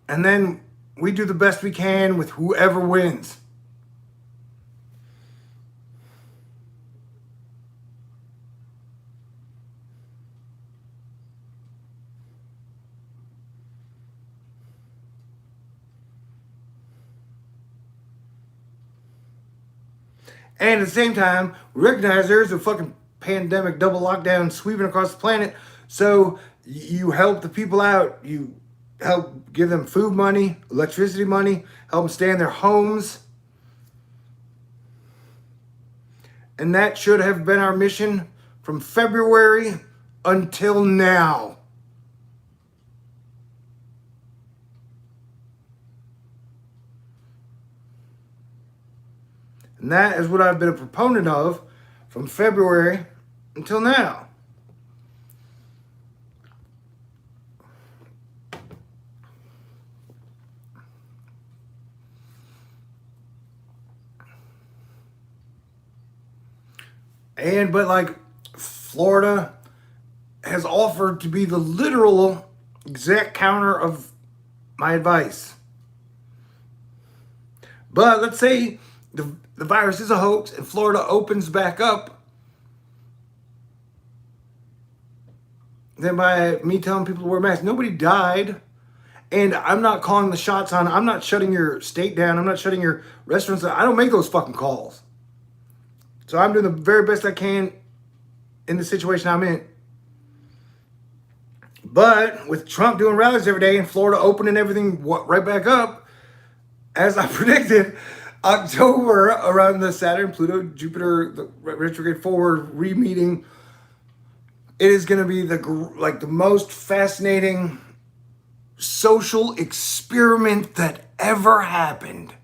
And then we do the best we can with whoever wins. And at the same time, we recognize there's a fucking pandemic double lockdown sweeping across the planet. So you help the people out. You help give them food money, electricity money, help them stay in their homes. And that should have been our mission from February until now. And that is what I've been a proponent of from February until now. But like Florida has offered to be the literal exact counter of my advice. But let's say the virus is a hoax and Florida opens back up. Then by me telling people to wear masks, nobody died. And I'm not calling the shots on, I'm not shutting your state down. I'm not shutting your restaurants down. I don't make those fucking calls. So I'm doing the very best I can in the situation I'm in. But with Trump doing rallies every day and Florida opening everything right back up, as I predicted, October, around the Saturn, Pluto, Jupiter, the retrograde forward re-meeting, it is going to be the most fascinating social experiment that ever happened.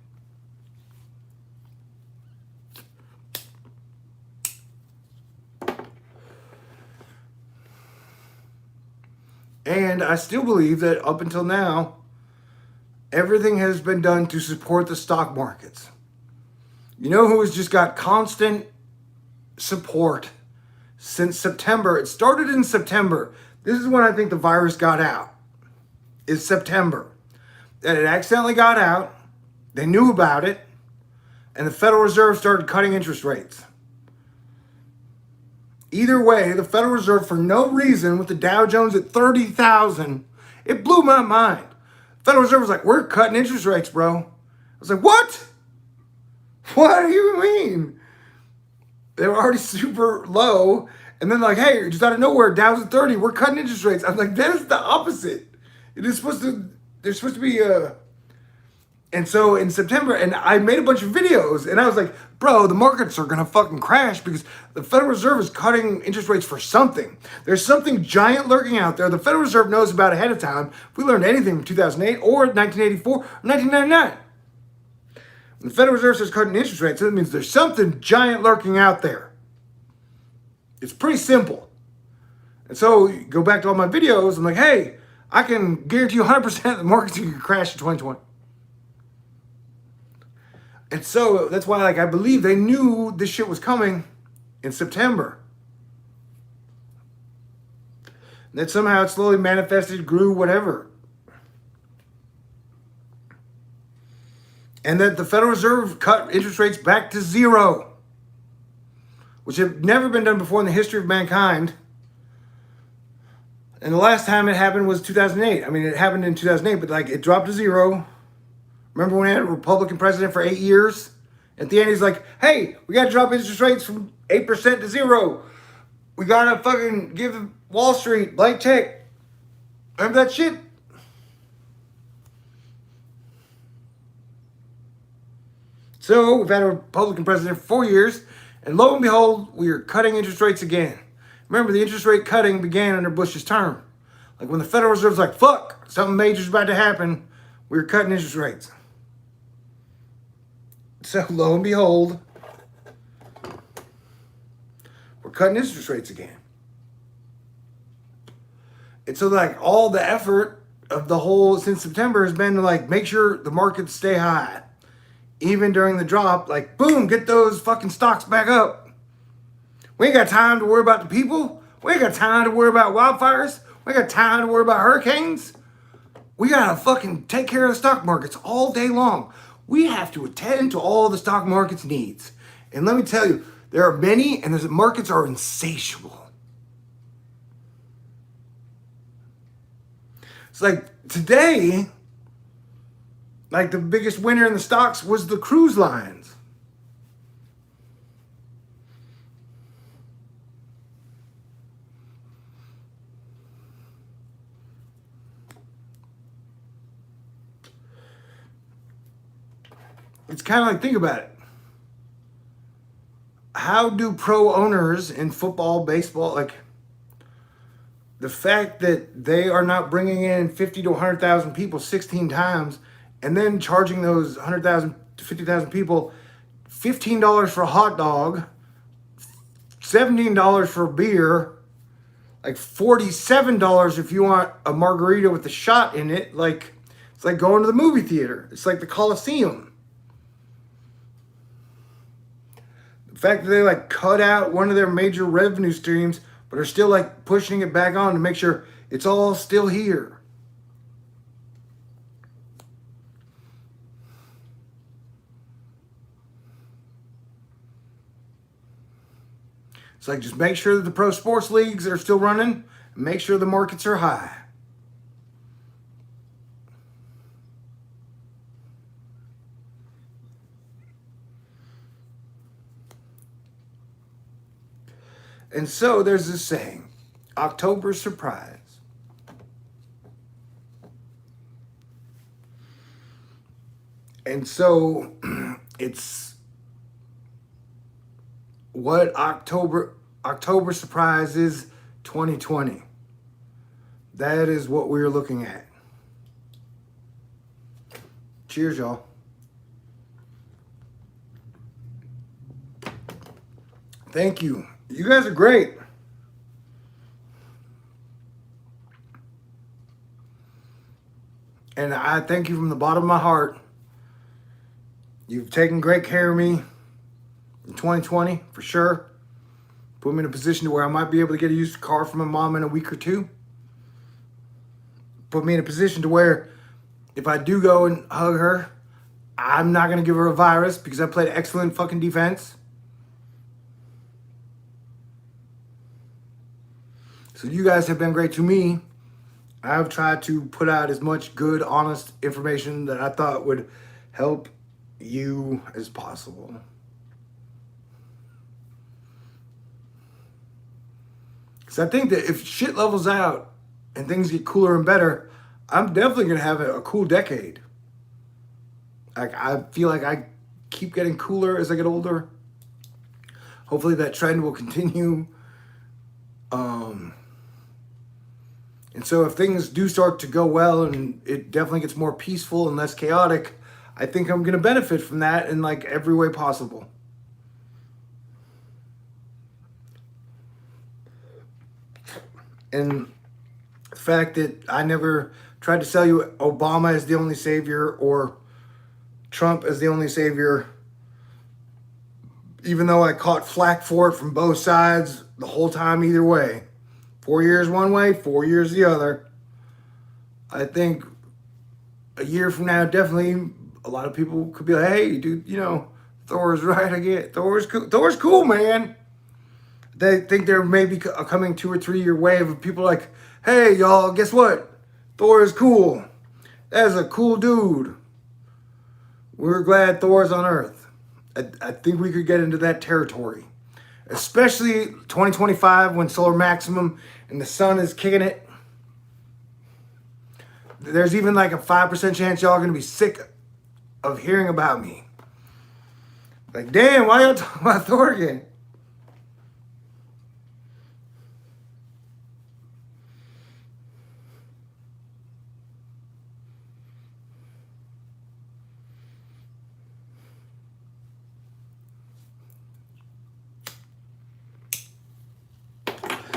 And I still believe that up until now, everything has been done to support the stock markets. You know who has just got constant support since September? It started in September. This is when I think the virus got out. It's September. And it accidentally got out. They knew about it. And the Federal Reserve started cutting interest rates. Either way, the Federal Reserve, for no reason, with the Dow Jones at 30,000, it blew my mind. Federal Reserve was like, we're cutting interest rates, bro. I was like, what? What do you mean? They were already super low. And then like, hey, just out of nowhere, Dow's at 30, we're cutting interest rates. I'm like, that is the opposite. There's supposed to be and so in September, and I made a bunch of videos, and I was like, bro, the markets are gonna fucking crash because the Federal Reserve is cutting interest rates for something. There's something giant lurking out there. The Federal Reserve knows about ahead of time. If we learned anything from 2008 or 1984 or 1999, when the Federal Reserve starts cutting interest rates, that means there's something giant lurking out there. It's pretty simple. And so you go back to all my videos, I'm like, hey, I can guarantee you 100% the markets are gonna crash in 2020. And so that's why, like, I believe they knew this shit was coming in September. And that somehow it slowly manifested, grew, whatever. And that the Federal Reserve cut interest rates back to zero, which had never been done before in the history of mankind. And the last time it happened was 2008. I mean, it happened in 2008, but like it dropped to zero. Remember when we had a Republican president for 8 years? At the end, he's like, hey, we got to drop interest rates from 8% to zero. We got to fucking give Wall Street blank check. Remember that shit? So we've had a Republican president for 4 years, and lo and behold, we are cutting interest rates again. Remember, the interest rate cutting began under Bush's term. Like when the Federal Reserve's like, fuck, something major's about to happen, we were cutting interest rates. So lo and behold, we're cutting interest rates again. And so like all the effort of the whole since September has been to like make sure the markets stay high. Even during the drop, like boom, get those fucking stocks back up. We ain't got time to worry about the people. We ain't got time to worry about wildfires. We ain't got time to worry about hurricanes. We gotta fucking take care of the stock markets all day long. We have to attend to all the stock market's needs. And let me tell you, there are many, and the markets are insatiable. It's like today, like the biggest winner in the stocks was the cruise lines. It's kind of like, think about it. How do pro owners in football, baseball, like the fact that they are not bringing in 50 to 100,000 people 16 times and then charging those 100,000 to 50,000 people $15 for a hot dog, $17 for a beer, like $47 if you want a margarita with a shot in it. Like, it's like going to the movie theater. It's like the Coliseum. The fact that they like cut out one of their major revenue streams, but are still like pushing it back on to make sure it's all still here. It's like just make sure that the pro sports leagues are still running and make sure the markets are high. And so there's this saying, October surprise. And so it's what October surprise is 2020. That is what we're looking at. Cheers, y'all. Thank you. You guys are great. And I thank you from the bottom of my heart. You've taken great care of me in 2020, for sure. Put me in a position to where I might be able to get a used car from my mom in a week or two. Put me in a position to where if I do go and hug her, I'm not going to give her a virus because I played excellent fucking defense. So you guys have been great to me. I've tried to put out as much good, honest information that I thought would help you as possible. Because I think that if shit levels out and things get cooler and better, I'm definitely going to have a cool decade. Like, I feel like I keep getting cooler as I get older. Hopefully that trend will continue. And so if things do start to go well and it definitely gets more peaceful and less chaotic, I think I'm going to benefit from that in like every way possible. And the fact that I never tried to sell you Obama as the only savior or Trump as the only savior, even though I caught flack for it from both sides the whole time either way. 4 years one way, 4 years the other. I think a year from now, definitely a lot of people could be like, hey, dude, Thor's right. I get it. Thor's cool, man. They think there may be a coming 2 or 3 year wave of people like, hey, y'all, guess what? Thor is cool. That's a cool dude. We're glad Thor's on Earth. I think we could get into that territory. Especially 2025 when solar maximum and the sun is kicking it. There's even like a 5% chance y'all are going to be sick of hearing about me. Like, damn, why y'all talking about Thor again?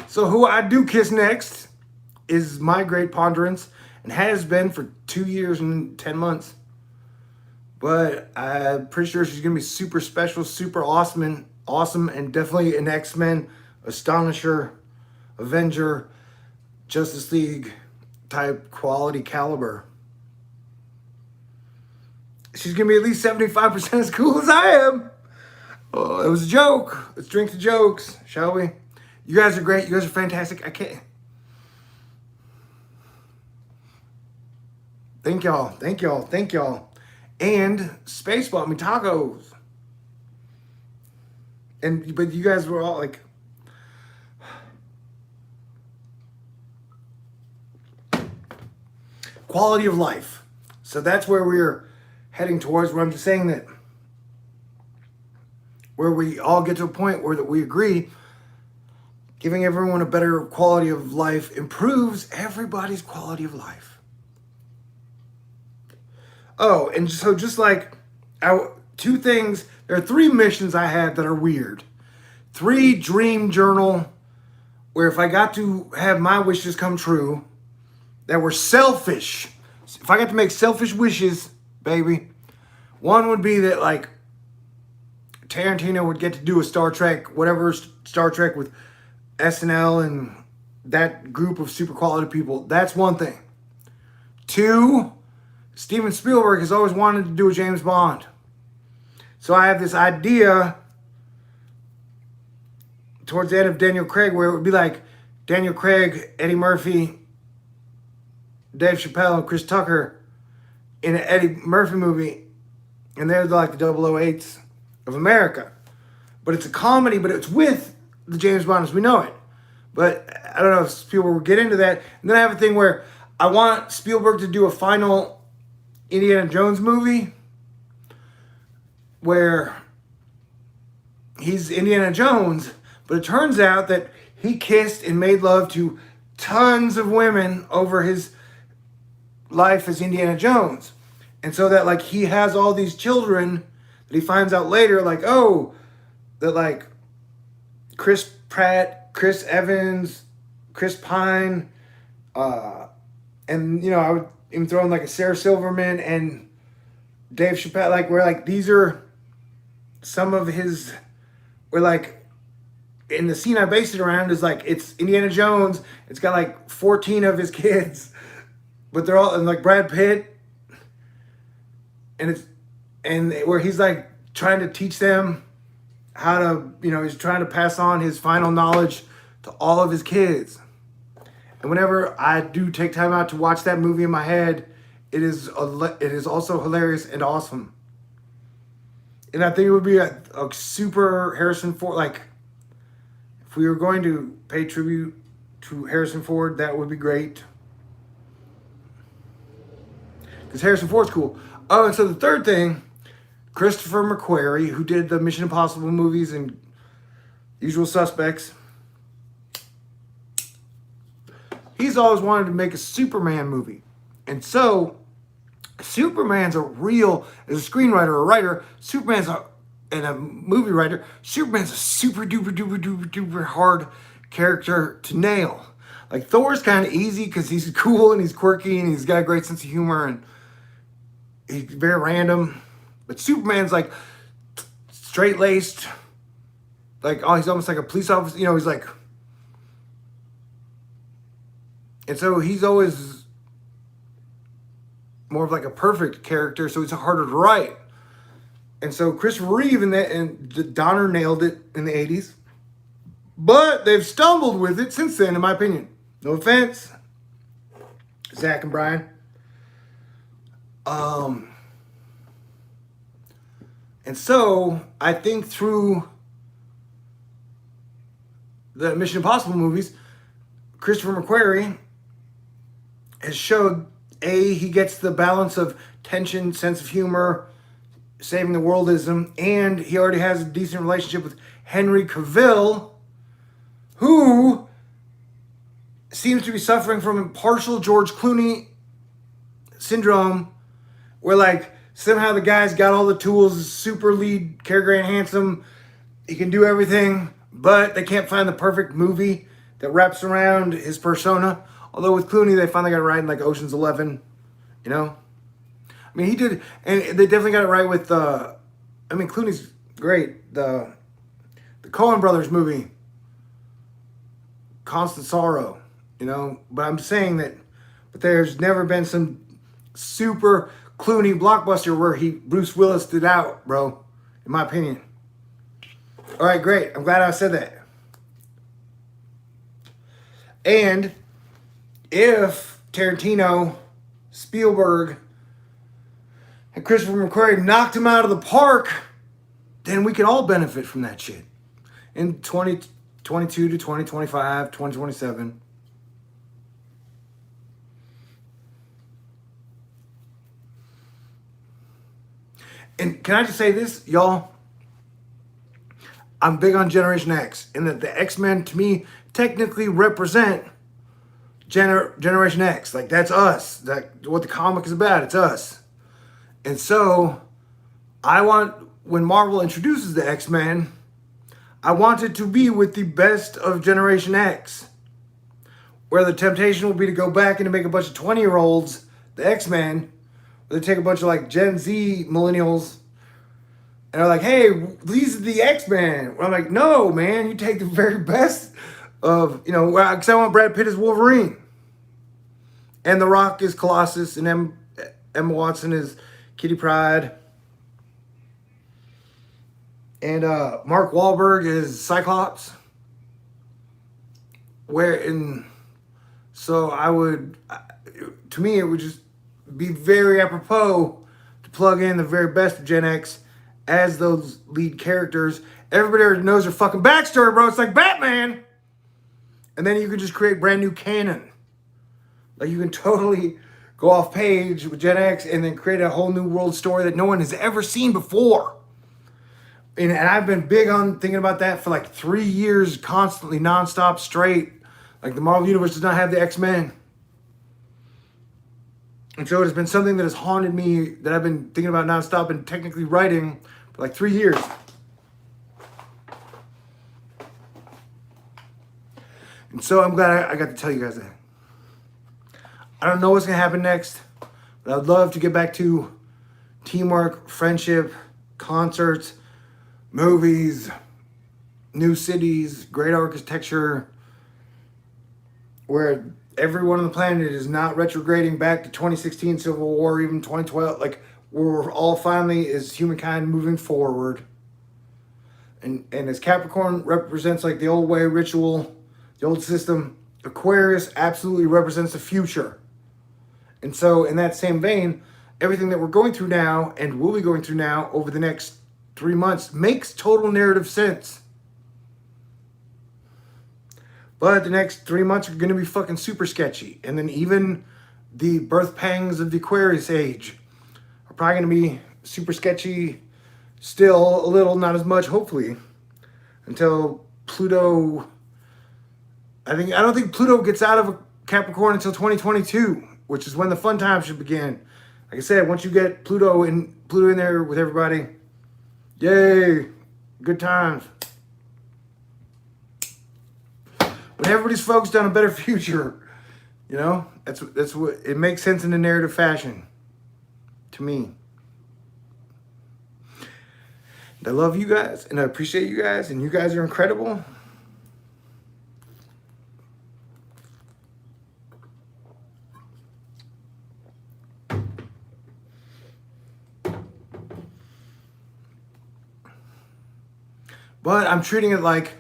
So who I do kiss next is my great ponderance and has been for 2 years and 10 months. But I'm pretty sure she's going to be super special, super awesome, and definitely an X-Men, Astonisher, Avenger, Justice League type quality caliber. She's going to be at least 75% as cool as I am. Oh, it was a joke. Let's drink the jokes, shall we? You guys are great. You guys are fantastic. I can't. Thank y'all. Thank y'all. Thank y'all. And Space bought me tacos. But you guys were all like, quality of life. So that's where we're heading towards, where I'm just saying that where we all get to a point where that we agree giving everyone a better quality of life improves everybody's quality of life. Oh, and so just like two things, there are 3 missions I had that are weird. 3 dream journal where if I got to have my wishes come true, that were selfish. If I got to make selfish wishes, baby, one would be that like Tarantino would get to do a Star Trek, whatever Star Trek with SNL and that group of super quality people. That's one thing. 2, Steven Spielberg has always wanted to do a James Bond. So I have this idea towards the end of Daniel Craig where it would be like Daniel Craig, Eddie Murphy, Dave Chappelle, and Chris Tucker in an Eddie Murphy movie. And they're like the 008s of America. But it's a comedy, but it's with the James Bond as we know it. But I don't know if Spielberg will get into that. And then I have a thing where I want Spielberg to do a final Indiana Jones movie where he's Indiana Jones, but it turns out that he kissed and made love to tons of women over his life as Indiana Jones. And so that like he has all these children that he finds out later, like, oh, that like Chris Pratt, Chris Evans, Chris Pine, and I would even throw in like a Sarah Silverman and Dave Chappelle, like where like these are some of his, where like in the scene I based it around is like it's Indiana Jones. It's got like 14 of his kids, but they're all and like Brad Pitt, and where he's like trying to teach them how to, he's trying to pass on his final knowledge to all of his kids. And whenever I do take time out to watch that movie in my head, it is also hilarious and awesome. And I think it would be a super Harrison Ford, like if we were going to pay tribute to Harrison Ford, that would be great. Because Harrison Ford's cool. Oh, and so the third thing, Christopher McQuarrie, who did the Mission Impossible movies and Usual Suspects, he's always wanted to make a Superman movie. And so Superman's a real, as a screenwriter or a writer, and a movie writer, Superman's a super duper duper duper duper hard character to nail. Like Thor's kind of easy because he's cool and he's quirky and he's got a great sense of humor and he's very random. But Superman's like straight-laced, like, oh, he's almost like a police officer. He's like, and so he's always more of like a perfect character, so it's harder to write. And so Christopher Reeve and Donner nailed it in the 80s. But they've stumbled with it since then, in my opinion. No offense, Zach and Brian. And so I think through the Mission Impossible movies, Christopher McQuarrie has showed, he gets the balance of tension, sense of humor, saving the worldism, and he already has a decent relationship with Henry Cavill, who seems to be suffering from partial George Clooney syndrome, where like somehow the guy's got all the tools, super lead, character and handsome, he can do everything, but they can't find the perfect movie that wraps around his persona. Although with Clooney, they finally got it right in like Ocean's 11, you know? I mean, he did, and they definitely got it right with, Clooney's great. The Coen Brothers movie, Constant Sorrow, you know? But I'm saying that, but there's never been some super Clooney blockbuster where Bruce Willis did out, bro, in my opinion. All right, great. I'm glad I said that. And if Tarantino, Spielberg, and Christopher McQuarrie knocked him out of the park, then we can all benefit from that shit in 2022 to 2025, 2027. And can I just say this, y'all? I'm big on Generation X, and that the X-Men, to me, technically represent Generation X. Like, that's us. That what the comic is about. It's us. And so, I want, when Marvel introduces the X-Men, I want it to be with the best of Generation X, where the temptation will be to go back and to make a bunch of 20-year-olds, the X-Men, where they take a bunch of like Gen Z millennials, and they're like, hey, these are the X-Men. I'm like, no, man, you take the very best of, you know, because I want Brad Pitt as Wolverine. And The Rock is Colossus, and Emma Watson is Kitty Pryde. And Mark Wahlberg is Cyclops. So I would, to me, it would just be very apropos to plug in the very best of Gen X as those lead characters. Everybody already knows their fucking backstory, bro. It's like Batman. And then you can just create brand new canon. Like, you can totally go off page with Gen X and then create a whole new world story that no one has ever seen before. And I've been big on thinking about that for like 3 years, constantly, nonstop, straight. Like, the Marvel Universe does not have the X-Men. And so it has been something that has haunted me, that I've been thinking about nonstop and technically writing for like 3 years. And so I'm glad I got to tell you guys that. I don't know what's going to happen next, but I'd love to get back to teamwork, friendship, concerts, movies, new cities, great architecture, where everyone on the planet is not retrograding back to 2016 Civil War, even 2012. Like, we're all finally, as humankind, moving forward. And as Capricorn represents like the old way, ritual, the old system, Aquarius absolutely represents the future. And so in that same vein, everything that we're going through now and will be going through now over the next 3 months makes total narrative sense. But the next 3 months are going to be fucking super sketchy. And then even the birth pangs of the Aquarius age are probably going to be super sketchy still, a little, not as much, hopefully, until Pluto. I don't think Pluto gets out of Capricorn until 2022, which is when the fun times should begin. Like I said, once you get Pluto in there with everybody, yay, good times. When everybody's focused on a better future, you know, that's what it makes sense in a narrative fashion, to me. And I love you guys, and I appreciate you guys, and you guys are incredible. But I'm treating it like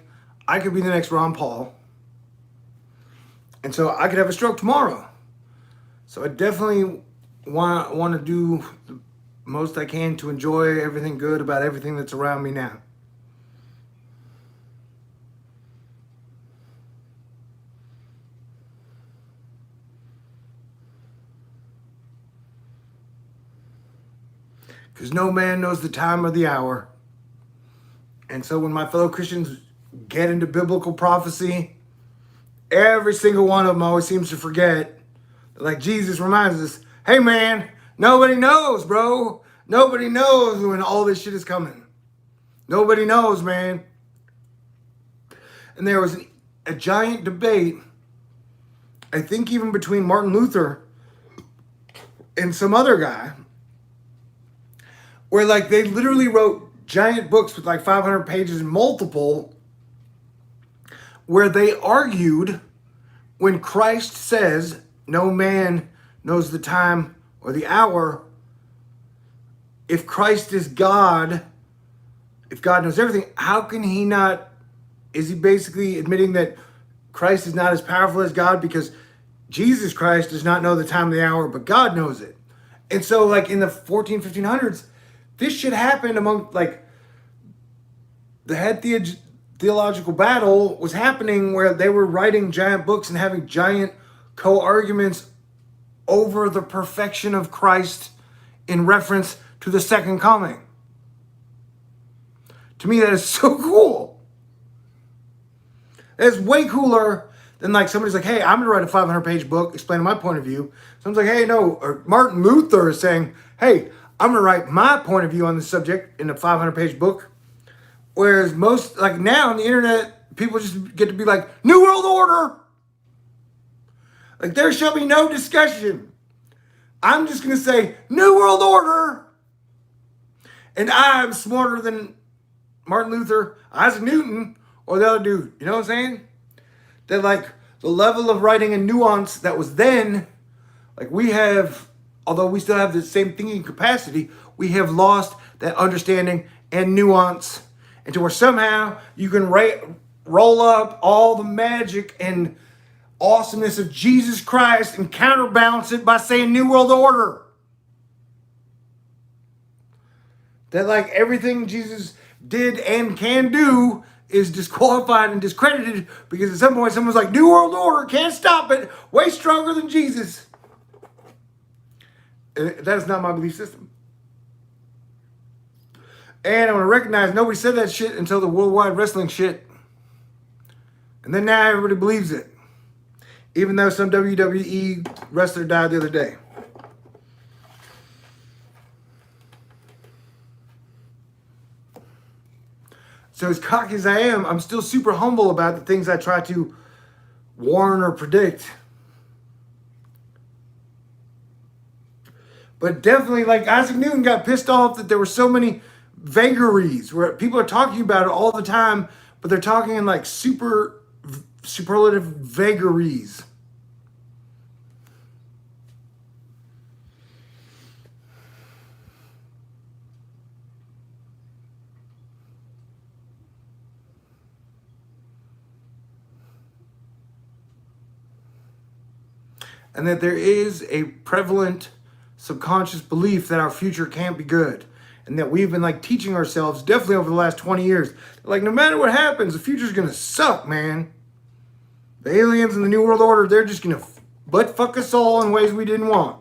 I could be the next Ron Paul. And so I could have a stroke tomorrow. So I definitely want to do the most I can to enjoy everything good about everything that's around me now. Because no man knows the time or the hour. And so when my fellow Christians get into biblical prophecy, every single one of them always seems to forget. Like Jesus reminds us, hey man, nobody knows, bro. Nobody knows when all this shit is coming. Nobody knows, man. And there was a giant debate, I think even between Martin Luther and some other guy, where like they literally wrote giant books with like 500 pages and multiple, where they argued when Christ says no man knows the time or the hour, if Christ is God, if God knows everything, how can he not, is he basically admitting that Christ is not as powerful as God because Jesus Christ does not know the time of the hour, but God knows it. And so like in the 1500s, this shit happened among like the head theological battle was happening where they were writing giant books and having giant co-arguments over the perfection of Christ in reference to the second coming. To me, that is so cool. It's way cooler than like somebody's like, hey, I'm going to write a 500-page book explaining my point of view. Someone's like, hey, no. Or Martin Luther is saying, hey, I'm going to write my point of view on this subject in a 500-page book. Whereas most, like now on the internet, people just get to be like, New World Order. Like there shall be no discussion. I'm just going to say, New World Order. And I'm smarter than Martin Luther, Isaac Newton, or the other dude. You know what I'm saying? That like the level of writing and nuance that was then, like we have, although we still have the same thinking capacity, we have lost that understanding and nuance into where somehow you can roll up all the magic and awesomeness of Jesus Christ and counterbalance it by saying New World Order. That like everything Jesus did and can do is disqualified and discredited because at some point someone's like, New World Order, can't stop it, way stronger than Jesus. That is not my belief system. And I'm going to recognize nobody said that shit until the worldwide wrestling shit. And then now everybody believes it. Even though some WWE wrestler died the other day. So as cocky as I am, I'm still super humble about the things I try to warn or predict. But definitely, like Isaac Newton got pissed off that there were so many vagaries where people are talking about it all the time, but they're talking in like superlative vagaries. And that there is a prevalent subconscious belief that our future can't be good. And that we've been like teaching ourselves, definitely over the last 20 years, like no matter what happens, the future's gonna suck, man. The aliens and the New World Order, they're just gonna butt fuck us all in ways we didn't want.